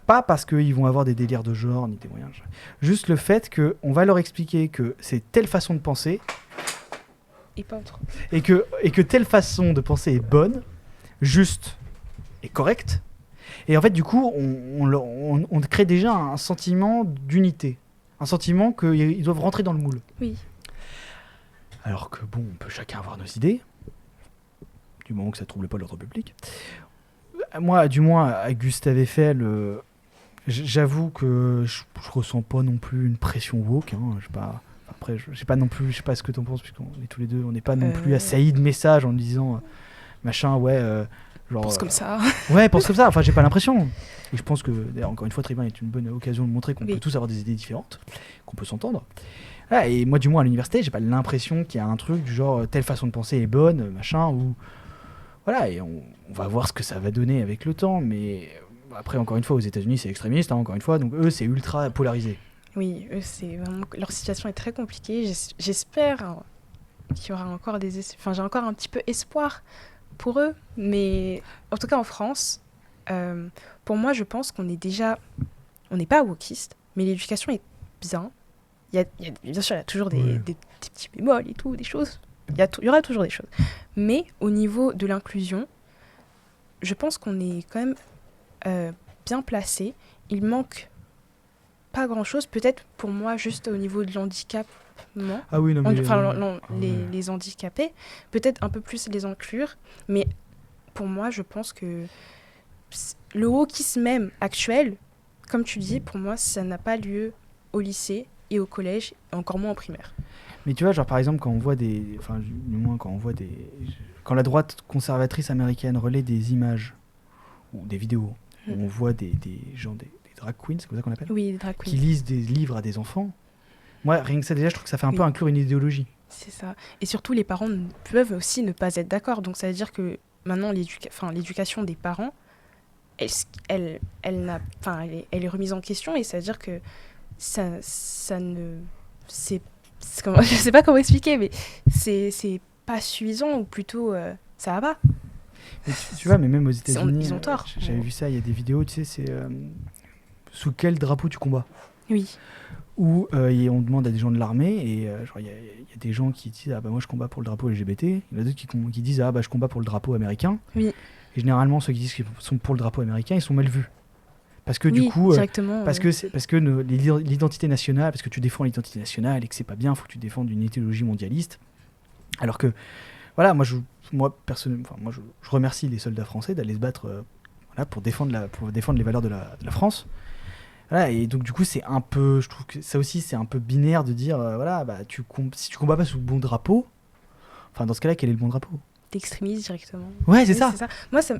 Pas parce qu'ils vont avoir des délires de genre, ni des moyens de genre. Juste le fait qu'on va leur expliquer que c'est telle façon de penser, Et pas autre. et que telle façon de penser est bonne, juste et correcte. Et en fait, du coup, on crée déjà un sentiment d'unité. Un sentiment qu'ils doivent rentrer dans le moule. Oui. Alors que bon, on peut chacun avoir nos idées, du moment que ça ne trouble pas l'ordre public. Moi, du moins, à Gustave Eiffel, j'avoue que je ressens pas non plus une pression woke. Hein. Après, je sais pas non plus, je sais pas ce que tu en penses, puisqu'on est tous les deux, on n'est pas non plus assaillis de messages en disant machin, ouais, genre. Pense comme ça. Ouais, pense comme ça. Enfin, j'ai pas l'impression. Et je pense que, d'ailleurs, encore une fois, Tribun est une bonne occasion de montrer qu'on peut tous avoir des idées différentes, qu'on peut s'entendre. Voilà, et moi, du moins, à l'université, j'ai pas l'impression qu'il y a un truc du genre telle façon de penser est bonne, machin, ou. Voilà, et on va voir ce que ça va donner avec le temps, mais après, encore une fois, aux États-Unis, c'est extrémiste, hein, encore une fois, donc eux, c'est ultra polarisé. Oui, eux, c'est vraiment... Leur situation est très compliquée. J'espère qu'il y aura encore Enfin, j'ai encore un petit peu espoir pour eux, mais en tout cas, en France, pour moi, je pense qu'on est déjà... On n'est pas wokiste, mais l'éducation est bien. Bien sûr, il y a toujours des petits bémols et tout, des choses... Il y aura toujours des choses. Mais au niveau de l'inclusion, je pense qu'on est quand même bien placé. Il manque pas grand-chose. Peut-être pour moi, juste au niveau de l'handicapement. Ah oui, non, mais... Les handicapés. Peut-être un peu plus les inclure. Mais pour moi, je pense que le wokisme même actuel, comme tu dis, pour moi, ça n'a pas lieu au lycée et au collège, et encore moins en primaire. Mais tu vois, genre par exemple, quand on voit quand la droite conservatrice américaine relaie des images ou des vidéos, où on voit des drag queens, c'est comme ça qu'on appelle ? Oui, des drag queens. Qui lisent des livres à des enfants. Moi, rien que ça, déjà, je trouve que ça fait un peu inclure une idéologie. C'est ça. Et surtout, les parents peuvent aussi ne pas être d'accord. Donc, ça veut dire que maintenant, l'éducation des parents, elle est remise en question, et ça veut dire que ça ne... je sais pas comment expliquer, mais c'est pas suffisant, ou plutôt ça va pas. Mais tu vois, mais même aux États-Unis, ils ont tort. J'avais vu ça, il y a des vidéos, tu sais, c'est sous quel drapeau tu combats. Oui. Où on demande à des gens de l'armée, et il y a des gens qui disent moi je combats pour le drapeau LGBT, il y en a d'autres qui disent je combats pour le drapeau américain. Oui. Et généralement ceux qui disent qu'ils sont pour le drapeau américain, ils sont mal vus. Parce que du coup, parce que l'identité nationale, parce que tu défends l'identité nationale et que c'est pas bien, il faut que tu défendes une idéologie mondialiste. Alors que, voilà, moi personnellement, je remercie les soldats français d'aller se battre pour défendre les valeurs de la France. Voilà, et donc du coup, c'est un peu, je trouve que ça aussi, c'est un peu binaire de dire, si tu combats pas sous le bon drapeau, enfin dans ce cas-là, quel est le bon drapeau ? T'extrémises directement. Ouais, c'est ça. Moi, ça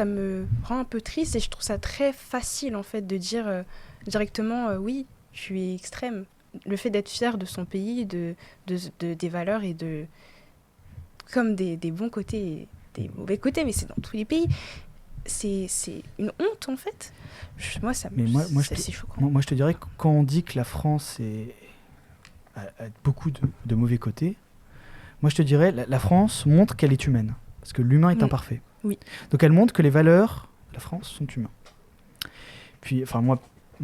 me rend un peu triste, et je trouve ça très facile, en fait, de dire directement oui, je suis extrême. Le fait d'être fier de son pays, des valeurs, et comme des bons côtés et des mauvais côtés, mais c'est dans tous les pays. C'est une honte, en fait. Moi, c'est assez choquant. Moi, je te dirais que quand on dit que la France a beaucoup de mauvais côtés, moi, je te dirais, la France montre qu'elle est humaine. Parce que l'humain est imparfait. Oui. Donc, elle montre que les valeurs de la France sont humaines. Puis, enfin, moi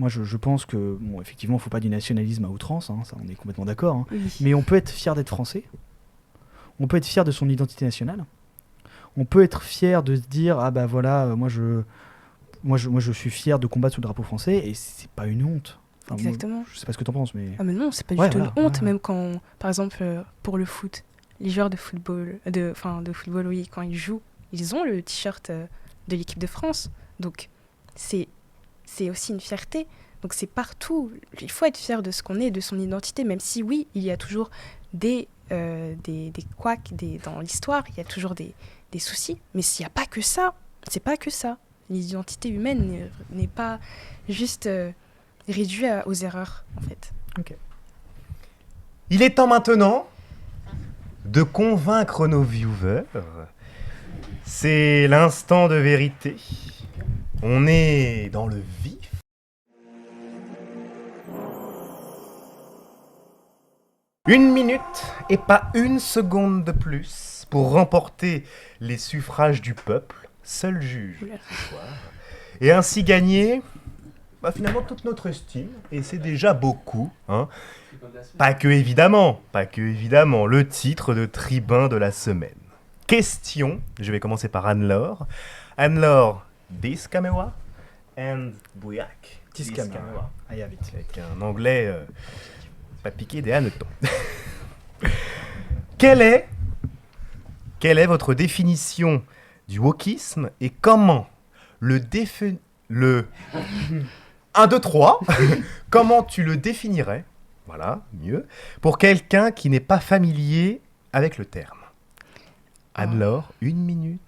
je pense que, bon, effectivement, il ne faut pas du nationalisme à outrance, hein, ça, on est complètement d'accord. Hein. Oui. Mais on peut être fier d'être français. On peut être fier de son identité nationale. On peut être fier de se dire, moi, je suis fier de combattre sous le drapeau français, et c'est pas une honte. Enfin, exactement. Moi, je sais pas ce que t'en penses, mais... Ah mais non, c'est pas du tout une honte, même quand, par exemple, pour le foot, les joueurs de football, oui, quand ils jouent, ils ont le t-shirt de l'équipe de France. Donc, c'est aussi une fierté. Donc, c'est partout. Il faut être fier de ce qu'on est, de son identité, même si, oui, il y a toujours des couacs dans l'histoire, il y a toujours des soucis. Mais s'il n'y a pas que ça, c'est pas que ça. l'identité humaine n'est pas juste réduite aux erreurs, en fait. Il est temps maintenant de convaincre nos viewers. C'est l'instant de vérité. On est dans le vif. Une minute et pas une seconde de plus pour remporter les suffrages du peuple, seul juge ce soir, et ainsi gagner finalement toute notre estime, et c'est déjà beaucoup, hein. Pas que évidemment, le titre de tribun de la semaine. Question, je vais commencer par Anne-Laure. Anne-Laure, Discamewa and Bouillac. Discamewa. Avec un anglais pas piqué des hannetons. Quelle est votre définition du wokisme et comment le 1, 2, 3, comment tu le définirais, voilà, mieux, pour quelqu'un qui n'est pas familier avec le terme? Anne-Laure, 1 minute.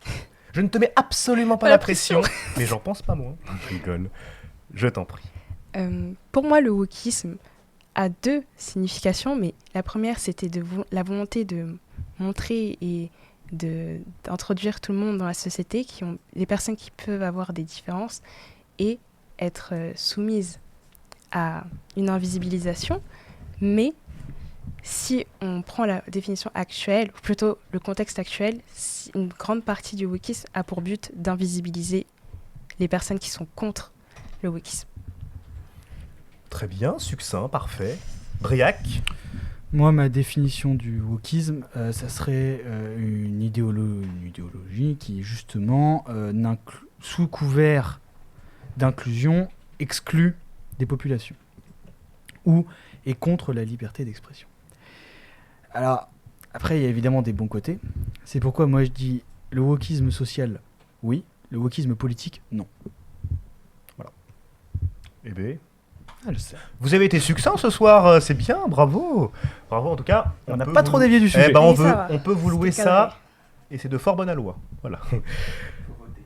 Je ne te mets absolument pas la pression, mais j'en pense pas moins. Je rigole. Je t'en prie. Pour moi, le wokisme a 2 significations, mais la première, c'était la volonté de montrer et d'introduire tout le monde dans la société, les personnes qui peuvent avoir des différences et être soumises à une invisibilisation. Mais si on prend la définition actuelle, ou plutôt le contexte actuel, une grande partie du wokisme a pour but d'invisibiliser les personnes qui sont contre le wokisme. Très bien, succinct, parfait. Briac? Moi, ma définition du wokisme, ça serait une idéologie qui, justement, sous couvert d'inclusion, exclut des populations ou est contre la liberté d'expression. Alors, après, il y a évidemment des bons côtés. C'est pourquoi moi je dis le wokisme social, oui. Le wokisme politique, non. Voilà. Eh bien, je sais. vous avez été succinct ce soir, c'est bien, bravo. Bravo en tout cas. On n'a pas trop dévié du sujet. On peut vous louer ça, et c'est de fort bonne loi. Voilà.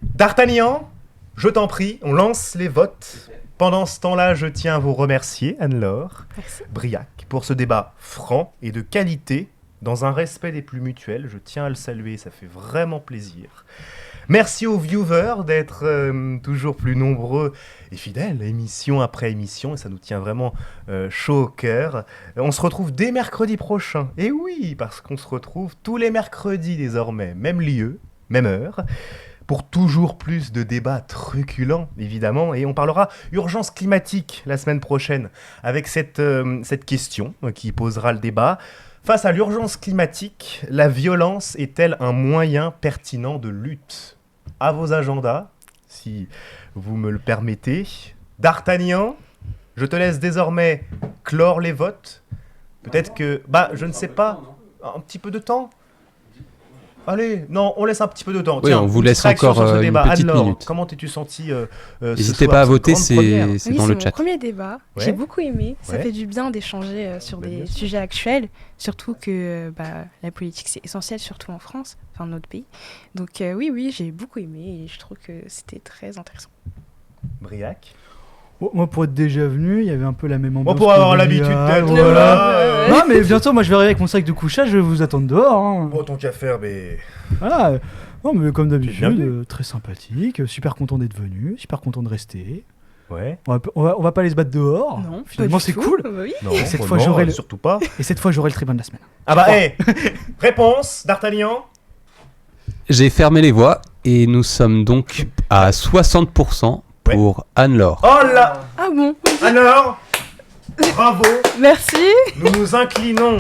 D'Artagnan, je t'en prie, on lance les votes. Pendant ce temps-là, je tiens à vous remercier, Anne-Laure, Briac, pour ce débat franc et de qualité, dans un respect des plus mutuels. Je tiens à le saluer, ça fait vraiment plaisir. Merci aux viewers d'être toujours plus nombreux et fidèles, émission après émission, et ça nous tient vraiment chaud au cœur. On se retrouve dès mercredi prochain. Et oui, parce qu'on se retrouve tous les mercredis désormais, même lieu, même heure, pour toujours plus de débats truculents, évidemment. Et on parlera urgence climatique la semaine prochaine, avec cette question qui posera le débat. Face à l'urgence climatique, la violence est-elle un moyen pertinent de lutte? À vos agendas, si vous me le permettez. D'Artagnan, je te laisse désormais clore les votes. Peut-être que... je ne sais pas. Un petit peu de temps? Allez, non, on laisse un petit peu de temps. Oui, on vous laisse encore une petite minute. Comment t'es-tu senti N'hésitez pas à voter, c'est dans le chat. C'est mon premier débat. Ouais. J'ai beaucoup aimé. Ça fait du bien d'échanger sur des sujets actuels. Surtout que la politique, c'est essentiel, surtout en France, enfin notre pays. Donc oui, j'ai beaucoup aimé et je trouve que c'était très intéressant. Briac? Moi, pour être déjà venu, il y avait un peu la même ambiance. Pour avoir l'habitude d'être là. Non, mais bientôt, moi, je vais arriver avec mon sac de couchage, je vais vous attendre dehors. Hein. Bon, tant qu'à faire, mais... Voilà. Non, mais comme d'habitude, très sympathique, super content d'être venu, super content de rester. Ouais. On va pas aller se battre dehors. Non, finalement, c'est cool. Oui. Non, et cette fois, j'aurai surtout pas. Et cette fois, j'aurai le tribun de la semaine. Réponse, D'Artagnan? J'ai fermé les voix et nous sommes donc à 60%. Pour Anne-Laure. Oh là! Ah bon? Anne-Laure, bravo! Merci! Nous nous inclinons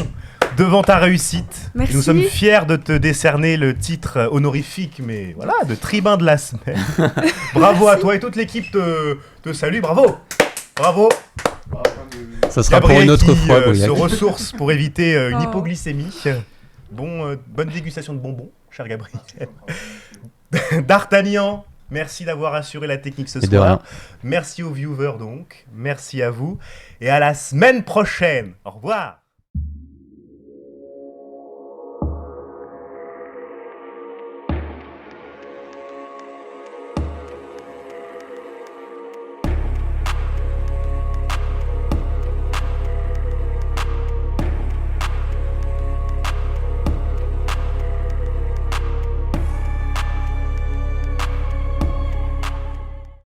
devant ta réussite. Merci. Nous sommes fiers de te décerner le titre honorifique, mais voilà, de tribun de la semaine. Bravo à toi et toute l'équipe te salue. Bravo! Bravo! Ça sera Gabriel pour une autre fois, qui se ressource pour éviter une hypoglycémie. Bonne dégustation de bonbons, cher Gabriel. D'Artagnan, merci d'avoir assuré la technique ce soir. Merci aux viewers donc. Merci à vous. Et à la semaine prochaine. Au revoir.